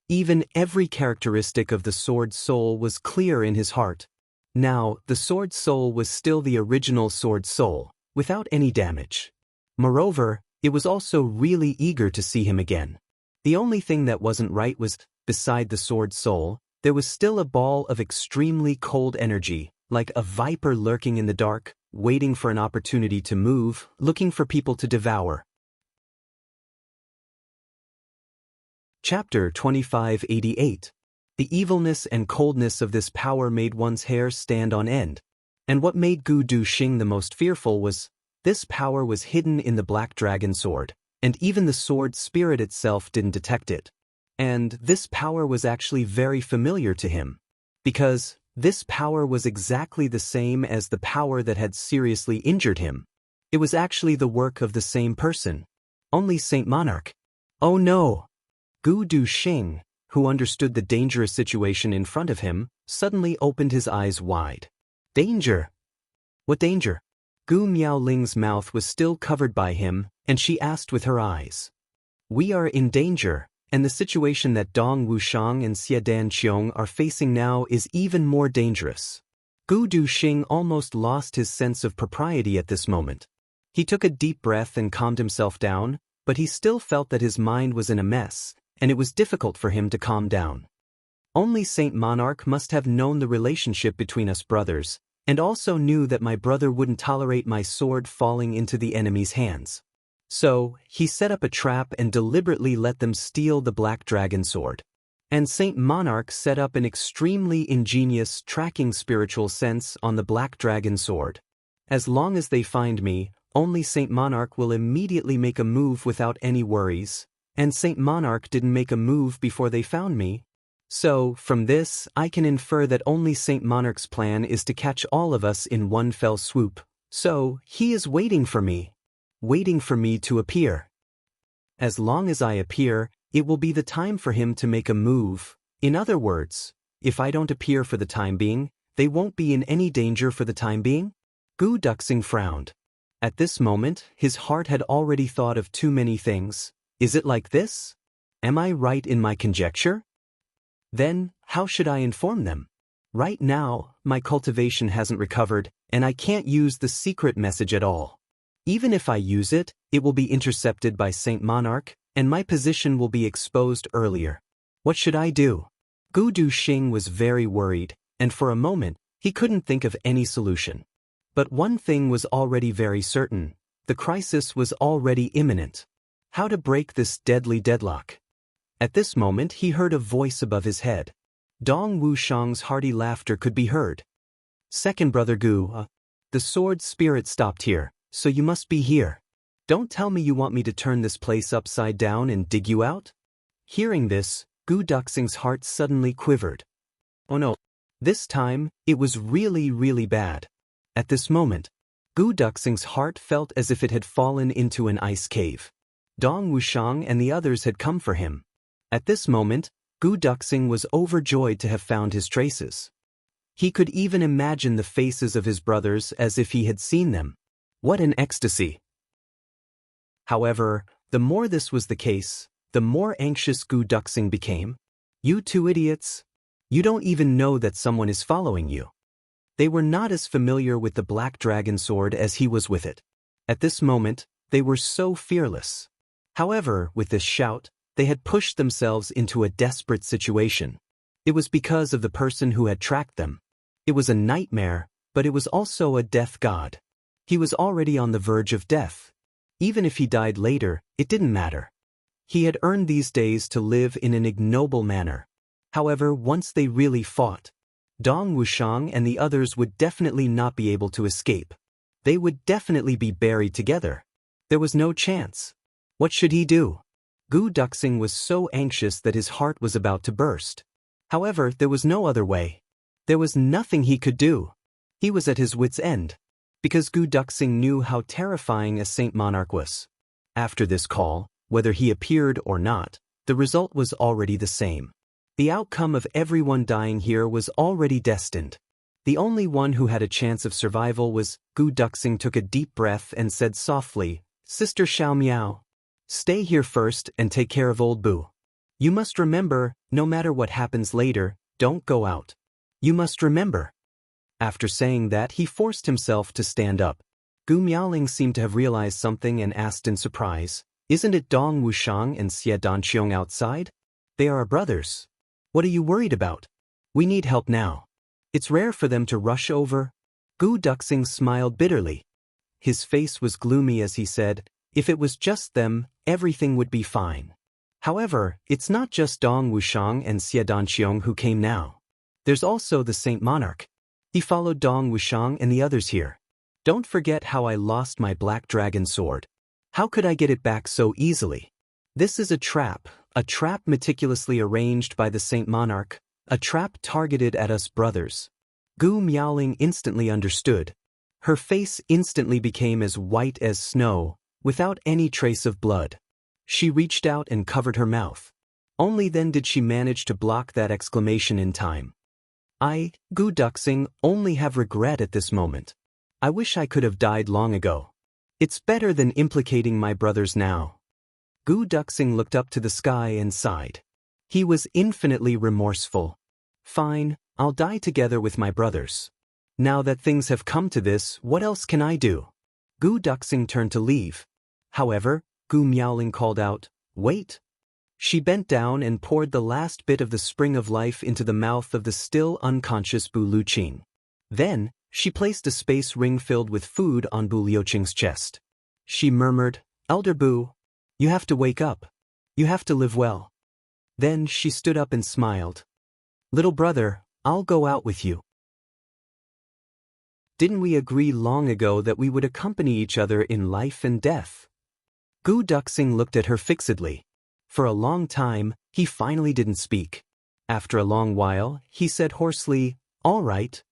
Even every characteristic of the sword soul was clear in his heart. Now, the sword soul was still the original sword soul, without any damage. Moreover, it was also really eager to see him again. The only thing that wasn't right was, beside the sword soul, there was still a ball of extremely cold energy, like a viper lurking in the dark, waiting for an opportunity to move, looking for people to devour. Chapter 2588. The evilness and coldness of this power made one's hair stand on end. And what made Gu Duxing the most fearful was, this power was hidden in the black dragon sword, and even the sword spirit itself didn't detect it. And this power was actually very familiar to him. Because this power was exactly the same as the power that had seriously injured him. It was actually the work of the same person. Only Saint Monarch. Oh no! Gu Duxing, who understood the dangerous situation in front of him, suddenly opened his eyes wide. Danger? What danger? Gu Miaoling's mouth was still covered by him, and she asked with her eyes. We are in danger, and the situation that Dong Wushang and Xiedan Qiong are facing now is even more dangerous. Gu Duxing almost lost his sense of propriety at this moment. He took a deep breath and calmed himself down, but he still felt that his mind was in a mess, and it was difficult for him to calm down. Only Saint Monarch must have known the relationship between us brothers, and also knew that my brother wouldn't tolerate my sword falling into the enemy's hands. So, he set up a trap and deliberately let them steal the black dragon sword. And Saint Monarch set up an extremely ingenious tracking spiritual sense on the black dragon sword. As long as they find me, only Saint Monarch will immediately make a move without any worries, and Saint Monarch didn't make a move before they found me. So, from this, I can infer that only Saint Monarch's plan is to catch all of us in one fell swoop. So, he is waiting for me to appear. As long as I appear, it will be the time for him to make a move. In other words, if I don't appear for the time being, they won't be in any danger for the time being? Gu Duxing frowned. At this moment, his heart had already thought of too many things. Is it like this? Am I right in my conjecture? Then, how should I inform them? Right now, my cultivation hasn't recovered, and I can't use the secret message at all. Even if I use it, it will be intercepted by Saint Monarch, and my position will be exposed earlier. What should I do? Gu Duxing was very worried, and for a moment, he couldn't think of any solution. But one thing was already very certain: the crisis was already imminent. How to break this deadly deadlock? At this moment he heard a voice above his head. Dong Wuxiang's hearty laughter could be heard. Second brother Gu, the sword spirit stopped here, so you must be here. Don't tell me you want me to turn this place upside down and dig you out? Hearing this, Gu Duxing's heart suddenly quivered. Oh no. This time, it was really bad. At this moment, Gu Duxing's heart felt as if it had fallen into an ice cave. Dong Wuxiang and the others had come for him. At this moment, Gu Duxing was overjoyed to have found his traces. He could even imagine the faces of his brothers as if he had seen them. What an ecstasy! However, the more this was the case, the more anxious Gu Duxing became. You two idiots! You don't even know that someone is following you. They were not as familiar with the black dragon sword as he was with it. At this moment, they were so fearless. However, with this shout, they had pushed themselves into a desperate situation. It was because of the person who had tracked them. It was a nightmare, but it was also a death god. He was already on the verge of death. Even if he died later, it didn't matter. He had earned these days to live in an ignoble manner. However, once they really fought, Dong Wuxiang and the others would definitely not be able to escape. They would definitely be buried together. There was no chance. What should he do? Gu Duxing was so anxious that his heart was about to burst. However, there was no other way. There was nothing he could do. He was at his wit's end, because Gu Duxing knew how terrifying a Saint Monarch was. After this call, whether he appeared or not, the result was already the same. The outcome of everyone dying here was already destined. The only one who had a chance of survival was Gu Duxing took a deep breath and said softly, "Sister Xiao Miao, stay here first and take care of old Bu. You must remember, no matter what happens later, don't go out. You must remember." After saying that, he forced himself to stand up. Gu Miaoling seemed to have realized something and asked in surprise, "Isn't it Dong Wuxiang and Xie Danqiong outside? They are our brothers. What are you worried about? We need help now. It's rare for them to rush over." Gu Duxing smiled bitterly. His face was gloomy as he said, "If it was just them, everything would be fine. However, it's not just Dong Wuxiang and Xie Danqiong who came now. There's also the Saint Monarch. He followed Dong Wuxiang and the others here. Don't forget how I lost my black dragon sword. How could I get it back so easily? This is a trap meticulously arranged by the Saint Monarch, a trap targeted at us brothers." Gu Miaoling instantly understood. Her face instantly became as white as snow, without any trace of blood. She reached out and covered her mouth. Only then did she manage to block that exclamation in time. I, Gu Duxing, only have regret at this moment. I wish I could have died long ago. It's better than implicating my brothers now. Gu Duxing looked up to the sky and sighed. He was infinitely remorseful. Fine, I'll die together with my brothers. Now that things have come to this, what else can I do? Gu Duxing turned to leave. However, Gu Miaoling called out, "Wait." She bent down and poured the last bit of the spring of life into the mouth of the still unconscious Bu Luqing. Then, she placed a space ring filled with food on Bu Liuqing's chest. She murmured, "Elder Bu, you have to wake up. You have to live well." Then she stood up and smiled. "Little brother, I'll go out with you." Didn't we agree long ago that we would accompany each other in life and death? Gu Duxing looked at her fixedly. For a long time, he finally didn't speak. After a long while, he said hoarsely, "All right."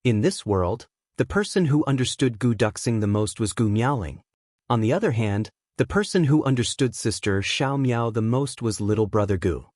In this world, the person who understood Gu Duxing the most was Gu Miaoling. On the other hand, the person who understood Sister Xiao Miao the most was little brother Gu.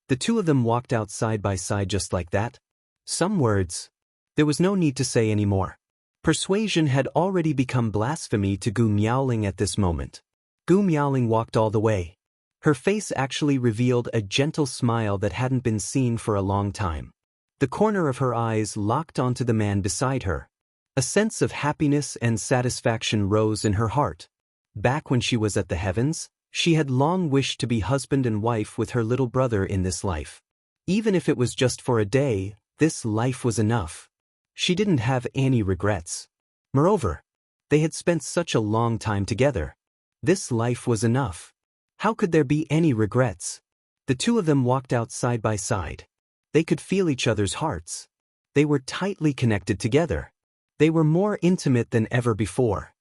The two of them walked out side by side just like that. Some words. There was no need to say any more. Persuasion had already become blasphemy to Gu Miaoling at this moment. Gu Miaoling walked all the way. Her face actually revealed a gentle smile that hadn't been seen for a long time. The corner of her eyes locked onto the man beside her. A sense of happiness and satisfaction rose in her heart. Back when she was at the heavens, she had long wished to be husband and wife with her little brother in this life. Even if it was just for a day, this life was enough. She didn't have any regrets. Moreover, they had spent such a long time together. This life was enough. How could there be any regrets? The two of them walked out side by side. They could feel each other's hearts. They were tightly connected together. They were more intimate than ever before.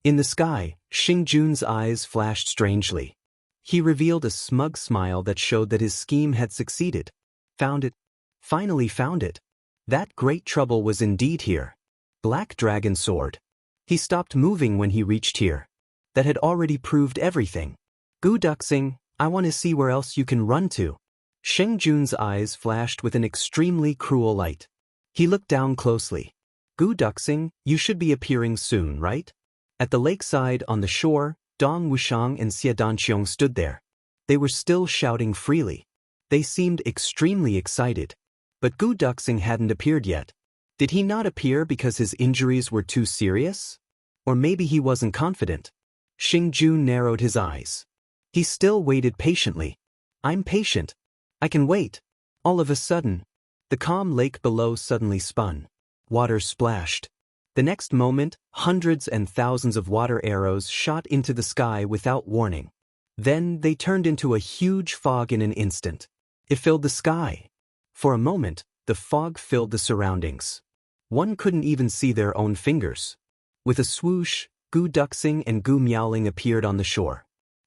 In the sky, Xingjun's eyes flashed strangely. He revealed a smug smile that showed that his scheme had succeeded. Found it. Finally found it. That great trouble was indeed here. Black Dragon Sword. He stopped moving when he reached here. That had already proved everything. Gu Duxing, I want to see where else you can run to. Xingjun's eyes flashed with an extremely cruel light. He looked down closely. Gu Duxing, you should be appearing soon, right? At the lakeside on the shore, Dong Wuxiang and Xie Danqiong stood there. They were still shouting freely. They seemed extremely excited. But Gu Duxing hadn't appeared yet. Did he not appear because his injuries were too serious? Or maybe he wasn't confident. Xingjun narrowed his eyes. He still waited patiently. I'm patient. I can wait. All of a sudden, the calm lake below suddenly spun. Water splashed. The next moment, hundreds and thousands of water arrows shot into the sky without warning. Then they turned into a huge fog in an instant. It filled the sky. For a moment, the fog filled the surroundings. One couldn't even see their own fingers. With a swoosh, Gu Duxing and Gu Miaoling appeared on the shore.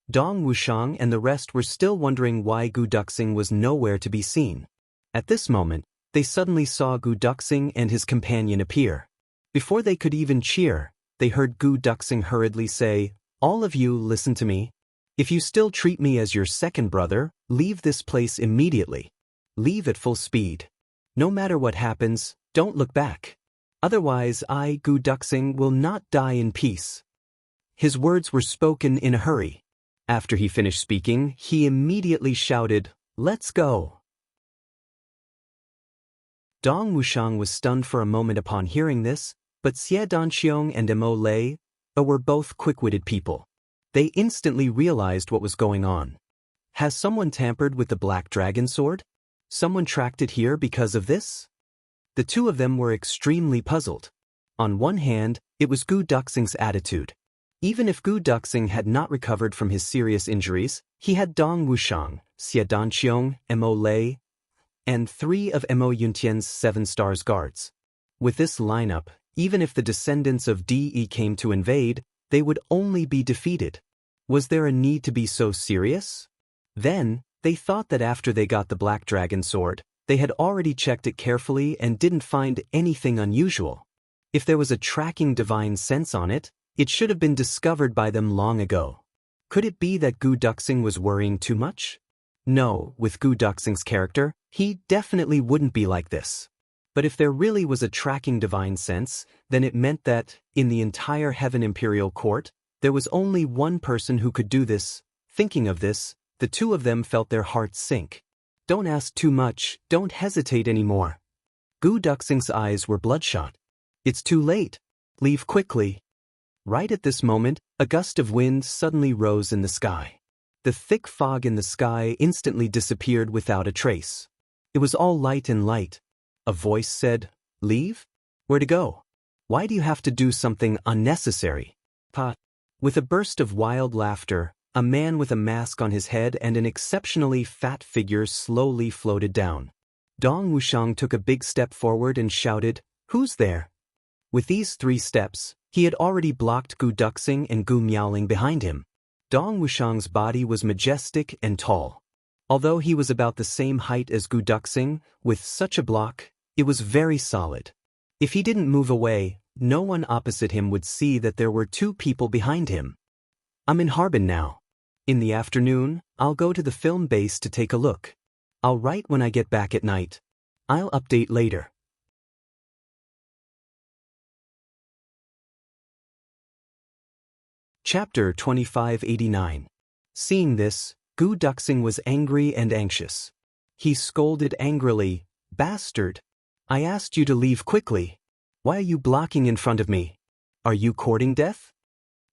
Dong Wuxiang and the rest were still wondering why Gu Duxing was nowhere to be seen. At this moment, they suddenly saw Gu Duxing and his companion appear. Before they could even cheer, they heard Gu Duxing hurriedly say, "All of you listen to me. If you still treat me as your second brother, leave this place immediately. Leave at full speed. No matter what happens, don't look back. Otherwise I, Gu Duxing, will not die in peace." His words were spoken in a hurry. After he finished speaking, he immediately shouted, "Let's go." Dong Wuxiang was stunned for a moment upon hearing this, but Xie Danqiong and Mo Lei were both quick-witted people. They instantly realized what was going on. Has someone tampered with the Black Dragon Sword? Someone tracked it here because of this? The two of them were extremely puzzled. On one hand, it was Gu Duxing's attitude. Even if Gu Duxing had not recovered from his serious injuries, he had Dong Wuxiang, Xie Danqiong, Mo Lei, and 3 of Mo Yuntian's 7 Stars guards. With this lineup, even if the descendants of De came to invade, they would only be defeated. Was there a need to be so serious? Then, they thought that after they got the Black Dragon Sword, they had already checked it carefully and didn't find anything unusual. If there was a tracking divine sense on it, it should have been discovered by them long ago. Could it be that Gu Duxing was worrying too much? No, with Gu Duxing's character, he definitely wouldn't be like this. But if there really was a tracking divine sense, then it meant that, in the entire Heaven Imperial Court, there was only one person who could do this. Thinking of this, the two of them felt their hearts sink. Don't ask too much, don't hesitate anymore. Gu Duxing's eyes were bloodshot. It's too late. Leave quickly. Right at this moment, a gust of wind suddenly rose in the sky. The thick fog in the sky instantly disappeared without a trace. It was all light and light. A voice said, "Leave? Where to go? Why do you have to do something unnecessary?" Pa. With a burst of wild laughter, a man with a mask on his head and an exceptionally fat figure slowly floated down. Dong Wuxiang took a big step forward and shouted, "Who's there?" With these 3 steps, he had already blocked Gu Duxing and Gu Miaoling behind him. Dong Wushang's body was majestic and tall. Although he was about the same height as Gu Duxing, with such a block, it was very solid. If he didn't move away, no one opposite him would see that there were 2 people behind him. I'm in Harbin now. In the afternoon, I'll go to the film base to take a look. I'll write when I get back at night. I'll update later. Chapter 2589. Seeing this, Gu Duxing was angry and anxious. He scolded angrily, "Bastard! I asked you to leave quickly. Why are you blocking in front of me? Are you courting death?"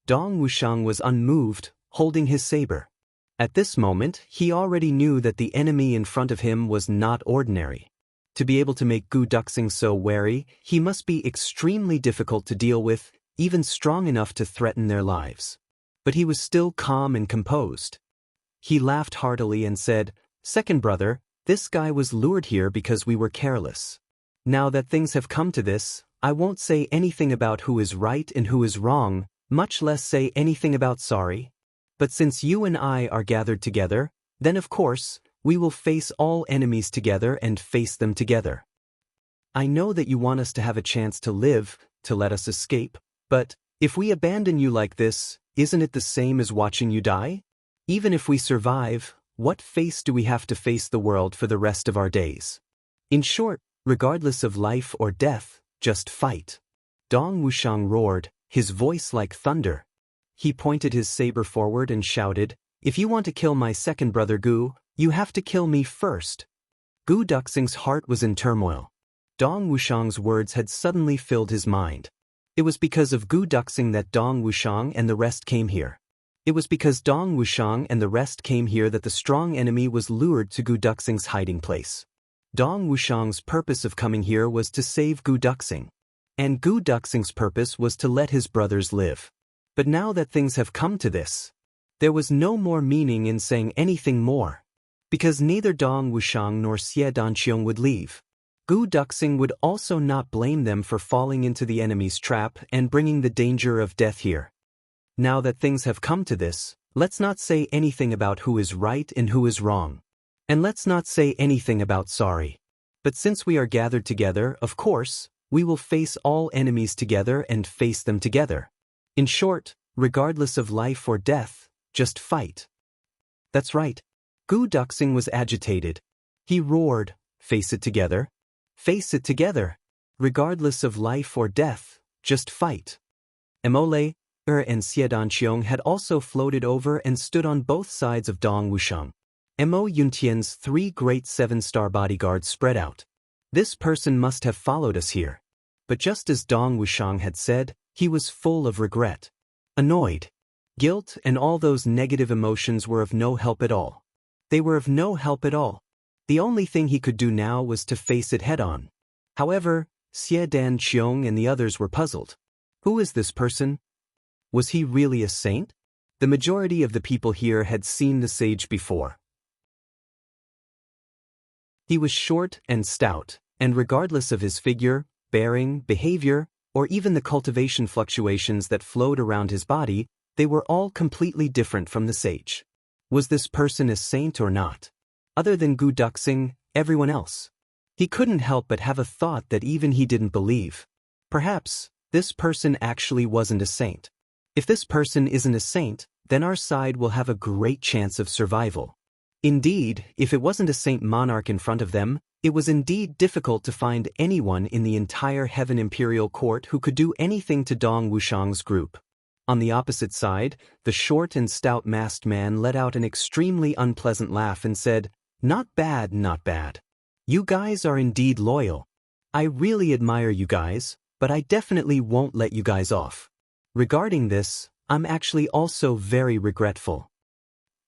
Dong Wushang was unmoved, holding his saber. At this moment, he already knew that the enemy in front of him was not ordinary. To be able to make Gu Duxing so wary, he must be extremely difficult to deal with, even strong enough to threaten their lives. But he was still calm and composed. He laughed heartily and said, "Second brother, this guy was lured here because we were careless. Now that things have come to this, I won't say anything about who is right and who is wrong, much less say anything about sorry. But since you and I are gathered together, then of course, we will face all enemies together and face them together. I know that you want us to have a chance to live, to let us escape, but if we abandon you like this, isn't it the same as watching you die? Even if we survive, what face do we have to face the world for the rest of our days? In short, regardless of life or death, just fight." Dong Wushang roared, his voice like thunder. He pointed his saber forward and shouted, "If you want to kill my second brother Gu, you have to kill me first." Gu Duxing's heart was in turmoil. Dong Wushang's words had suddenly filled his mind. It was because of Gu Duxing that Dong Wushang and the rest came here. It was because Dong Wushang and the rest came here that the strong enemy was lured to Gu Duxing's hiding place. Dong Wushang's purpose of coming here was to save Gu Duxing. And Gu Duxing's purpose was to let his brothers live. But now that things have come to this, there was no more meaning in saying anything more. Because neither Dong Wushang nor Xie Danqiong would leave. Gu Duxing would also not blame them for falling into the enemy's trap and bringing the danger of death here. Now that things have come to this, let's not say anything about who is right and who is wrong. And let's not say anything about sorry. But since we are gathered together, of course, we will face all enemies together and face them together. In short, regardless of life or death, just fight. That's right. Gu Duxing was agitated. He roared, "Face it together. Face it together. Regardless of life or death, just fight." Emole, and Xie Danqiong had also floated over and stood on both sides of Dong Wushang. Mo Yuntian's 3 great 7-star bodyguards spread out. This person must have followed us here. But just as Dong Wushang had said, he was full of regret. Annoyed. Guilt and all those negative emotions were of no help at all. They were of no help at all. The only thing he could do now was to face it head-on. However, Xie Danqiong and the others were puzzled. Who is this person? Was he really a saint? The majority of the people here had seen the sage before. He was short and stout, and regardless of his figure, bearing, behavior, or even the cultivation fluctuations that flowed around his body, they were all completely different from the sage. Was this person a saint or not? Other than Gu Duxing, everyone else. He couldn't help but have a thought that even he didn't believe. Perhaps, this person actually wasn't a saint. If this person isn't a saint, then our side will have a great chance of survival. Indeed, if it wasn't a saint monarch in front of them, it was indeed difficult to find anyone in the entire Heaven Imperial Court who could do anything to Dong Wushang's group. On the opposite side, the short and stout masked man let out an extremely unpleasant laugh and said, "Not bad, not bad. You guys are indeed loyal. I really admire you guys, but I definitely won't let you guys off. Regarding this, I'm actually also very regretful."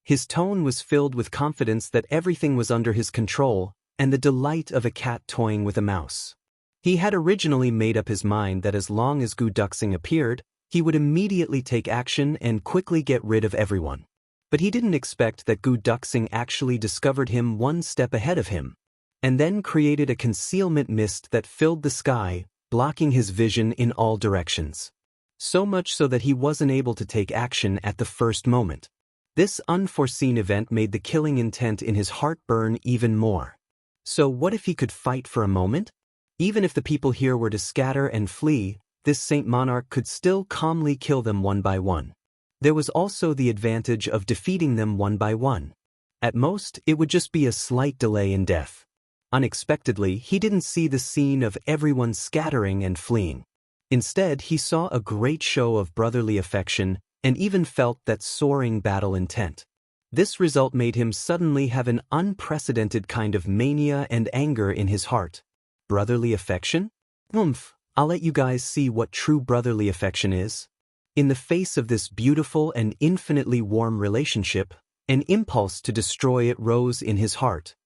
His tone was filled with confidence that everything was under his control, and the delight of a cat toying with a mouse. He had originally made up his mind that as long as Gu Duxing appeared, he would immediately take action and quickly get rid of everyone. But he didn't expect that Gu Duxing actually discovered him one step ahead of him, and then created a concealment mist that filled the sky, blocking his vision in all directions. So much so that he wasn't able to take action at the first moment. This unforeseen event made the killing intent in his heart burn even more. So what if he could fight for a moment? Even if the people here were to scatter and flee, this Saint Monarch could still calmly kill them one by one. There was also the advantage of defeating them one by one. At most, it would just be a slight delay in death. Unexpectedly, he didn't see the scene of everyone scattering and fleeing. Instead, he saw a great show of brotherly affection and even felt that soaring battle intent. This result made him suddenly have an unprecedented kind of mania and anger in his heart. Brotherly affection? I'll let you guys see what true brotherly affection is. In the face of this beautiful and infinitely warm relationship, an impulse to destroy it rose in his heart.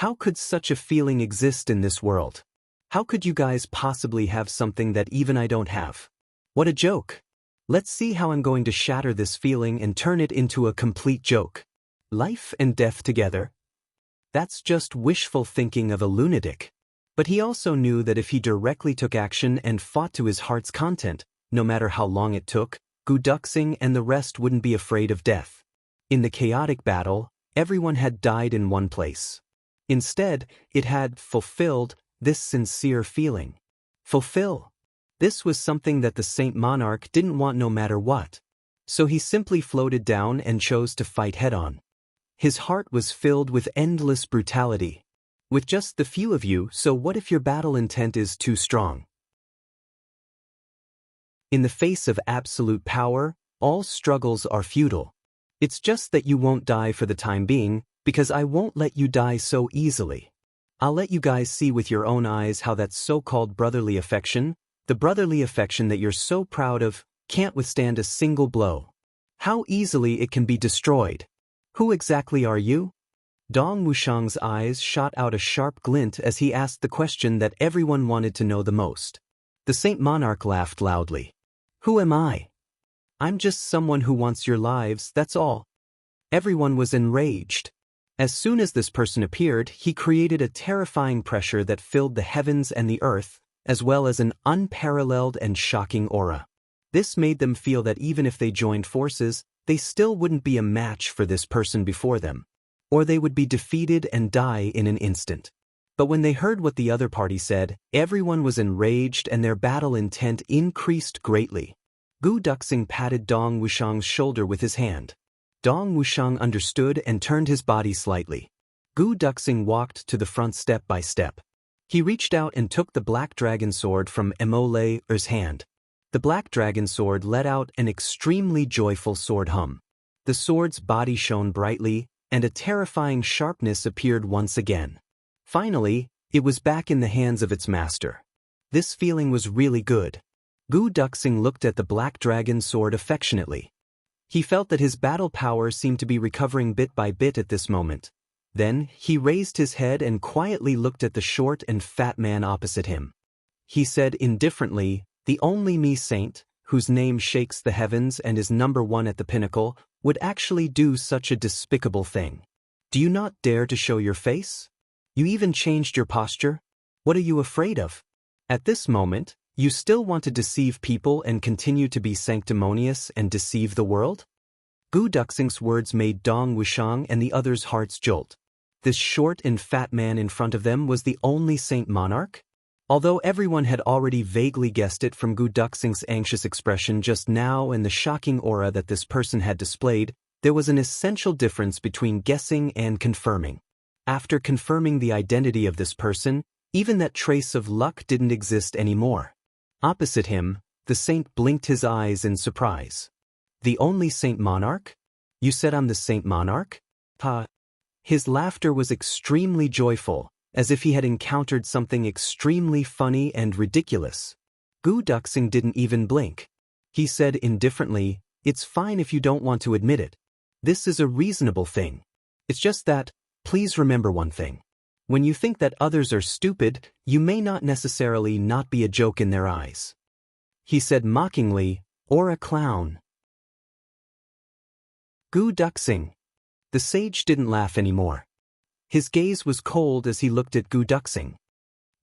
How could such a feeling exist in this world? How could you guys possibly have something that even I don't have? What a joke! Let's see how I'm going to shatter this feeling and turn it into a complete joke. Life and death together? That's just wishful thinking of a lunatic. But he also knew that if he directly took action and fought to his heart's content, no matter how long it took, Gu Duxing and the rest wouldn't be afraid of death. In the chaotic battle, everyone had died in one place. Instead, it had fulfilled this sincere feeling. Fulfill. This was something that the Saint Monarch didn't want no matter what. So he simply floated down and chose to fight head-on. His heart was filled with endless brutality. With just the few of you, so what if your battle intent is too strong? In the face of absolute power, all struggles are futile. It's just that you won't die for the time being, because I won't let you die so easily. I'll let you guys see with your own eyes how that so-called brotherly affection, the brotherly affection that you're so proud of, can't withstand a single blow. How easily it can be destroyed. Who exactly are you? Dong Wuxiang's eyes shot out a sharp glint as he asked the question that everyone wanted to know the most. The Saint Monarch laughed loudly. Who am I? I'm just someone who wants your lives, that's all. Everyone was enraged. As soon as this person appeared, he created a terrifying pressure that filled the heavens and the earth, as well as an unparalleled and shocking aura. This made them feel that even if they joined forces, they still wouldn't be a match for this person before them. Or they would be defeated and die in an instant. But when they heard what the other party said, everyone was enraged and their battle intent increased greatly. Gu Duxing patted Dong Wuxiang's shoulder with his hand. Dong Wuxiang understood and turned his body slightly. Gu Duxing walked to the front step by step. He reached out and took the black dragon sword from Immortal's hand. The black dragon sword let out an extremely joyful sword hum. The sword's body shone brightly, and a terrifying sharpness appeared once again. Finally, it was back in the hands of its master. This feeling was really good. Gu Duxing looked at the black dragon sword affectionately. He felt that his battle power seemed to be recovering bit by bit at this moment. Then, he raised his head and quietly looked at the short and fat man opposite him. He said indifferently, "The only me saint, whose name shakes the heavens and is number one at the pinnacle, would actually do such a despicable thing. Do you not dare to show your face? You even changed your posture? What are you afraid of? At this moment, you still want to deceive people and continue to be sanctimonious and deceive the world?" Gu Duxing's words made Dong Wuxiang and the others' hearts jolt. This short and fat man in front of them was the only Saint Monarch? Although everyone had already vaguely guessed it from Gu Duxing's anxious expression just now and the shocking aura that this person had displayed, there was an essential difference between guessing and confirming. After confirming the identity of this person, even that trace of luck didn't exist anymore. Opposite him, the saint blinked his eyes in surprise. The only Saint Monarch? You said I'm the Saint Monarch? Ha! His laughter was extremely joyful, as if he had encountered something extremely funny and ridiculous. Gu Duxing didn't even blink. He said indifferently, "It's fine if you don't want to admit it. This is a reasonable thing. It's just that, please remember one thing. When you think that others are stupid, you may not necessarily not be a joke in their eyes." He said mockingly, "Or a clown." Gu Duxing. The sage didn't laugh anymore. His gaze was cold as he looked at Gu Duxing.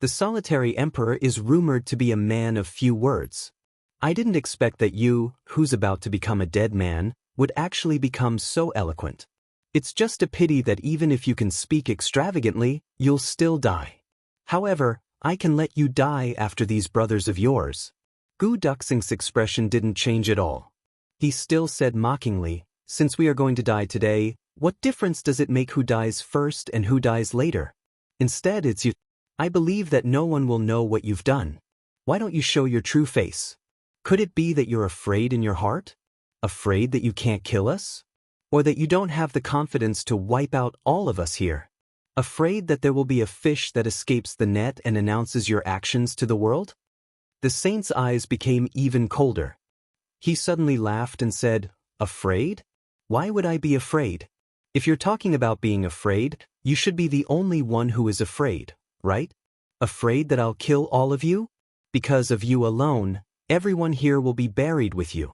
The solitary emperor is rumored to be a man of few words. I didn't expect that you, who's about to become a dead man, would actually become so eloquent. It's just a pity that even if you can speak extravagantly, you'll still die. However, I can let you die after these brothers of yours. Gu Duxing's expression didn't change at all. He still said mockingly, since we are going to die today, what difference does it make who dies first and who dies later? Instead, it's you. I believe that no one will know what you've done. Why don't you show your true face? Could it be that you're afraid in your heart? Afraid that you can't kill us? Or that you don't have the confidence to wipe out all of us here? Afraid that there will be a fish that escapes the net and announces your actions to the world? The saint's eyes became even colder. He suddenly laughed and said, Afraid? Why would I be afraid? If you're talking about being afraid, you should be the only one who is afraid, right? Afraid that I'll kill all of you? Because of you alone, everyone here will be buried with you.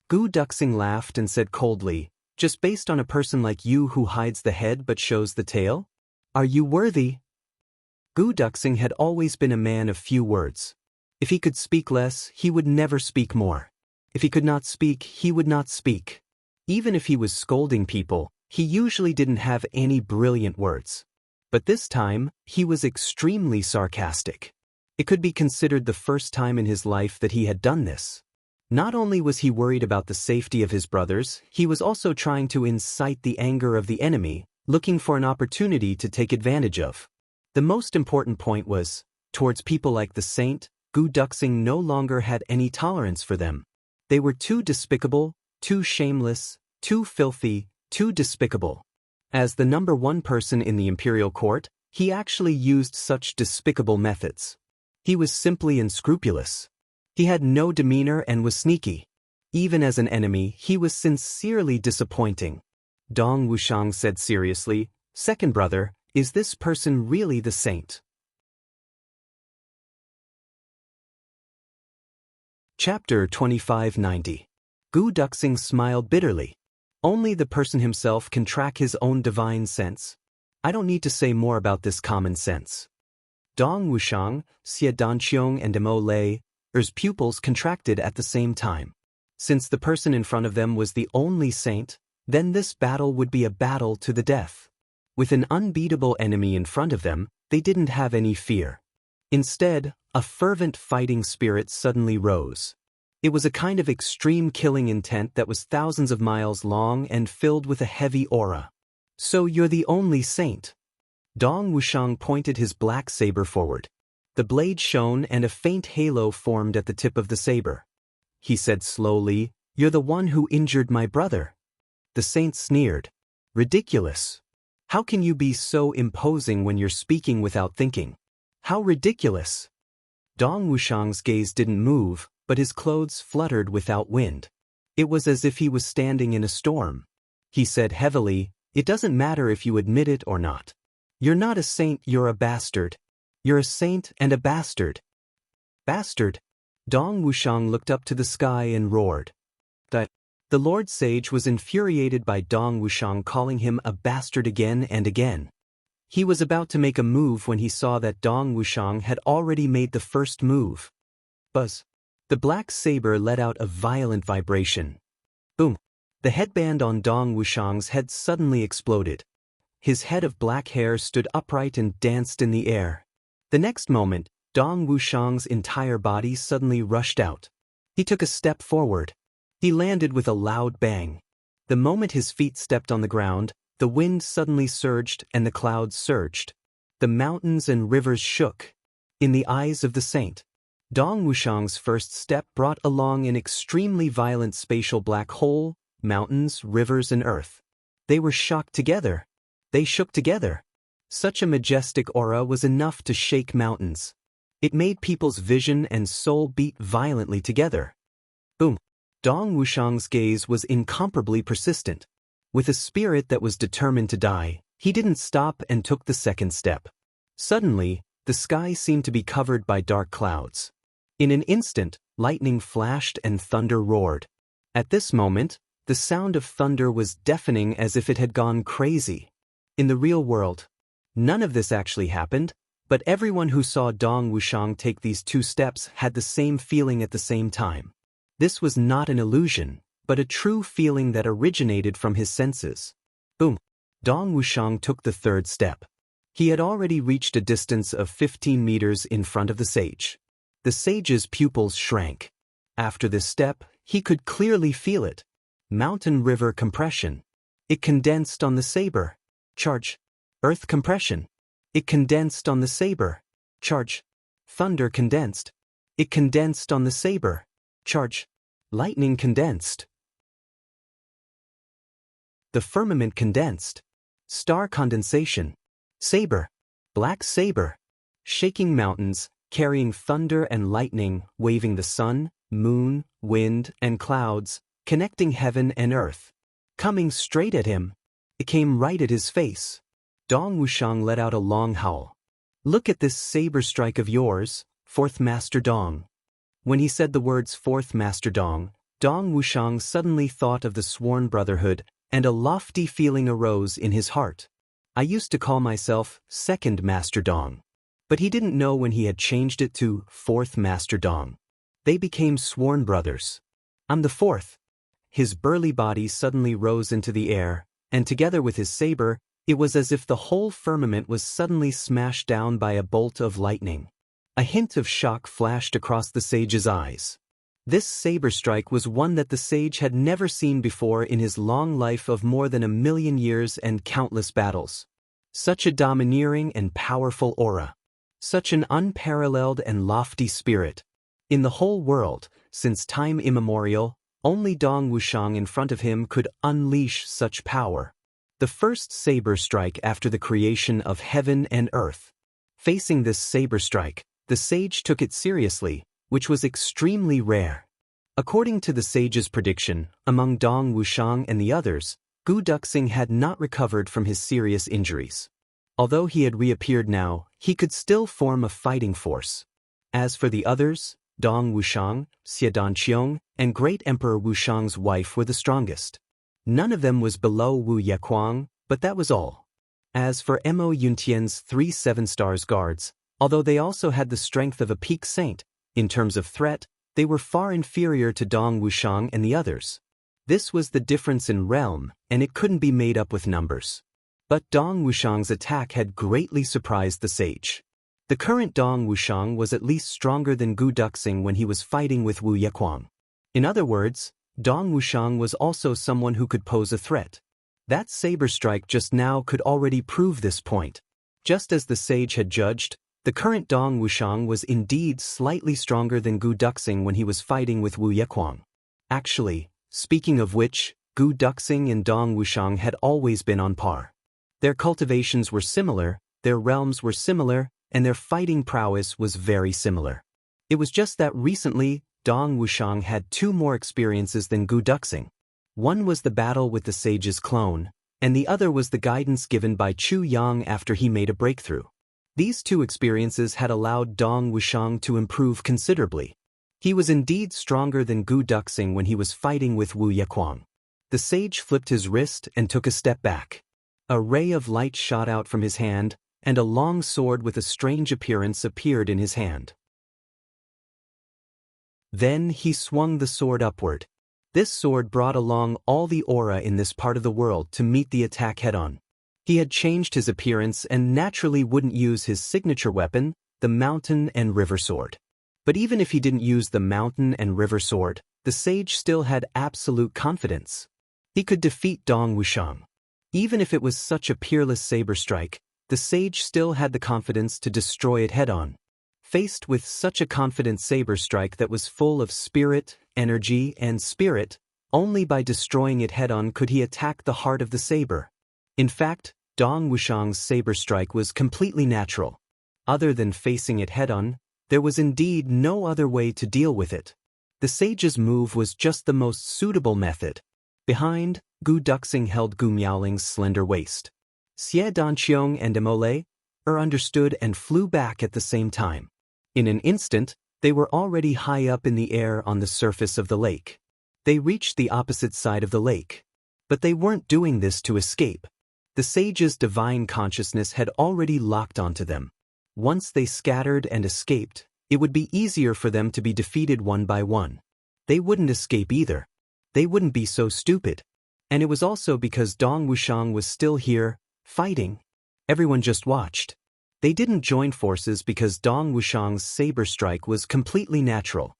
Gu Duxing laughed and said coldly, just based on a person like you who hides the head but shows the tail? Are you worthy? Gu Duxing had always been a man of few words. If he could speak less, he would never speak more. If he could not speak, he would not speak. Even if he was scolding people, he usually didn't have any brilliant words. But this time, he was extremely sarcastic. It could be considered the first time in his life that he had done this. Not only was he worried about the safety of his brothers, he was also trying to incite the anger of the enemy, looking for an opportunity to take advantage of. The most important point was, towards people like the saint, Gu Duxing no longer had any tolerance for them. They were too despicable, too shameless, too filthy, too despicable. As the number one person in the imperial court, he actually used such despicable methods. He was simply unscrupulous. He had no demeanor and was sneaky. Even as an enemy, he was sincerely disappointing. Dong Wuxiang said seriously, Second brother, is this person really the saint? Chapter 2590. Gu Duxing smiled bitterly. Only the person himself can track his own divine sense. I don't need to say more about this common sense. Dong Wuxiang, Xie Danqiong and Mo Lei, Er's pupils contracted at the same time. Since the person in front of them was the only saint, then this battle would be a battle to the death. With an unbeatable enemy in front of them, they didn't have any fear. Instead, a fervent fighting spirit suddenly rose. It was a kind of extreme killing intent that was thousands of miles long and filled with a heavy aura. So you're the only saint. Dong Wuxiang pointed his black saber forward. The blade shone and a faint halo formed at the tip of the saber. He said slowly, You're the one who injured my brother. The saint sneered. Ridiculous. How can you be so imposing when you're speaking without thinking? How ridiculous. Dong Wuxiang's gaze didn't move, but his clothes fluttered without wind. It was as if he was standing in a storm. He said heavily, It doesn't matter if you admit it or not. You're not a saint, you're a bastard. You're a saint and a bastard. Bastard? Dong Wuxiang looked up to the sky and roared. The Lord Sage was infuriated by Dong Wuxiang calling him a bastard again and again. He was about to make a move when he saw that Dong Wuxiang had already made the first move. Buzz. The black saber let out a violent vibration. Boom. The headband on Dong Wuxiang's head suddenly exploded. His head of black hair stood upright and danced in the air. The next moment, Dong Wuxiang's entire body suddenly rushed out. He took a step forward. He landed with a loud bang. The moment his feet stepped on the ground, the wind suddenly surged and the clouds surged. The mountains and rivers shook. In the eyes of the saint, Dong Wuxiang's first step brought along an extremely violent spatial black hole, mountains, rivers and earth. They were shocked together. They shook together. Such a majestic aura was enough to shake mountains. It made people's vision and soul beat violently together. Boom. Dong Wuxiang's gaze was incomparably persistent. With a spirit that was determined to die, he didn't stop and took the second step. Suddenly, the sky seemed to be covered by dark clouds. In an instant, lightning flashed and thunder roared. At this moment, the sound of thunder was deafening as if it had gone crazy. In the real world, none of this actually happened, But everyone who saw Dong Wushang take these 2 steps had the same feeling at the same time. This was not an illusion, but a true feeling that originated from his senses. Boom! Dong Wushang took the 3rd step. He had already reached a distance of 15 meters in front of the sage. The sage's pupils shrank. After this step, he could clearly feel it. Mountain river compression. It condensed on the saber. Charge. Earth compression. It condensed on the saber. Charge. Thunder condensed. It condensed on the saber. Charge. Lightning condensed. The firmament condensed. Star condensation. Saber. Black saber. Shaking mountains, carrying thunder and lightning, waving the sun, moon, wind, and clouds, connecting heaven and earth. Coming straight at him. It came right at his face. Dong Wushang let out a long howl. Look at this saber strike of yours, 4th Master Dong. When he said the words 4th Master Dong, Dong Wushang suddenly thought of the sworn brotherhood, and a lofty feeling arose in his heart. I used to call myself 2nd Master Dong. But he didn't know when he had changed it to 4th Master Dong. They became sworn brothers. I'm the 4th. His burly body suddenly rose into the air, and together with his saber, it was as if the whole firmament was suddenly smashed down by a bolt of lightning. A hint of shock flashed across the sage's eyes. This saber strike was one that the sage had never seen before in his long life of more than 1,000,000 years and countless battles. Such a domineering and powerful aura. Such an unparalleled and lofty spirit. In the whole world, since time immemorial, only Dong Wushang in front of him could unleash such power. The first saber strike after the creation of heaven and earth. Facing this saber strike, the sage took it seriously, which was extremely rare. According to the sage's prediction, among Dong Wushang and the others, Gu Duxing had not recovered from his serious injuries. Although he had reappeared now, he could still form a fighting force. As for the others, Dong Wushang, Xie Danqiong, and Great Emperor Wushang's wife were the strongest. None of them was below Wu Yequang, but that was all. As for Mo Yuntian's 3 7-stars guards, although they also had the strength of a peak saint, in terms of threat, they were far inferior to Dong Wushang and the others. This was the difference in realm, and it couldn't be made up with numbers. But Dong Wushang's attack had greatly surprised the sage. The current Dong Wushang was at least stronger than Gu Duxing when he was fighting with Wu Yequang. In other words, Dong Wushang was also someone who could pose a threat. That saber strike just now could already prove this point. Just as the sage had judged, the current Dong Wushang was indeed slightly stronger than Gu Duxing when he was fighting with Wu Yequang. Actually, speaking of which, Gu Duxing and Dong Wushang had always been on par. Their cultivations were similar, their realms were similar, and their fighting prowess was very similar. It was just that recently, Dong Wushang had 2 more experiences than Gu Duxing. One was the battle with the sage's clone, and the other was the guidance given by Chu Yang after he made a breakthrough. These 2 experiences had allowed Dong Wushang to improve considerably. He was indeed stronger than Gu Duxing when he was fighting with Wu Yequang. The sage flipped his wrist and took a step back. A ray of light shot out from his hand, and a long sword with a strange appearance appeared in his hand. Then he swung the sword upward. This sword brought along all the aura in this part of the world to meet the attack head-on. He had changed his appearance and naturally wouldn't use his signature weapon, the mountain and river sword. But even if he didn't use the mountain and river sword, the sage still had absolute confidence. He could defeat Dong Wushang. Even if it was such a peerless saber strike, the sage still had the confidence to destroy it head-on. Faced with such a confident saber strike that was full of spirit, energy, and spirit, only by destroying it head-on could he attack the heart of the saber. In fact, Dong Wushang's saber strike was completely natural. Other than facing it head-on, there was indeed no other way to deal with it. The sage's move was just the most suitable method. Behind, Gu Duxing held Gu Miaoling's slender waist. Xie Danqiong and Immortal understood and flew back at the same time. In an instant, they were already high up in the air on the surface of the lake. They reached the opposite side of the lake. But they weren't doing this to escape. The sage's divine consciousness had already locked onto them. Once they scattered and escaped, it would be easier for them to be defeated one by one. They wouldn't escape either. They wouldn't be so stupid. And it was also because Dong Wushang was still here, fighting. Everyone just watched. They didn't join forces because Dong Wushang's saber strike was completely natural.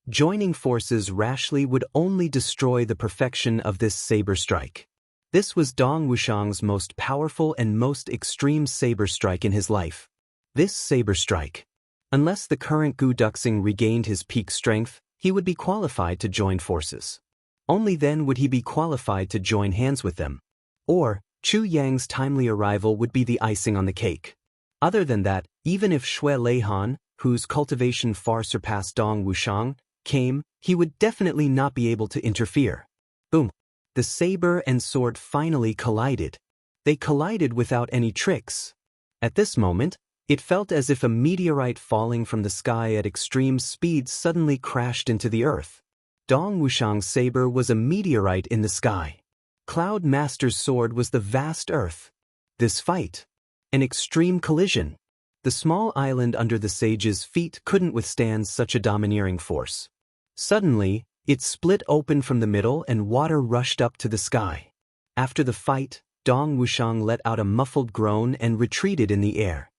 Joining forces rashly would only destroy the perfection of this saber strike. This was Dong Wushang's most powerful and most extreme saber strike in his life. This saber strike. Unless the current Gu Duxing regained his peak strength, he would be qualified to join forces. Only then would he be qualified to join hands with them. Or, Chu Yang's timely arrival would be the icing on the cake. Other than that, even if Shui Leihan, whose cultivation far surpassed Dong Wushang, came, he would definitely not be able to interfere. Boom. The saber and sword finally collided. They collided without any tricks. At this moment, it felt as if a meteorite falling from the sky at extreme speed suddenly crashed into the earth. Dong Wushang's saber was a meteorite in the sky. Cloud Master's sword was the vast earth. This fight. An extreme collision. The small island under the sage's feet couldn't withstand such a domineering force. Suddenly, it split open from the middle and water rushed up to the sky. After the fight, Dong Wushang let out a muffled groan and retreated in the air.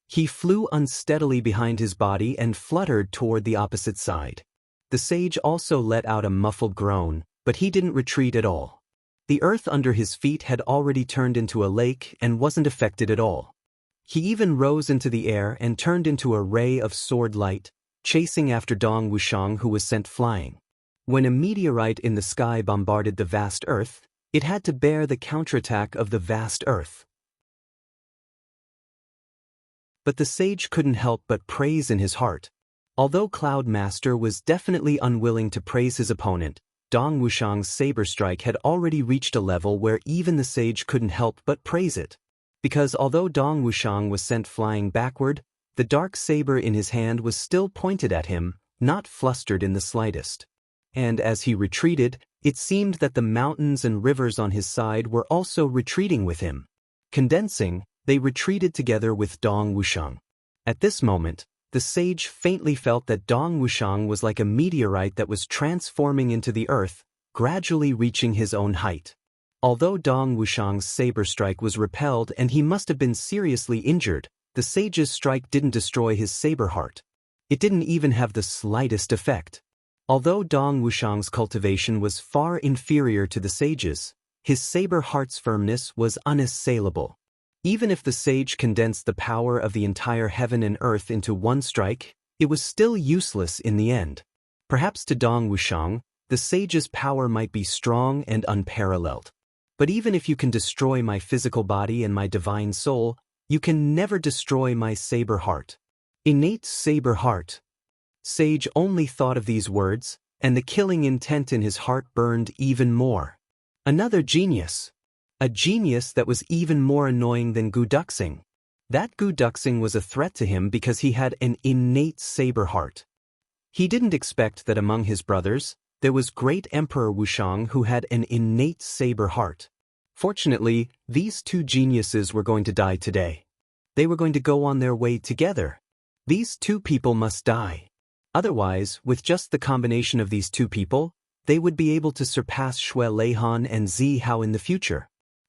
He flew unsteadily behind his body and fluttered toward the opposite side. The sage also let out a muffled groan, but he didn't retreat at all. The earth under his feet had already turned into a lake and wasn't affected at all. He even rose into the air and turned into a ray of sword light, chasing after Dong Wushang, who was sent flying. When a meteorite in the sky bombarded the vast earth, it had to bear the counterattack of the vast earth. But the sage couldn't help but praise in his heart. Although Cloud Master was definitely unwilling to praise his opponent, Dong Wushang's saber strike had already reached a level where even the sage couldn't help but praise it. Because although Dong Wushang was sent flying backward, the dark saber in his hand was still pointed at him, not flustered in the slightest. And as he retreated, it seemed that the mountains and rivers on his side were also retreating with him. Condensing, they retreated together with Dong Wushang. At this moment, the sage faintly felt that Dong Wushang was like a meteorite that was transforming into the earth, gradually reaching his own height. Although Dong Wushang's saber strike was repelled and he must have been seriously injured, the sage's strike didn't destroy his saber heart. It didn't even have the slightest effect. Although Dong Wushang's cultivation was far inferior to the sage's, his saber heart's firmness was unassailable. Even if the sage condensed the power of the entire heaven and earth into one strike, it was still useless in the end. Perhaps to Dong Wushang, the sage's power might be strong and unparalleled. But even if you can destroy my physical body and my divine soul, you can never destroy my saber heart. Innate saber heart. Sage only thought of these words, and the killing intent in his heart burned even more. Another genius. A genius that was even more annoying than Gu Duxing. That Gu Duxing was a threat to him because he had an innate saber heart. He didn't expect that among his brothers, there was great Emperor Wushang who had an innate saber heart. Fortunately, these two geniuses were going to die today. They were going to go on their way together. These two people must die. Otherwise, with just the combination of these two people, they would be able to surpass Shui Leihan and Zi Hao in the future.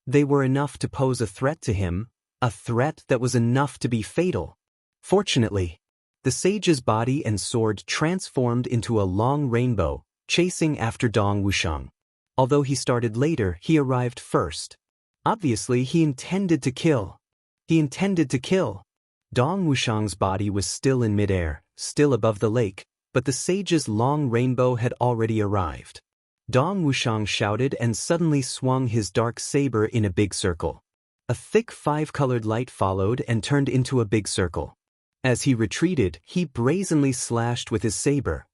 They were enough to pose a threat to him, a threat that was enough to be fatal. Fortunately, the sage's body and sword transformed into a long rainbow, chasing after Dong Wushang. Although he started later, he arrived first. Obviously, he intended to kill. Dong Wushang's body was still in midair, still above the lake, but the sage's long rainbow had already arrived. Dong Wushang shouted and suddenly swung his dark saber in a big circle. A thick five-colored light followed and turned into a big circle. As he retreated, he brazenly slashed with his saber.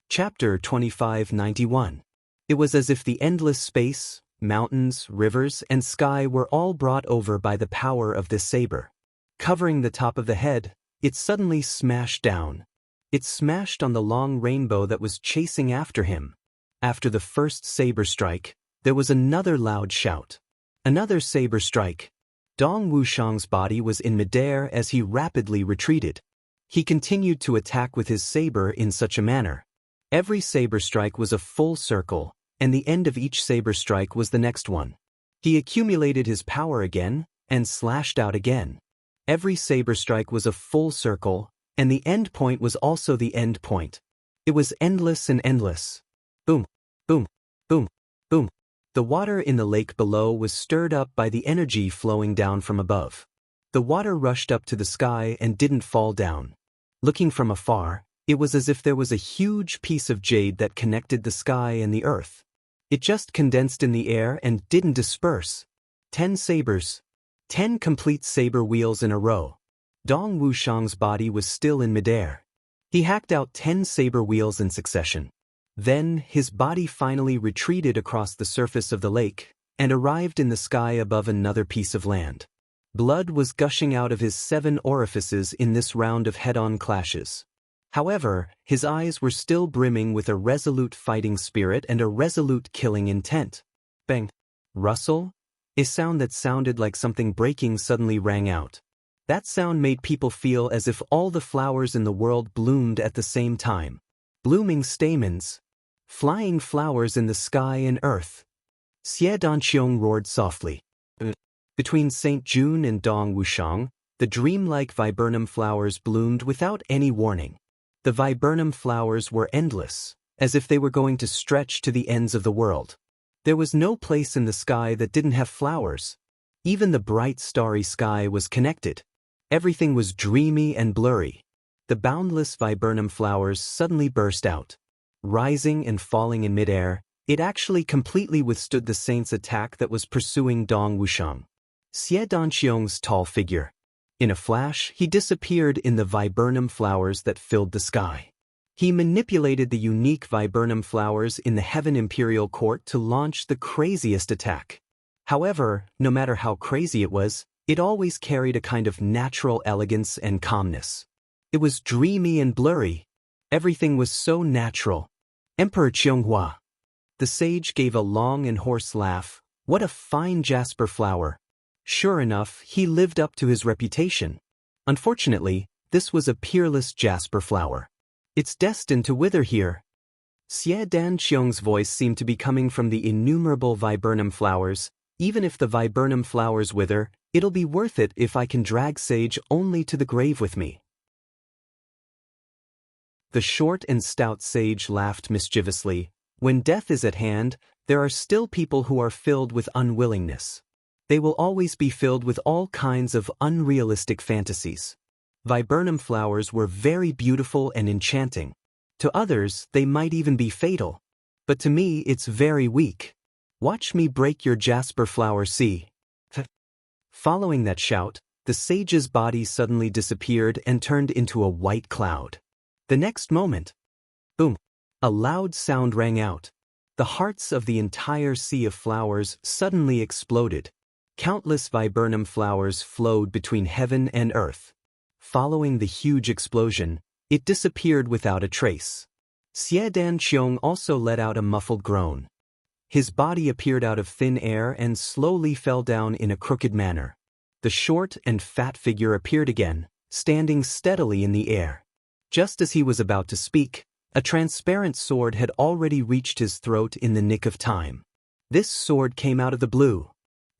Chapter 2591. It was as if the endless space, mountains, rivers, and sky were all brought over by the power of this saber. Covering the top of the head, it suddenly smashed down. It smashed on the long rainbow that was chasing after him. After the first saber strike, there was another loud shout. Another saber strike. Dong Wuxiang's body was in midair as he rapidly retreated. He continued to attack with his saber in such a manner. Every saber strike was a full circle, and the end of each saber strike was the next one. He accumulated his power again, and slashed out again. Every saber strike was a full circle, and the end point was also the end point. It was endless and endless. Boom, boom, boom, boom. The water in the lake below was stirred up by the energy flowing down from above. The water rushed up to the sky and didn't fall down. Looking from afar, it was as if there was a huge piece of jade that connected the sky and the earth. It just condensed in the air and didn't disperse. 10 sabers. 10 complete saber wheels in a row. Dong Wuxiang's body was still in midair. He hacked out 10 saber wheels in succession. Then, his body finally retreated across the surface of the lake, and arrived in the sky above another piece of land. Blood was gushing out of his 7 orifices in this round of head-on clashes. However, his eyes were still brimming with a resolute fighting spirit and a resolute killing intent. Bang! Rustle? A sound that sounded like something breaking suddenly rang out. That sound made people feel as if all the flowers in the world bloomed at the same time. Blooming stamens. Flying flowers in the sky and earth. Xie Danqiong roared softly. Between St. June and Dong Wuxiang, the dreamlike viburnum flowers bloomed without any warning. The viburnum flowers were endless, as if they were going to stretch to the ends of the world. There was no place in the sky that didn't have flowers. Even the bright starry sky was connected. Everything was dreamy and blurry. The boundless viburnum flowers suddenly burst out. Rising and falling in midair, it actually completely withstood the saint's attack that was pursuing Dong Wuxiang. Xie Danqiong's tall figure. In a flash, he disappeared in the viburnum flowers that filled the sky. He manipulated the unique viburnum flowers in the Heaven Imperial Court to launch the craziest attack. However, no matter how crazy it was, it always carried a kind of natural elegance and calmness. It was dreamy and blurry. Everything was so natural. Emperor Qianghua. The sage gave a long and hoarse laugh. What a fine jasper flower. Sure enough, he lived up to his reputation. Unfortunately, this was a peerless jasper flower. It's destined to wither here. Xie Danqiong's voice seemed to be coming from the innumerable viburnum flowers. Even if the viburnum flowers wither, it'll be worth it if I can drag Sage only to the grave with me. The short and stout sage laughed mischievously. When death is at hand, there are still people who are filled with unwillingness. They will always be filled with all kinds of unrealistic fantasies. Viburnum flowers were very beautiful and enchanting. To others, they might even be fatal. But to me, it's very weak. Watch me break your jasper flower, see. Following that shout, the sage's body suddenly disappeared and turned into a white cloud. The next moment, boom, a loud sound rang out. The hearts of the entire sea of flowers suddenly exploded. Countless viburnum flowers flowed between heaven and earth. Following the huge explosion, it disappeared without a trace. Xie Danqiong also let out a muffled groan. His body appeared out of thin air and slowly fell down in a crooked manner. The short and fat figure appeared again, standing steadily in the air. Just as he was about to speak, a transparent sword had already reached his throat in the nick of time. This sword came out of the blue.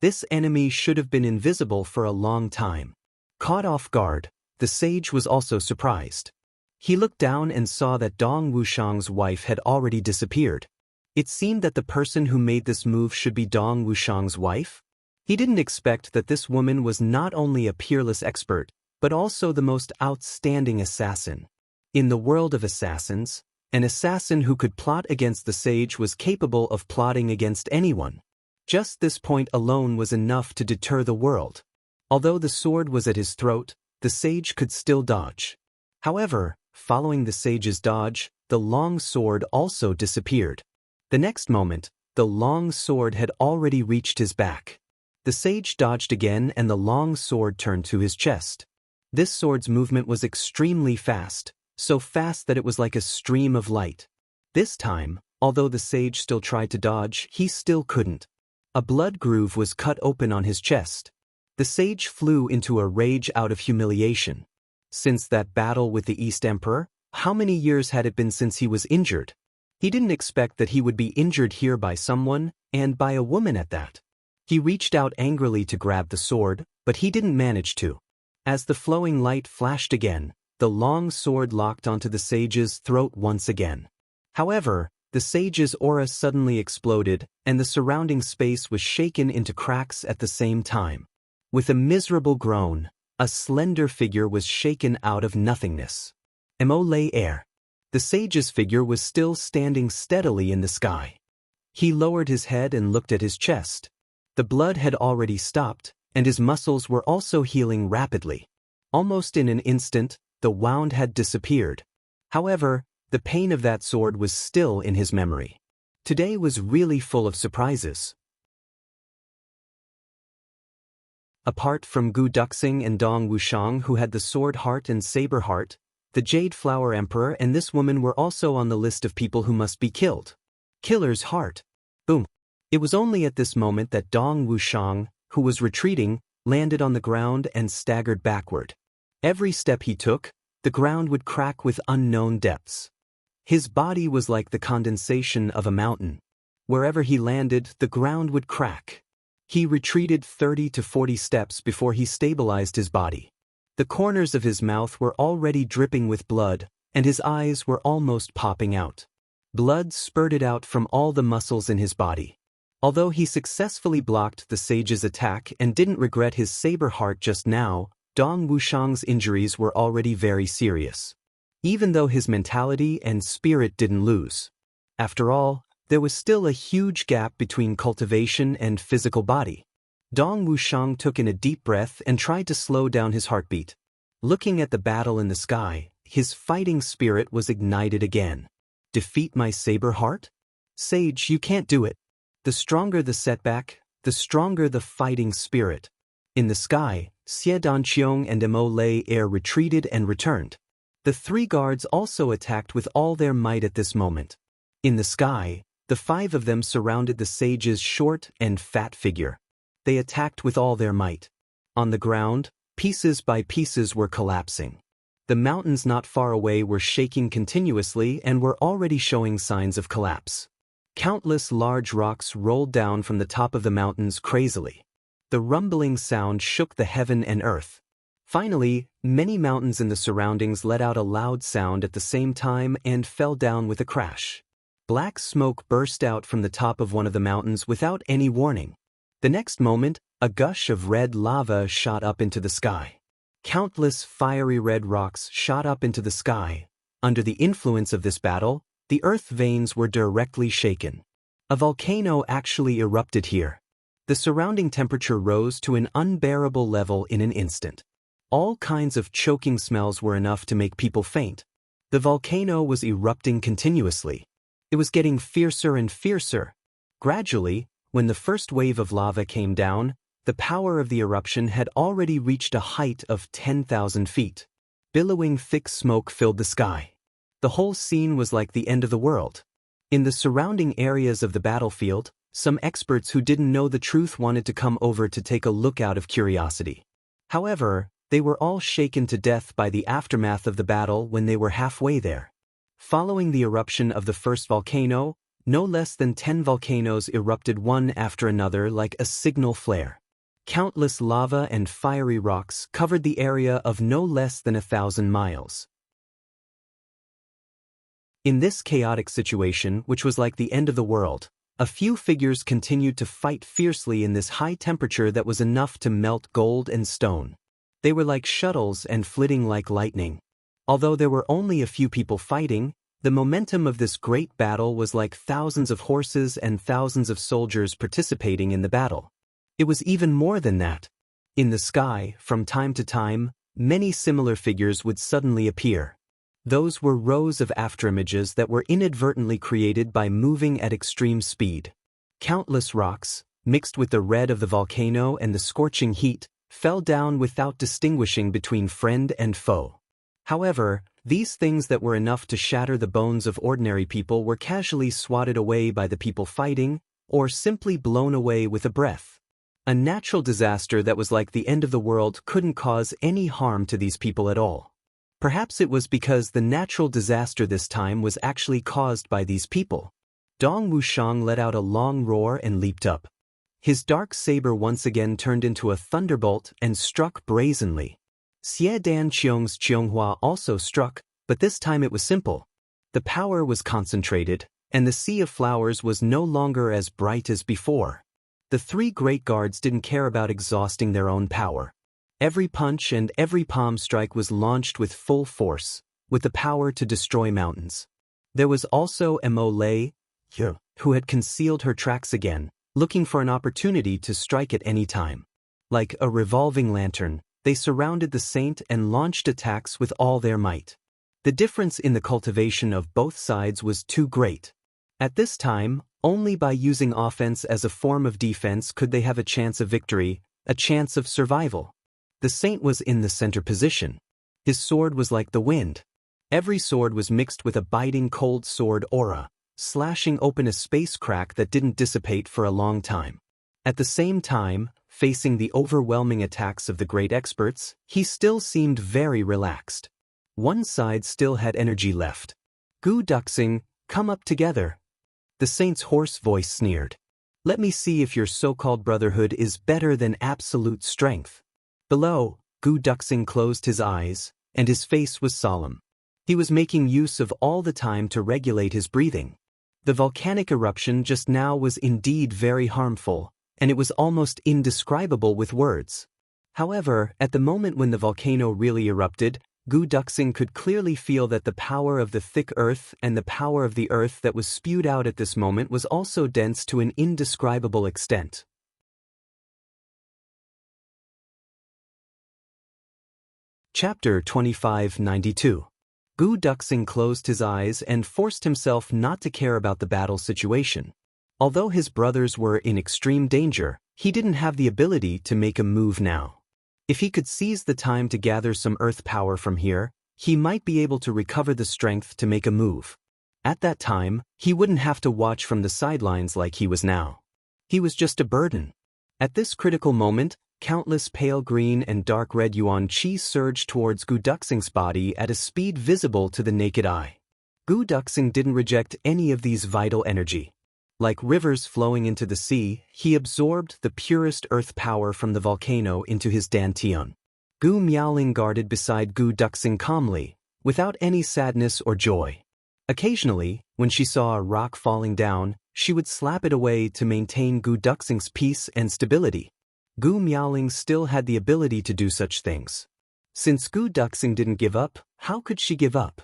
This enemy should have been invisible for a long time. Caught off guard, the sage was also surprised. He looked down and saw that Dong Wuxiang's wife had already disappeared. It seemed that the person who made this move should be Dong Wuxiang's wife. He didn't expect that this woman was not only a peerless expert, but also the most outstanding assassin. In the world of assassins, an assassin who could plot against the sage was capable of plotting against anyone. Just this point alone was enough to deter the world. Although the sword was at his throat, the sage could still dodge. However, following the sage's dodge, the long sword also disappeared. The next moment, the long sword had already reached his back. The sage dodged again and the long sword turned to his chest. This sword's movement was extremely fast, so fast that it was like a stream of light. This time, although the sage still tried to dodge, he still couldn't. A blood groove was cut open on his chest. The sage flew into a rage out of humiliation. Since that battle with the East Emperor, how many years had it been since he was injured? He didn't expect that he would be injured here by someone, and by a woman at that. He reached out angrily to grab the sword, but he didn't manage to. As the flowing light flashed again, the long sword locked onto the sage's throat once again. However, the sage's aura suddenly exploded, and the surrounding space was shaken into cracks at the same time. With a miserable groan, a slender figure was shaken out of nothingness. Immortal air. The sage's figure was still standing steadily in the sky. He lowered his head and looked at his chest. The blood had already stopped, and his muscles were also healing rapidly. Almost in an instant, the wound had disappeared. However, the pain of that sword was still in his memory. Today was really full of surprises. Apart from Gu Duxing and Dong Wuxiang, who had the sword heart and saber heart, the Jade Flower Emperor and this woman were also on the list of people who must be killed. Killer's heart. Boom. It was only at this moment that Dong Wuxiang, who was retreating, landed on the ground and staggered backward. Every step he took, the ground would crack with unknown depths. His body was like the condensation of a mountain. Wherever he landed, the ground would crack. He retreated 30 to 40 steps before he stabilized his body. The corners of his mouth were already dripping with blood, and his eyes were almost popping out. Blood spurted out from all the muscles in his body. Although he successfully blocked the sage's attack and didn't regret his saber heart just now, Dong Wuxiang's injuries were already very serious. Even though his mentality and spirit didn't lose. After all, there was still a huge gap between cultivation and physical body. Dong Wuxiang took in a deep breath and tried to slow down his heartbeat. Looking at the battle in the sky, his fighting spirit was ignited again. Defeat my saber heart? Sage, you can't do it. The stronger the setback, the stronger the fighting spirit. In the sky, Xie Danqiong and Immortal air retreated and returned. The three guards also attacked with all their might at this moment. In the sky, the five of them surrounded the sage's short and fat figure. They attacked with all their might. On the ground, pieces by pieces were collapsing. The mountains not far away were shaking continuously and were already showing signs of collapse. Countless large rocks rolled down from the top of the mountains crazily. The rumbling sound shook the heaven and earth. Finally, many mountains in the surroundings let out a loud sound at the same time and fell down with a crash. Black smoke burst out from the top of one of the mountains without any warning. The next moment, a gush of red lava shot up into the sky. Countless fiery red rocks shot up into the sky. Under the influence of this battle, the earth veins were directly shaken. A volcano actually erupted here. The surrounding temperature rose to an unbearable level in an instant. All kinds of choking smells were enough to make people faint. The volcano was erupting continuously. It was getting fiercer and fiercer. Gradually, when the first wave of lava came down, the power of the eruption had already reached a height of 10,000 feet. Billowing thick smoke filled the sky. The whole scene was like the end of the world. In the surrounding areas of the battlefield, some experts who didn't know the truth wanted to come over to take a look out of curiosity. However, they were all shaken to death by the aftermath of the battle when they were halfway there. Following the eruption of the first volcano, no less than 10 volcanoes erupted one after another like a signal flare. Countless lava and fiery rocks covered the area of no less than 1,000 miles. In this chaotic situation, which was like the end of the world, a few figures continued to fight fiercely in this high temperature that was enough to melt gold and stone. They were like shuttles and flitting like lightning. Although there were only a few people fighting, the momentum of this great battle was like thousands of horses and thousands of soldiers participating in the battle. It was even more than that. In the sky, from time to time, many similar figures would suddenly appear. Those were rows of afterimages that were inadvertently created by moving at extreme speed. Countless rocks, mixed with the red of the volcano and the scorching heat, fell down without distinguishing between friend and foe. However, these things that were enough to shatter the bones of ordinary people were casually swatted away by the people fighting, or simply blown away with a breath. A natural disaster that was like the end of the world couldn't cause any harm to these people at all. Perhaps it was because the natural disaster this time was actually caused by these people. Dong Wuxiang let out a long roar and leaped up. His dark saber once again turned into a thunderbolt and struck brazenly. Xie Dan Qiong's Jianghua also struck, but this time it was simple. The power was concentrated, and the sea of flowers was no longer as bright as before. The three great guards didn't care about exhausting their own power. Every punch and every palm strike was launched with full force, with the power to destroy mountains. There was also Mo Lei, who had concealed her tracks again, looking for an opportunity to strike at any time. Like a revolving lantern, they surrounded the saint and launched attacks with all their might. The difference in the cultivation of both sides was too great. At this time, only by using offense as a form of defense could they have a chance of victory, a chance of survival. The saint was in the center position. His sword was like the wind. Every sword was mixed with a biting cold sword aura, slashing open a space crack that didn't dissipate for a long time. At the same time, facing the overwhelming attacks of the great experts, he still seemed very relaxed. One side still had energy left. Gu Duxing, come up together. The saint's hoarse voice sneered. Let me see if your so-called brotherhood is better than absolute strength. Below, Gu Duxing closed his eyes, and his face was solemn. He was making use of all the time to regulate his breathing. The volcanic eruption just now was indeed very harmful, and it was almost indescribable with words. However, at the moment when the volcano really erupted, Gu Duxing could clearly feel that the power of the thick earth and the power of the earth that was spewed out at this moment was also dense to an indescribable extent. Chapter 2592. Gu Duxing closed his eyes and forced himself not to care about the battle situation. Although his brothers were in extreme danger, he didn't have the ability to make a move now. If he could seize the time to gather some earth power from here, he might be able to recover the strength to make a move. At that time, he wouldn't have to watch from the sidelines like he was now. He was just a burden. At this critical moment, countless pale green and dark red yuan qi surged towards Gu Duxing's body at a speed visible to the naked eye. Gu Duxing didn't reject any of these vital energy. Like rivers flowing into the sea, he absorbed the purest earth power from the volcano into his dantian. Gu Miaoling guarded beside Gu Duxing calmly, without any sadness or joy. Occasionally, when she saw a rock falling down, she would slap it away to maintain Gu Duxing's peace and stability. Gu Miaoling still had the ability to do such things. Since Gu Duxing didn't give up, how could she give up?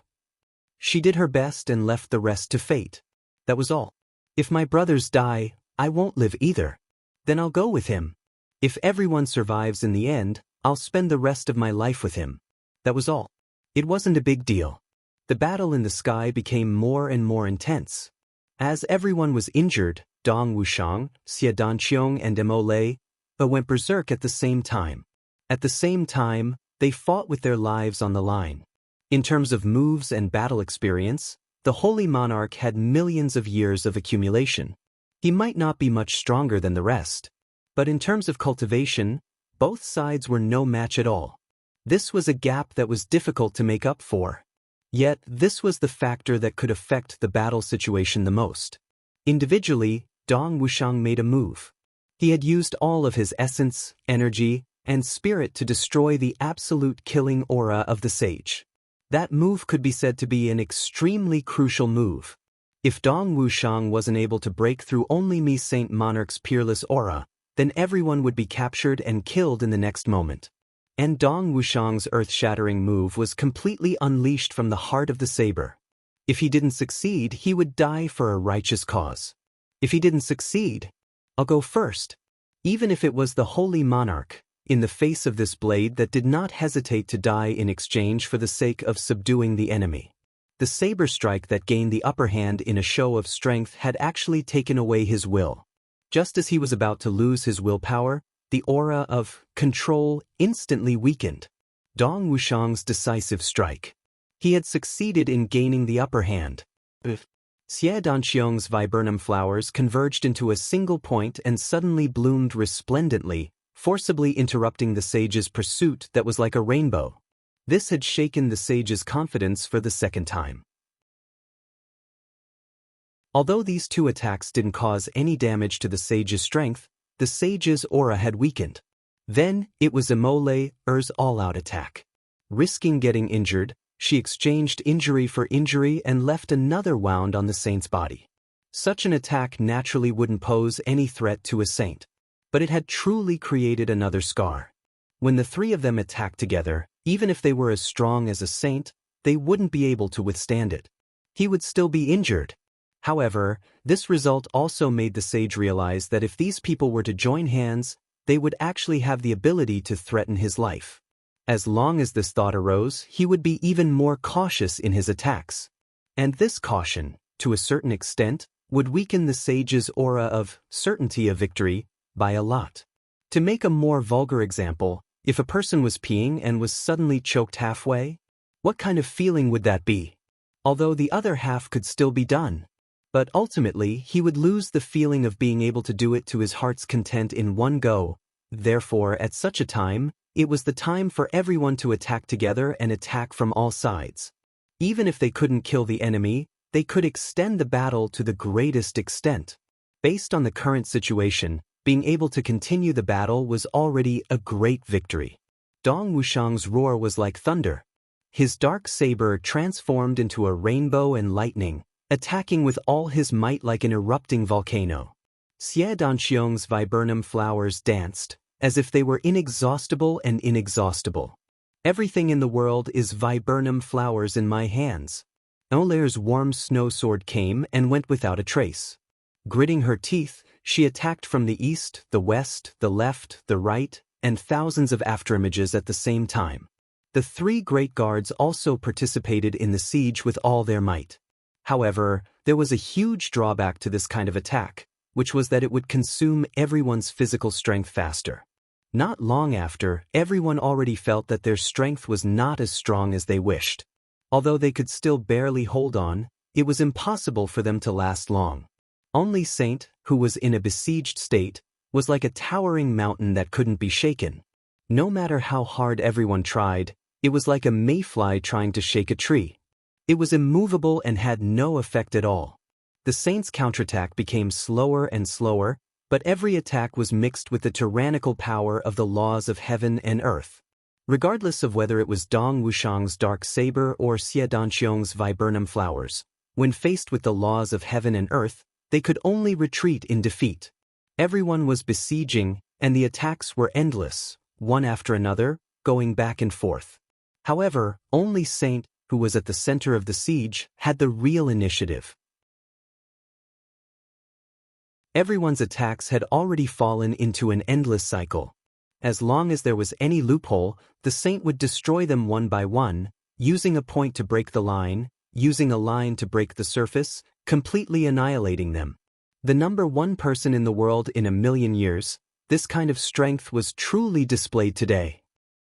She did her best and left the rest to fate. That was all. If my brothers die, I won't live either. Then I'll go with him. If everyone survives in the end, I'll spend the rest of my life with him. That was all. It wasn't a big deal. The battle in the sky became more and more intense. As everyone was injured, Dong Wuxiang, Xie Danqiong and Mo Lei went berserk at the same time. At the same time, they fought with their lives on the line. In terms of moves and battle experience, the Holy Monarch had millions of years of accumulation. He might not be much stronger than the rest. But in terms of cultivation, both sides were no match at all. This was a gap that was difficult to make up for. Yet, this was the factor that could affect the battle situation the most. Individually, Dong Wuxiang made a move. He had used all of his essence, energy, and spirit to destroy the absolute killing aura of the sage. That move could be said to be an extremely crucial move. If Dong Wuxiang wasn't able to break through only Mi Saint Monarch's peerless aura, then everyone would be captured and killed in the next moment. And Dong Wuxiang's earth-shattering move was completely unleashed from the heart of the saber. If he didn't succeed, he would die for a righteous cause. If he didn't succeed, I'll go first. Even if it was the Holy Monarch, in the face of this blade that did not hesitate to die in exchange for the sake of subduing the enemy. The saber strike that gained the upper hand in a show of strength had actually taken away his will. Just as he was about to lose his willpower, the aura of control instantly weakened. Dong Wuxiang's decisive strike. He had succeeded in gaining the upper hand. Xie Danxiong's viburnum flowers converged into a single point and suddenly bloomed resplendently, forcibly interrupting the sage's pursuit that was like a rainbow. This had shaken the sage's confidence for the second time. Although these two attacks didn't cause any damage to the sage's strength, the sage's aura had weakened. Then, it was Immortal's all-out attack. Risking getting injured, she exchanged injury for injury and left another wound on the saint's body. Such an attack naturally wouldn't pose any threat to a saint, but it had truly created another scar. When the three of them attacked together, even if they were as strong as a saint, they wouldn't be able to withstand it. He would still be injured. However, this result also made the sage realize that if these people were to join hands, they would actually have the ability to threaten his life. As long as this thought arose, he would be even more cautious in his attacks. And this caution, to a certain extent, would weaken the sage's aura of certainty of victory by a lot. To make a more vulgar example, if a person was peeing and was suddenly choked halfway, what kind of feeling would that be? Although the other half could still be done. But ultimately, he would lose the feeling of being able to do it to his heart's content in one go. Therefore, at such a time, it was the time for everyone to attack together and attack from all sides. Even if they couldn't kill the enemy, they could extend the battle to the greatest extent. Based on the current situation, being able to continue the battle was already a great victory. Dong Wuxiang's roar was like thunder. His dark saber transformed into a rainbow and lightning, attacking with all his might like an erupting volcano. Xie Danxiong's viburnum flowers danced, as if they were inexhaustible and inexhaustible. Everything in the world is viburnum flowers in my hands. Immortal's warm snow sword came and went without a trace. Gritting her teeth, she attacked from the east, the west, the left, the right, and thousands of afterimages at the same time. The three great guards also participated in the siege with all their might. However, there was a huge drawback to this kind of attack, which was that it would consume everyone's physical strength faster. Not long after, everyone already felt that their strength was not as strong as they wished. Although they could still barely hold on, it was impossible for them to last long. Only Saint, who was in a besieged state, was like a towering mountain that couldn't be shaken. No matter how hard everyone tried, it was like a mayfly trying to shake a tree. It was immovable and had no effect at all. The saint's counterattack became slower and slower, but every attack was mixed with the tyrannical power of the laws of heaven and earth. Regardless of whether it was Dong Wuxiang's dark saber or Xie Danxiong's viburnum flowers, when faced with the laws of heaven and earth, they could only retreat in defeat. Everyone was besieging, and the attacks were endless, one after another, going back and forth. However, only Saint, who was at the center of the siege, had the real initiative. Everyone's attacks had already fallen into an endless cycle. As long as there was any loophole, the saint would destroy them one by one, using a point to break the line, using a line to break the surface, completely annihilating them. The number one person in the world in 1,000,000 years, this kind of strength was truly displayed today.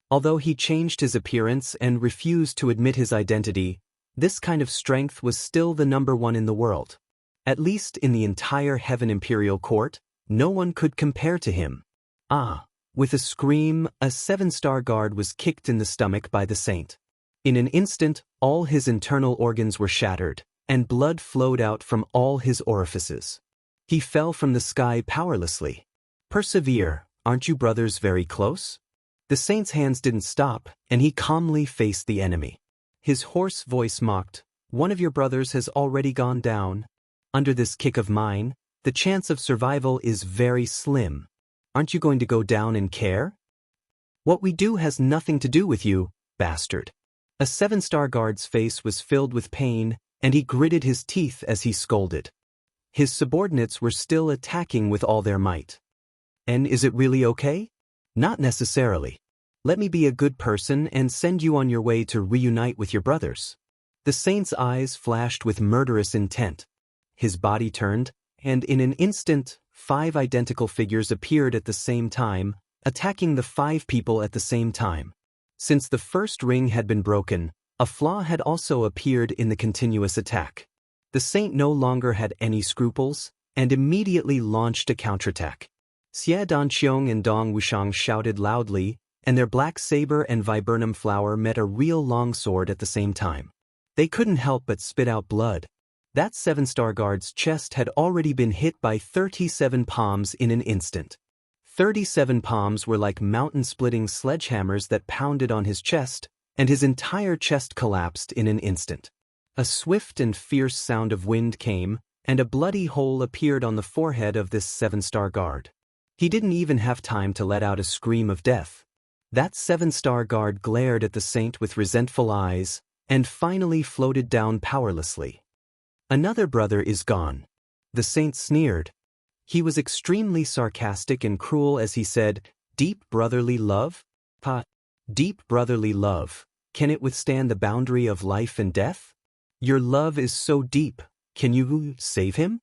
Although he changed his appearance and refused to admit his identity, this kind of strength was still the number one in the world. At least in the entire Heaven Imperial Court, no one could compare to him. Ah! With a scream, a 7-star guard was kicked in the stomach by the saint. In an instant, all his internal organs were shattered, and blood flowed out from all his orifices. He fell from the sky powerlessly. Persevere, aren't you brothers very close? The saint's hands didn't stop, and he calmly faced the enemy. His hoarse voice mocked, "One of your brothers has already gone down. Under this kick of mine, the chance of survival is very slim. Aren't you going to go down and care? What we do has nothing to do with you, bastard." A 7-star guard's face was filled with pain, and he gritted his teeth as he scolded. His subordinates were still attacking with all their might. And is it really okay? Not necessarily. Let me be a good person and send you on your way to reunite with your brothers. The saint's eyes flashed with murderous intent. His body turned, and in an instant, 5 identical figures appeared at the same time, attacking the 5 people at the same time. Since the first ring had been broken, a flaw had also appeared in the continuous attack. The saint no longer had any scruples, and immediately launched a counterattack. Xie Danqiong and Dong Wushang shouted loudly, and their black saber and viburnum flower met a real longsword at the same time. They couldn't help but spit out blood. That 7-star guard's chest had already been hit by 37 palms in an instant. 37 palms were like mountain-splitting sledgehammers that pounded on his chest, and his entire chest collapsed in an instant. A swift and fierce sound of wind came, and a bloody hole appeared on the forehead of this 7-star guard. He didn't even have time to let out a scream of death. That 7-star guard glared at the saint with resentful eyes, and finally floated down powerlessly. Another brother is gone. The saint sneered. He was extremely sarcastic and cruel as he said, "Deep brotherly love? Pa, deep brotherly love, can it withstand the boundary of life and death? Your love is so deep, can you save him?"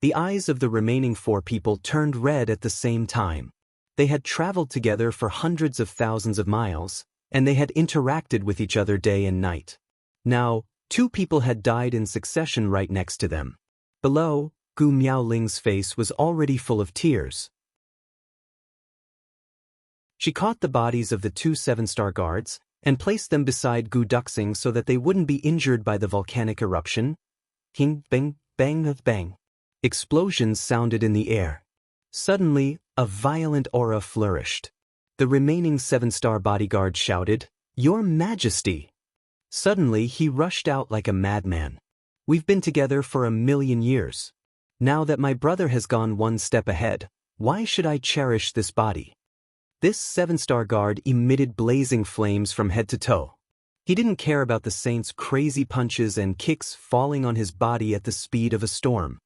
The eyes of the remaining 4 people turned red at the same time. They had traveled together for hundreds of thousands of miles, and they had interacted with each other day and night. Now, 2 people had died in succession right next to them. Below, Gu Miaoling's face was already full of tears. She caught the bodies of the 2 7-star guards and placed them beside Gu Duxing so that they wouldn't be injured by the volcanic eruption. King, bang, bang, bang. Explosions sounded in the air. Suddenly, a violent aura flourished. The remaining 7-star bodyguard shouted, "Your Majesty!" Suddenly, he rushed out like a madman. "We've been together for 1,000,000 years. Now that my brother has gone one step ahead, why should I cherish this body?" This 7-star guard emitted blazing flames from head to toe. He didn't care about the saint's crazy punches and kicks falling on his body at the speed of a storm.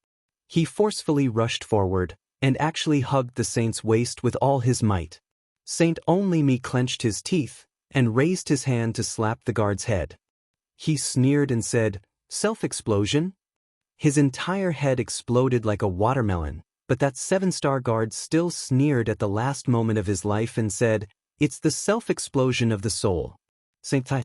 He forcefully rushed forward, and actually hugged the saint's waist with all his might. Saint Only Me clenched his teeth, and raised his hand to slap the guard's head. He sneered and said, "Self-explosion?" His entire head exploded like a watermelon, but that 7-star guard still sneered at the last moment of his life and said, "It's the self-explosion of the soul." Saint Tai.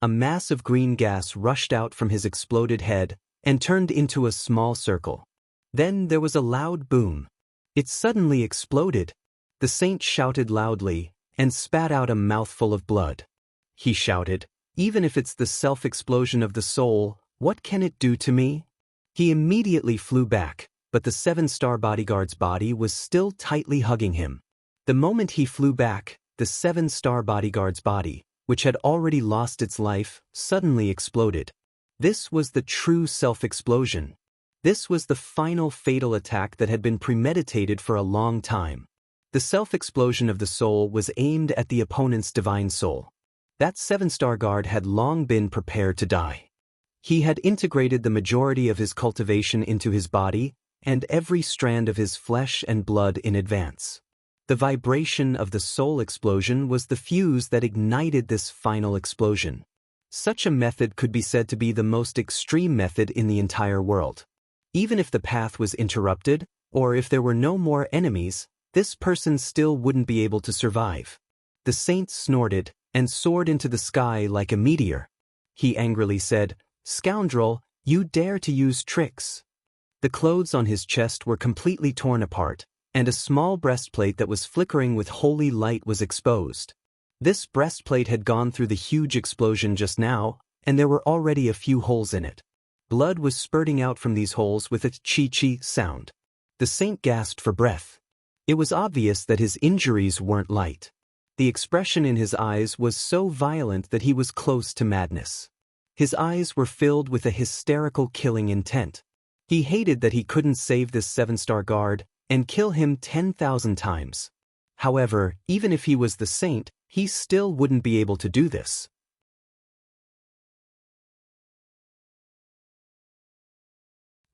A mass of green gas rushed out from his exploded head, and turned into a small circle. Then there was a loud boom. It suddenly exploded. The saint shouted loudly, and spat out a mouthful of blood. He shouted, "Even if it's the self-explosion of the soul, what can it do to me?" He immediately flew back, but the 7-star bodyguard's body was still tightly hugging him. The moment he flew back, the 7-star bodyguard's body, which had already lost its life, suddenly exploded. This was the true self-explosion. This was the final fatal attack that had been premeditated for a long time. The self-explosion of the soul was aimed at the opponent's divine soul. That 7-star guard had long been prepared to die. He had integrated the majority of his cultivation into his body, and every strand of his flesh and blood in advance. The vibration of the soul explosion was the fuse that ignited this final explosion. Such a method could be said to be the most extreme method in the entire world. Even if the path was interrupted, or if there were no more enemies, this person still wouldn't be able to survive. The saint snorted, and soared into the sky like a meteor. He angrily said, "Scoundrel, you dare to use tricks." The clothes on his chest were completely torn apart, and a small breastplate that was flickering with holy light was exposed. This breastplate had gone through the huge explosion just now, and there were already a few holes in it. Blood was spurting out from these holes with a chi-chi sound. The saint gasped for breath. It was obvious that his injuries weren't light. The expression in his eyes was so violent that he was close to madness. His eyes were filled with a hysterical killing intent. He hated that he couldn't save this 7-star guard, and kill him 10,000 times. However, even if he was the saint, he still wouldn't be able to do this.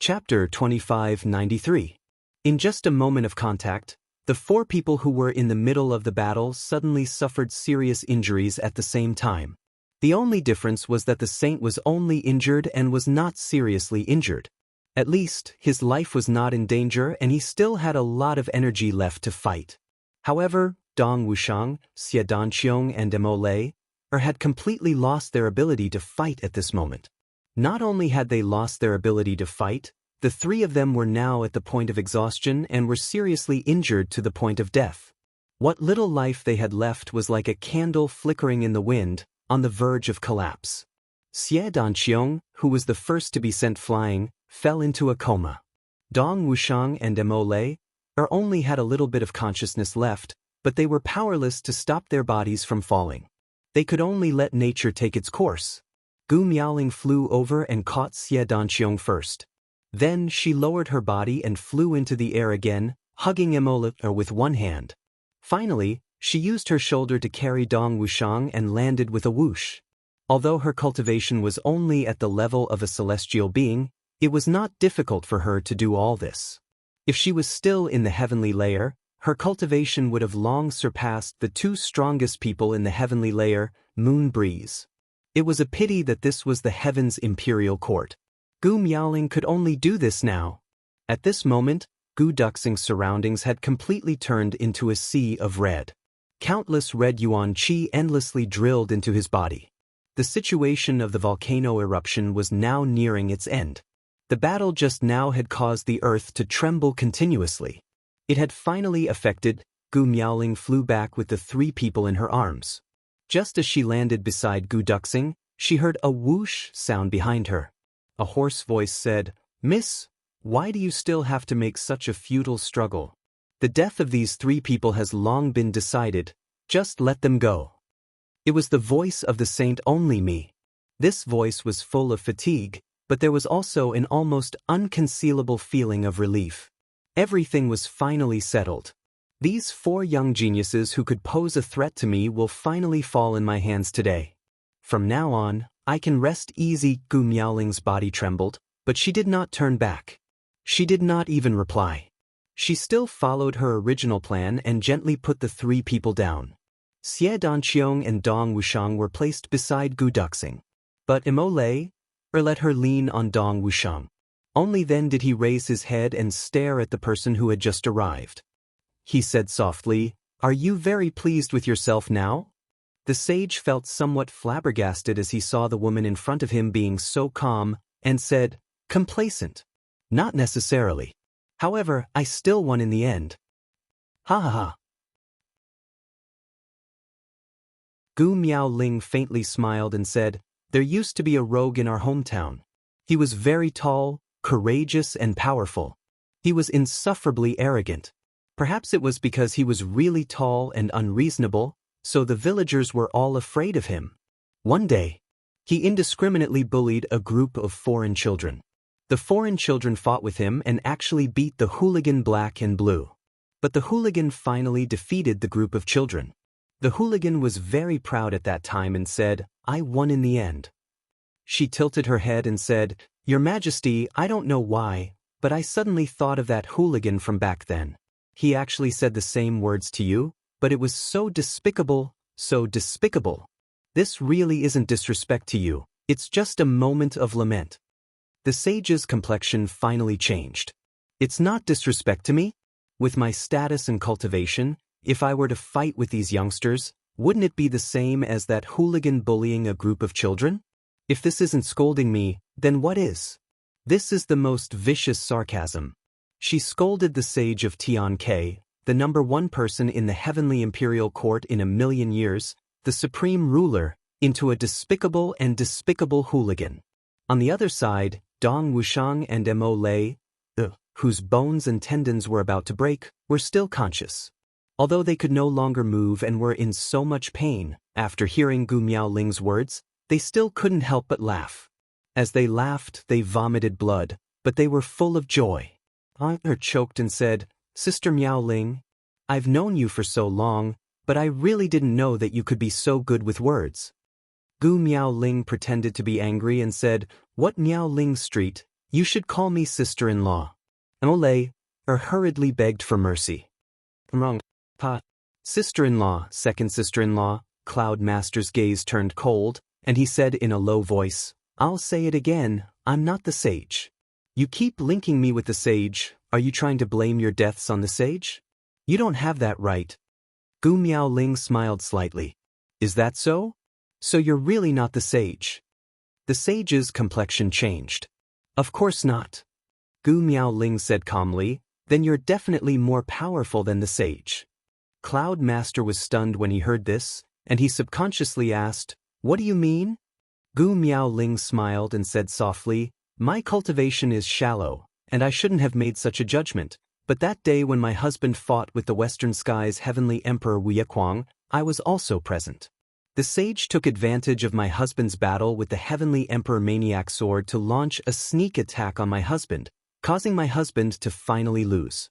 Chapter 2593. In just a moment of contact, the 4 people who were in the middle of the battle suddenly suffered serious injuries at the same time. The only difference was that the saint was only injured and was not seriously injured. At least, his life was not in danger and he still had a lot of energy left to fight. However, Dong Wushang, Xie Danqiong and Immortal had completely lost their ability to fight at this moment. Not only had they lost their ability to fight, the three of them were now at the point of exhaustion and were seriously injured to the point of death. What little life they had left was like a candle flickering in the wind, on the verge of collapse. Xie Danqiong, who was the first to be sent flying, fell into a coma. Dong Wuxiang and Emole only had a little bit of consciousness left, but they were powerless to stop their bodies from falling. They could only let nature take its course. Gu Miaoling flew over and caught Xie Danqiong first. Then she lowered her body and flew into the air again, hugging Emole with one hand. Finally, she used her shoulder to carry Dong Wuxiang and landed with a whoosh. Although her cultivation was only at the level of a celestial being, it was not difficult for her to do all this. If she was still in the heavenly layer, her cultivation would have long surpassed the two strongest people in the heavenly layer, Moon Breeze. It was a pity that this was the heaven's imperial court. Gu Miaoling could only do this now. At this moment, Gu Duxing's surroundings had completely turned into a sea of red. Countless red yuan qi endlessly drilled into his body. The situation of the volcano eruption was now nearing its end. The battle just now had caused the earth to tremble continuously. It had finally affected. Gu Miaoling flew back with the three people in her arms. Just as she landed beside Gu Duxing, she heard a whoosh sound behind her. A hoarse voice said, "Miss, why do you still have to make such a futile struggle? The death of these three people has long been decided, just let them go." It was the voice of the saint Only Me. This voice was full of fatigue, but there was also an almost unconcealable feeling of relief. Everything was finally settled. These four young geniuses who could pose a threat to me will finally fall in my hands today. From now on, I can rest easy. Gu Miaoling's body trembled, but she did not turn back. She did not even reply. She still followed her original plan and gently put the three people down. Xie Danqiong and Dong Wuxiang were placed beside Gu Duxing. But Emole let her lean on Dong Wuxiang. Only then did he raise his head and stare at the person who had just arrived. He said softly, "Are you very pleased with yourself now?" The sage felt somewhat flabbergasted as he saw the woman in front of him being so calm, and said, "Complacent? Not necessarily. However, I still won in the end." Ha ha ha. Gu Miaoling faintly smiled and said, "There used to be a rogue in our hometown. He was very tall, courageous and powerful. He was insufferably arrogant. Perhaps it was because he was really tall and unreasonable, so the villagers were all afraid of him. One day, he indiscriminately bullied a group of foreign children. The foreign children fought with him and actually beat the hooligan black and blue. But the hooligan finally defeated the group of children. The hooligan was very proud at that time and said, 'I won in the end.' She tilted her head and said, 'Your Majesty, I don't know why, but I suddenly thought of that hooligan from back then. He actually said the same words to you, but it was so despicable, so despicable. This really isn't disrespect to you, it's just a moment of lament.' The sage's complexion finally changed. 'It's not disrespect to me? With my status and cultivation, if I were to fight with these youngsters, wouldn't it be the same as that hooligan bullying a group of children? If this isn't scolding me, then what is? This is the most vicious sarcasm.' She scolded the sage of Tian-Ke, the #1 person in the heavenly imperial court in a million years, the supreme ruler, into a despicable and despicable hooligan. On the other side, Dong Wuxiang and Emole, whose bones and tendons were about to break, were still conscious. Although they could no longer move and were in so much pain, after hearing Gu Miaoling's words, they still couldn't help but laugh. As they laughed, they vomited blood, but they were full of joy. Her choked and said, "Sister Miaoling, I've known you for so long, but I really didn't know that you could be so good with words." Gu Miaoling pretended to be angry and said, "What Miaoling Street? You should call me sister-in-law." Emole hurriedly begged for mercy. "Wrong. Pa. Sister-in-law, second sister-in-law." Cloud Master's gaze turned cold, and he said in a low voice, "I'll say it again, I'm not the sage. You keep linking me with the sage. Are you trying to blame your deaths on the sage? You don't have that right." Gu Miaoling smiled slightly. "Is that so? So you're really not the sage?" The sage's complexion changed. Of course not. Gu Miaoling said calmly, then you're definitely more powerful than the sage. Cloud Master was stunned when he heard this, and he subconsciously asked, what do you mean? Gu Miaoling smiled and said softly, my cultivation is shallow, and I shouldn't have made such a judgment, but that day when my husband fought with the Western Sky's heavenly emperor Wuxia, I was also present. The sage took advantage of my husband's battle with the heavenly emperor maniac sword to launch a sneak attack on my husband, causing my husband to finally lose.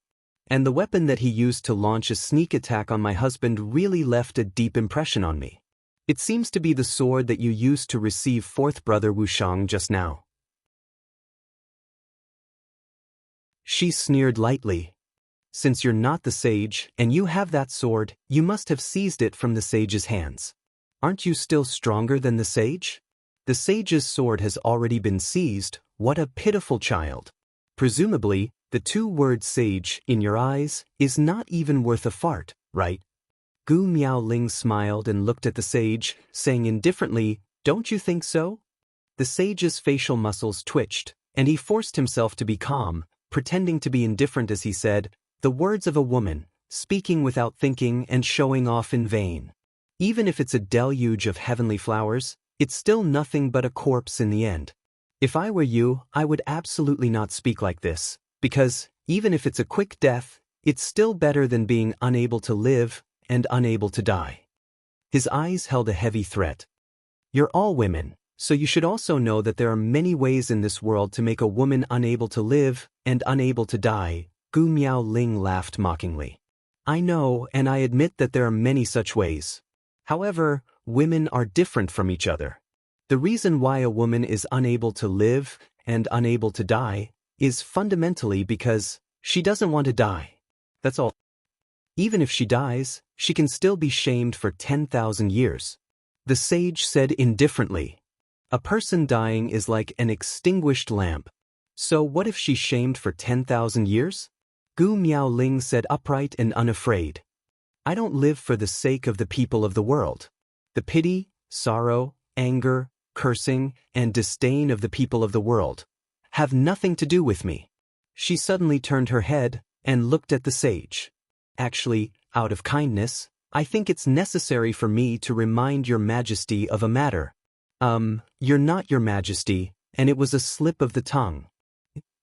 And the weapon that he used to launch a sneak attack on my husband really left a deep impression on me. It seems to be the sword that you used to receive fourth brother Wuxiang just now. She sneered lightly. Since you're not the sage and you have that sword, you must have seized it from the sage's hands. Aren't you still stronger than the sage? The sage's sword has already been seized. What a pitiful child. Presumably, the two-word sage in your eyes is not even worth a fart, right? Gu Miaoling smiled and looked at the sage, saying indifferently, don't you think so? The sage's facial muscles twitched, and he forced himself to be calm, pretending to be indifferent as he said, the words of a woman, speaking without thinking and showing off in vain. Even if it's a deluge of heavenly flowers, it's still nothing but a corpse in the end. If I were you, I would absolutely not speak like this, because, even if it's a quick death, it's still better than being unable to live and unable to die. His eyes held a heavy threat. You're all women, so you should also know that there are many ways in this world to make a woman unable to live and unable to die. Gu Miaoling laughed mockingly. I know, and I admit that there are many such ways. However, women are different from each other. The reason why a woman is unable to live and unable to die is fundamentally because she doesn't want to die. That's all. Even if she dies, she can still be shamed for 10,000 years. The sage said indifferently. A person dying is like an extinguished lamp. So what if she's shamed for 10,000 years? Gu Miaoling said upright and unafraid. I don't live for the sake of the people of the world. The pity, sorrow, anger, cursing, and disdain of the people of the world have nothing to do with me. She suddenly turned her head and looked at the sage. Actually, out of kindness, I think it's necessary for me to remind your majesty of a matter. You're not your majesty, and it was a slip of the tongue.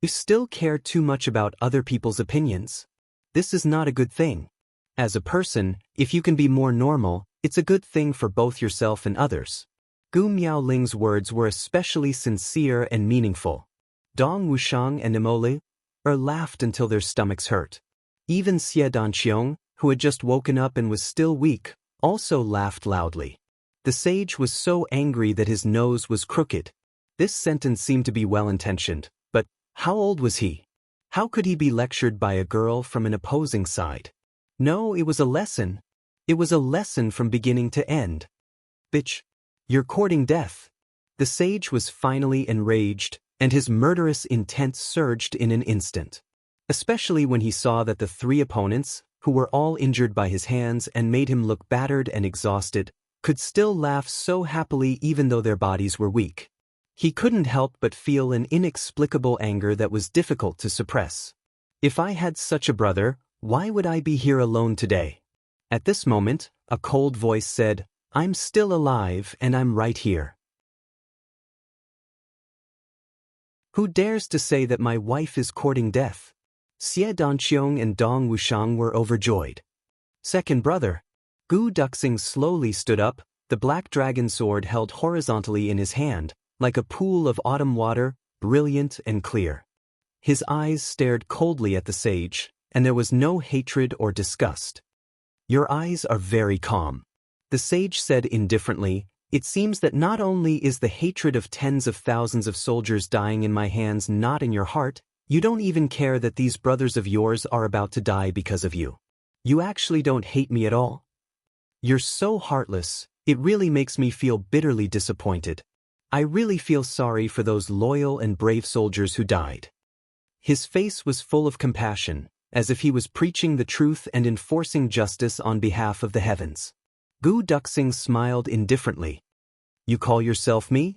You still care too much about other people's opinions. This is not a good thing. As a person, if you can be more normal, it's a good thing for both yourself and others. Gu Miaoling's words were especially sincere and meaningful. Dong Wuxiang and Immortal laughed until their stomachs hurt. Even Xie Danqiong, who had just woken up and was still weak, also laughed loudly. The sage was so angry that his nose was crooked. This sentence seemed to be well-intentioned, but how old was he? How could he be lectured by a girl from an opposing side? No, it was a lesson. It was a lesson from beginning to end. Bitch, you're courting death. The sage was finally enraged, and his murderous intent surged in an instant. Especially when he saw that the three opponents, who were all injured by his hands and made him look battered and exhausted, could still laugh so happily even though their bodies were weak. He couldn't help but feel an inexplicable anger that was difficult to suppress. If I had such a brother, why would I be here alone today? At this moment, a cold voice said, I'm still alive and I'm right here. Who dares to say that my wife is courting death? Xie Danqiong and Dong Wuxiang were overjoyed. Second brother. Gu Duxing slowly stood up, the black dragon sword held horizontally in his hand, like a pool of autumn water, brilliant and clear. His eyes stared coldly at the sage, and there was no hatred or disgust. Your eyes are very calm. The sage said indifferently, it seems that not only is the hatred of tens of thousands of soldiers dying in my hands not in your heart, you don't even care that these brothers of yours are about to die because of you. You actually don't hate me at all? You're so heartless, it really makes me feel bitterly disappointed. I really feel sorry for those loyal and brave soldiers who died. His face was full of compassion, as if he was preaching the truth and enforcing justice on behalf of the heavens. Gu Duxing smiled indifferently. You call yourself me?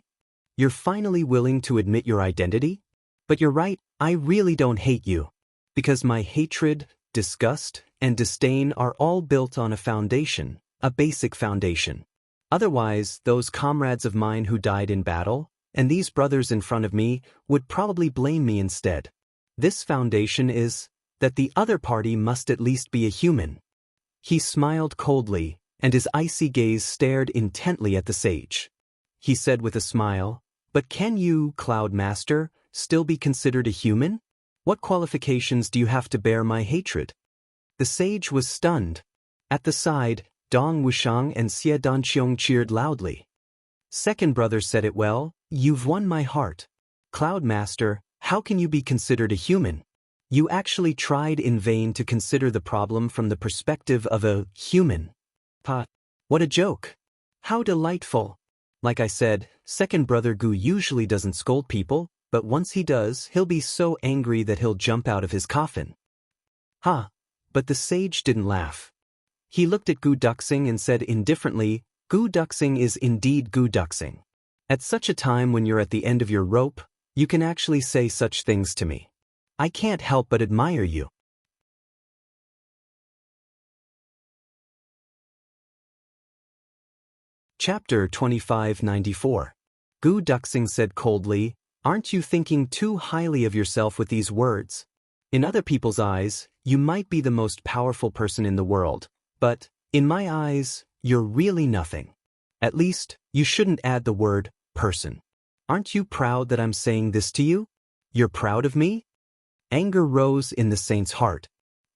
You're finally willing to admit your identity? But you're right, I really don't hate you. Because my hatred, disgust, and disdain are all built on a foundation, a basic foundation. Otherwise, those comrades of mine who died in battle, and these brothers in front of me, would probably blame me instead. This foundation is that the other party must at least be a human. He smiled coldly, and his icy gaze stared intently at the sage. He said with a smile, "But can you, Cloud Master, still be considered a human? What qualifications do you have to bear my hatred?" The sage was stunned. At the side, Dong Wuxiang and Xie Danqiong cheered loudly. Second brother said it well, "You've won my heart. Cloud Master, how can you be considered a human? You actually tried in vain to consider the problem from the perspective of a human." Pa, what a joke. How delightful. Like I said, second brother Gu usually doesn't scold people, but once he does, he'll be so angry that he'll jump out of his coffin. Ha! But the sage didn't laugh. He looked at Gu Duxing and said indifferently, "Gu Duxing is indeed Gu Duxing. At such a time when you're at the end of your rope, you can actually say such things to me. I can't help but admire you." Chapter 2594. Gu Duxing said coldly, "Aren't you thinking too highly of yourself with these words? In other people's eyes, you might be the most powerful person in the world, but, in my eyes, you're really nothing. At least, you shouldn't add the word, person. Aren't you proud that I'm saying this to you? You're proud of me?" Anger rose in the saint's heart.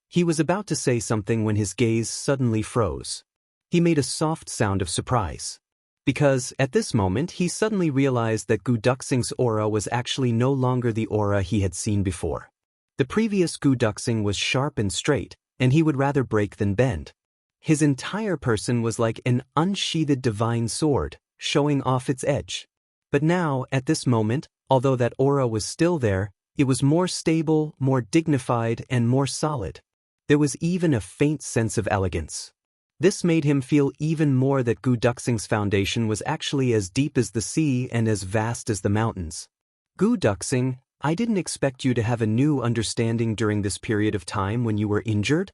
He was about to say something when his gaze suddenly froze. He made a soft sound of surprise. Because, at this moment, he suddenly realized that Gu Duxing's aura was actually no longer the aura he had seen before. The previous Gu Duxing was sharp and straight, and he would rather break than bend. His entire person was like an unsheathed divine sword, showing off its edge. But now, at this moment, although that aura was still there, it was more stable, more dignified, and more solid. There was even a faint sense of elegance. This made him feel even more that Gu Duxing's foundation was actually as deep as the sea and as vast as the mountains. "Gu Duxing, I didn't expect you to have a new understanding during this period of time when you were injured?"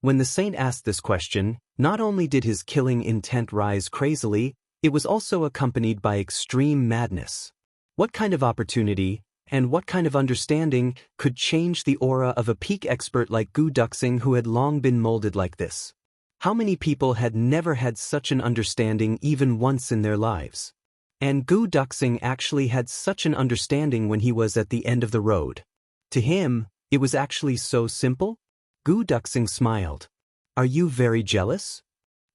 When the saint asked this question, not only did his killing intent rise crazily, it was also accompanied by extreme madness. What kind of opportunity, and what kind of understanding, could change the aura of a peak expert like Gu Duxing who had long been molded like this? How many people had never had such an understanding even once in their lives? And Gu Duxing actually had such an understanding when he was at the end of the road. To him, it was actually so simple? Gu Duxing smiled. "Are you very jealous?"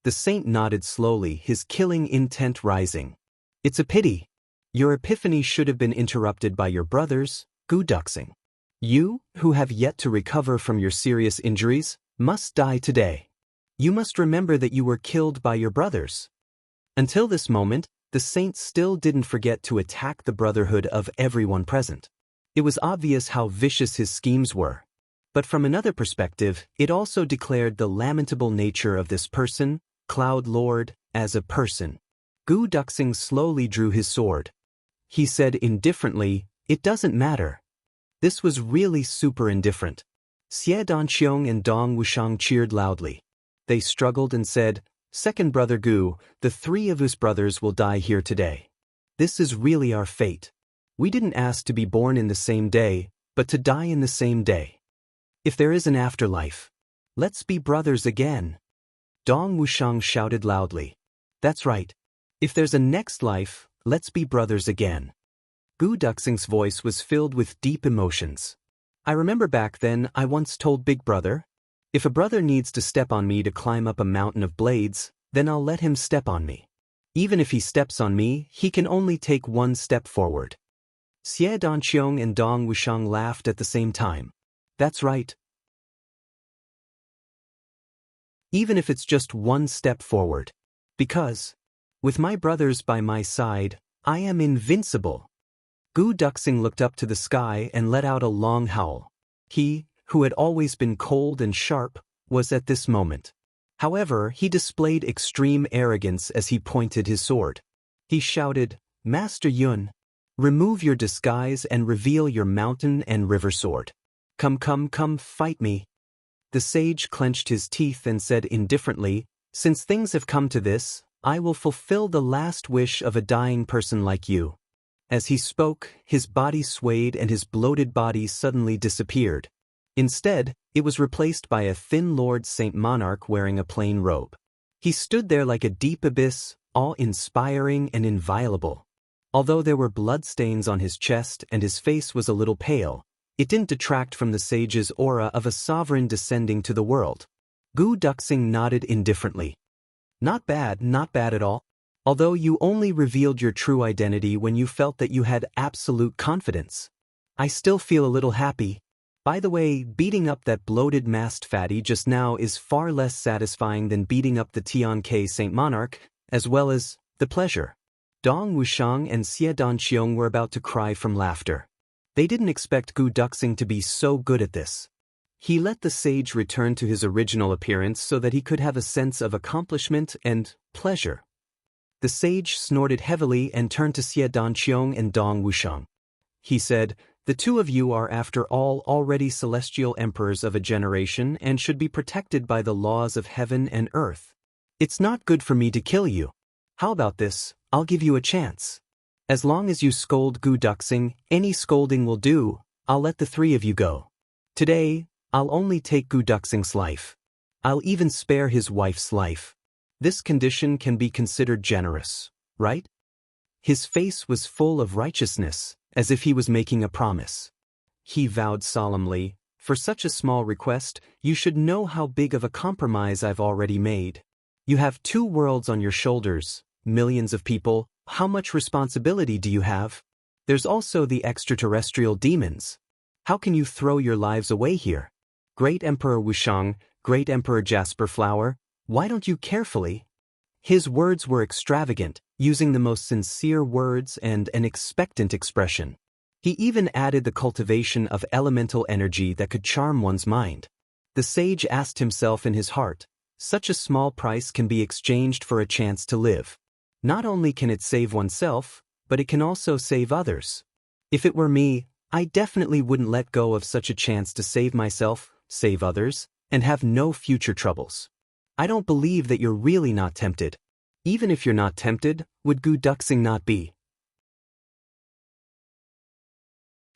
The saint nodded slowly, his killing intent rising. "It's a pity. Your epiphany should have been interrupted by your brothers, Gu Duxing. You, who have yet to recover from your serious injuries, must die today. You must remember that you were killed by your brothers." Until this moment, the saint still didn't forget to attack the brotherhood of everyone present. It was obvious how vicious his schemes were. But from another perspective, it also declared the lamentable nature of this person, Cloud Lord, as a person. Gu Duxing slowly drew his sword. He said indifferently, "It doesn't matter." This was really super indifferent. Xie Danqiong and Dong Wuxiang cheered loudly. They struggled and said, "Second brother Gu, the three of us brothers will die here today. This is really our fate. We didn't ask to be born in the same day, but to die in the same day. If there is an afterlife, let's be brothers again." Dong Wuxiang shouted loudly. "That's right. If there's a next life, let's be brothers again." Gu Duxing's voice was filled with deep emotions. "I remember back then I once told Big Brother, if a brother needs to step on me to climb up a mountain of blades, then I'll let him step on me. Even if he steps on me, he can only take one step forward." Xie Danqiong and Dong Wuxiang laughed at the same time. "That's right. Even if it's just one step forward. Because, with my brothers by my side, I am invincible." Gu Duxing looked up to the sky and let out a long howl. He, who had always been cold and sharp, was at this moment. However, he displayed extreme arrogance as he pointed his sword. He shouted, Master Yun, remove your disguise and reveal your mountain and river sword. Come, come, come, fight me. The sage clenched his teeth and said indifferently, since things have come to this, I will fulfill the last wish of a dying person like you. As he spoke, his body swayed and his bloated body suddenly disappeared. Instead, it was replaced by a thin Lord Saint Monarch wearing a plain robe. He stood there like a deep abyss, awe-inspiring and inviolable. Although there were bloodstains on his chest and his face was a little pale, it didn't detract from the sage's aura of a sovereign descending to the world. Gu Duxing nodded indifferently. Not bad at all. Although you only revealed your true identity when you felt that you had absolute confidence. I still feel a little happy. By the way, beating up that bloated masked fatty just now is far less satisfying than beating up the Tian Saint Monarch, as well as the pleasure. Dong Wuxiang and Xie Danqiong were about to cry from laughter. They didn't expect Gu Duxing to be so good at this. He let the sage return to his original appearance so that he could have a sense of accomplishment and pleasure. The sage snorted heavily and turned to Xie Danqiong and Dong Wuxiang. He said, the two of you are after all already celestial emperors of a generation and should be protected by the laws of heaven and earth. It's not good for me to kill you. How about this? I'll give you a chance. As long as you scold Gu Duxing, any scolding will do. I'll let the three of you go. Today, I'll only take Gu Duxing's life. I'll even spare his wife's life. This condition can be considered generous, right? His face was full of righteousness, as if he was making a promise. He vowed solemnly, for such a small request, you should know how big of a compromise I've already made. You have 2 worlds on your shoulders, millions of people. How much responsibility do you have? There's also the extraterrestrial demons. How can you throw your lives away here? Great Emperor Wuxiang, Great Emperor Jasper Flower, why don't you carefully? His words were extravagant, using the most sincere words and an expectant expression. He even added the cultivation of elemental energy that could charm one's mind. The sage asked himself in his heart, such a small price can be exchanged for a chance to live. Not only can it save oneself, but it can also save others. If it were me, I definitely wouldn't let go of such a chance to save myself, save others, and have no future troubles. I don't believe that you're really not tempted. Even if you're not tempted, would Gu Duxing not be?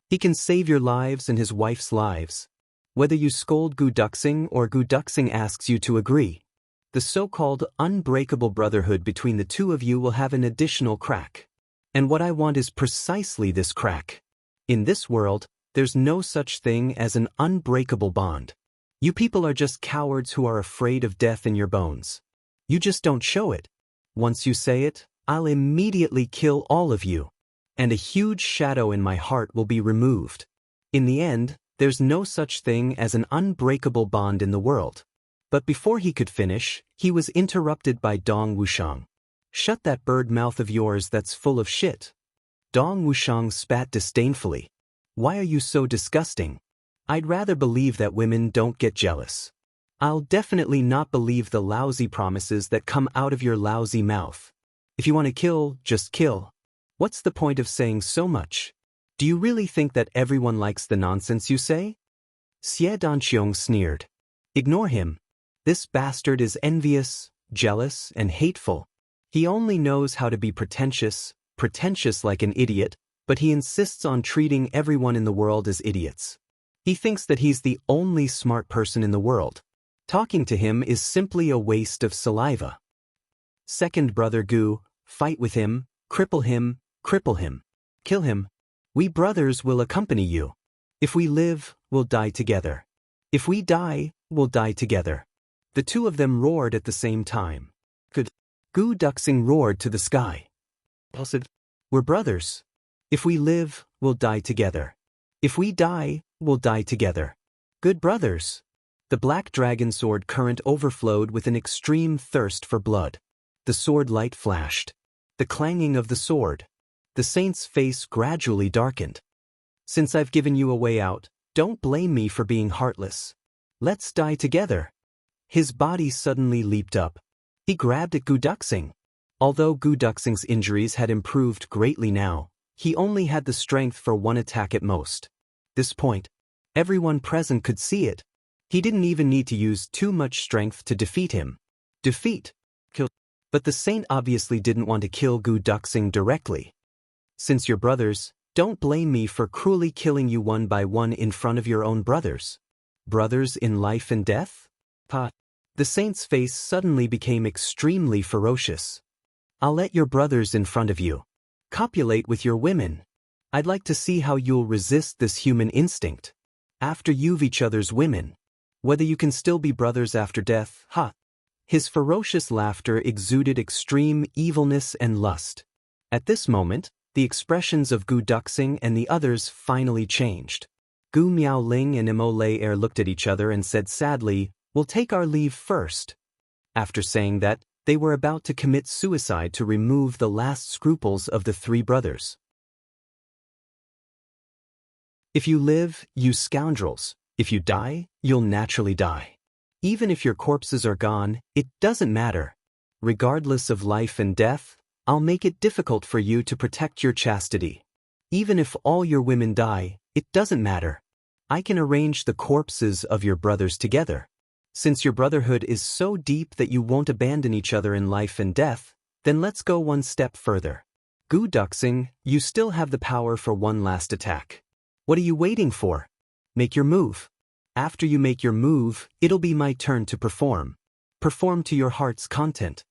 He can save your lives and his wife's lives. Whether you scold Gu Duxing or Gu Duxing asks you to agree. The so-called unbreakable brotherhood between the two of you will have an additional crack. And what I want is precisely this crack. In this world, there's no such thing as an unbreakable bond. You people are just cowards who are afraid of death in your bones. You just don't show it. Once you say it, I'll immediately kill all of you. And a huge shadow in my heart will be removed. In the end, there's no such thing as an unbreakable bond in the world. But before he could finish, he was interrupted by Dong Wuxiang. Shut that bird mouth of yours that's full of shit. Dong Wuxiang spat disdainfully. Why are you so disgusting? I'd rather believe that women don't get jealous. I'll definitely not believe the lousy promises that come out of your lousy mouth. If you want to kill, just kill. What's the point of saying so much? Do you really think that everyone likes the nonsense you say? Xie Danqiong sneered. Ignore him. This bastard is envious, jealous, and hateful. He only knows how to be pretentious like an idiot, but he insists on treating everyone in the world as idiots. He thinks that he's the only smart person in the world. Talking to him is simply a waste of saliva. Second brother Gu, fight with him, cripple him, kill him. We brothers will accompany you. If we live, we'll die together. If we die, we'll die together. The two of them roared at the same time. Gu Duxing roared to the sky. We're brothers. If we live, we'll die together. If we die, we'll die together. Good brothers. The black dragon sword current overflowed with an extreme thirst for blood. The sword light flashed. The clanging of the sword. The saint's face gradually darkened. Since I've given you a way out, don't blame me for being heartless. Let's die together. His body suddenly leaped up. He grabbed at Gu Duxing. Although Gu Duxing's injuries had improved greatly now, he only had the strength for one attack at most. This point, everyone present could see it. He didn't even need to use too much strength to defeat him. Kill. But the saint obviously didn't want to kill Gu Duxing directly. Since you're brothers, don't blame me for cruelly killing you one by one in front of your own brothers. Brothers in life and death? The saint's face suddenly became extremely ferocious. I'll let your brothers in front of you copulate with your women. I'd like to see how you'll resist this human instinct. After you've each other's women. Whether you can still be brothers after death, His ferocious laughter exuded extreme evilness and lust. At this moment, the expressions of Gu Duxing and the others finally changed. Gu Miaoling and Immortal looked at each other and said sadly, "We'll take our leave first." After saying that, they were about to commit suicide to remove the last scruples of the three brothers. If you live, you scoundrels. If you die, you'll naturally die. Even if your corpses are gone, it doesn't matter. Regardless of life and death, I'll make it difficult for you to protect your chastity. Even if all your women die, it doesn't matter. I can arrange the corpses of your brothers together. Since your brotherhood is so deep that you won't abandon each other in life and death, then let's go one step further. Gu Duxing, you still have the power for one last attack. What are you waiting for? Make your move. After you make your move, it'll be my turn to perform. Perform to your heart's content.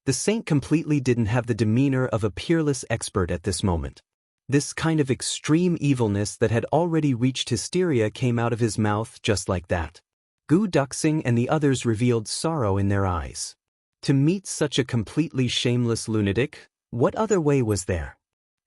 The saint completely didn't have the demeanor of a peerless expert at this moment. This kind of extreme evilness that had already reached hysteria came out of his mouth just like that. Gu Duxing and the others revealed sorrow in their eyes. To meet such a completely shameless lunatic, what other way was there?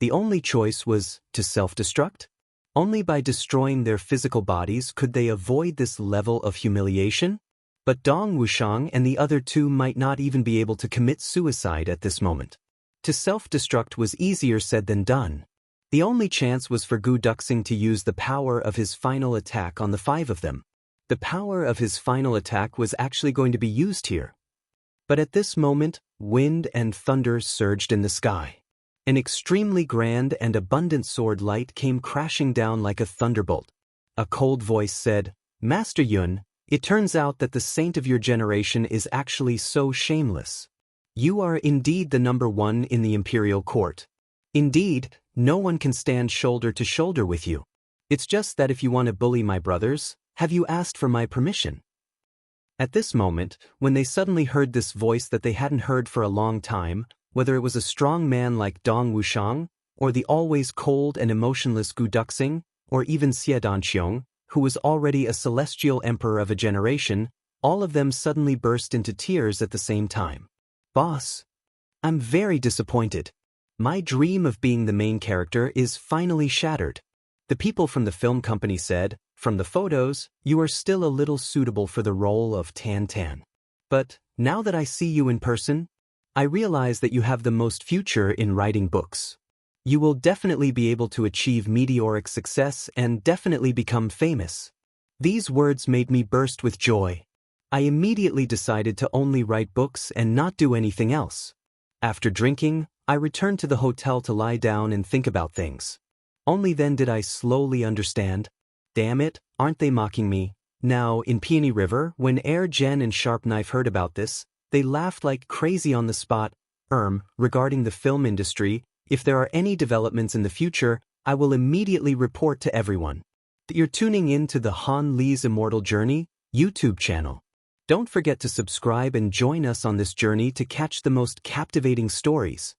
The only choice was to self-destruct? Only by destroying their physical bodies could they avoid this level of humiliation? But Dong Wuxiang and the other two might not even be able to commit suicide at this moment. To self-destruct was easier said than done. The only chance was for Gu Duxing to use the power of his final attack on the five of them. The power of his final attack was actually going to be used here. But at this moment, wind and thunder surged in the sky. An extremely grand and abundant sword light came crashing down like a thunderbolt. A cold voice said, "Master Yun, it turns out that the saint of your generation is actually so shameless. You are indeed the number one in the imperial court. Indeed, no one can stand shoulder to shoulder with you. It's just that if you want to bully my brothers, have you asked for my permission?" At this moment, when they suddenly heard this voice that they hadn't heard for a long time, whether it was a strong man like Dong Wuxiang, or the always cold and emotionless Gu Duxing, or even Xie Danqiong, who was already a celestial emperor of a generation, all of them suddenly burst into tears at the same time. "Boss, I'm very disappointed. My dream of being the main character is finally shattered." The people from the film company said, "From the photos, you are still a little suitable for the role of Tan Tan. But now that I see you in person, I realize that you have the most future in writing books. You will definitely be able to achieve meteoric success and definitely become famous." These words made me burst with joy. I immediately decided to only write books and not do anything else. After drinking, I returned to the hotel to lie down and think about things. Only then did I slowly understand. Damn it, aren't they mocking me? Now, in Peony River, when Air Jen and Sharp Knife heard about this, they laughed like crazy on the spot. Regarding the film industry, if there are any developments in the future, I will immediately report to everyone. You're tuning in to the Han Lee's Immortal Journey YouTube channel. Don't forget to subscribe and join us on this journey to catch the most captivating stories.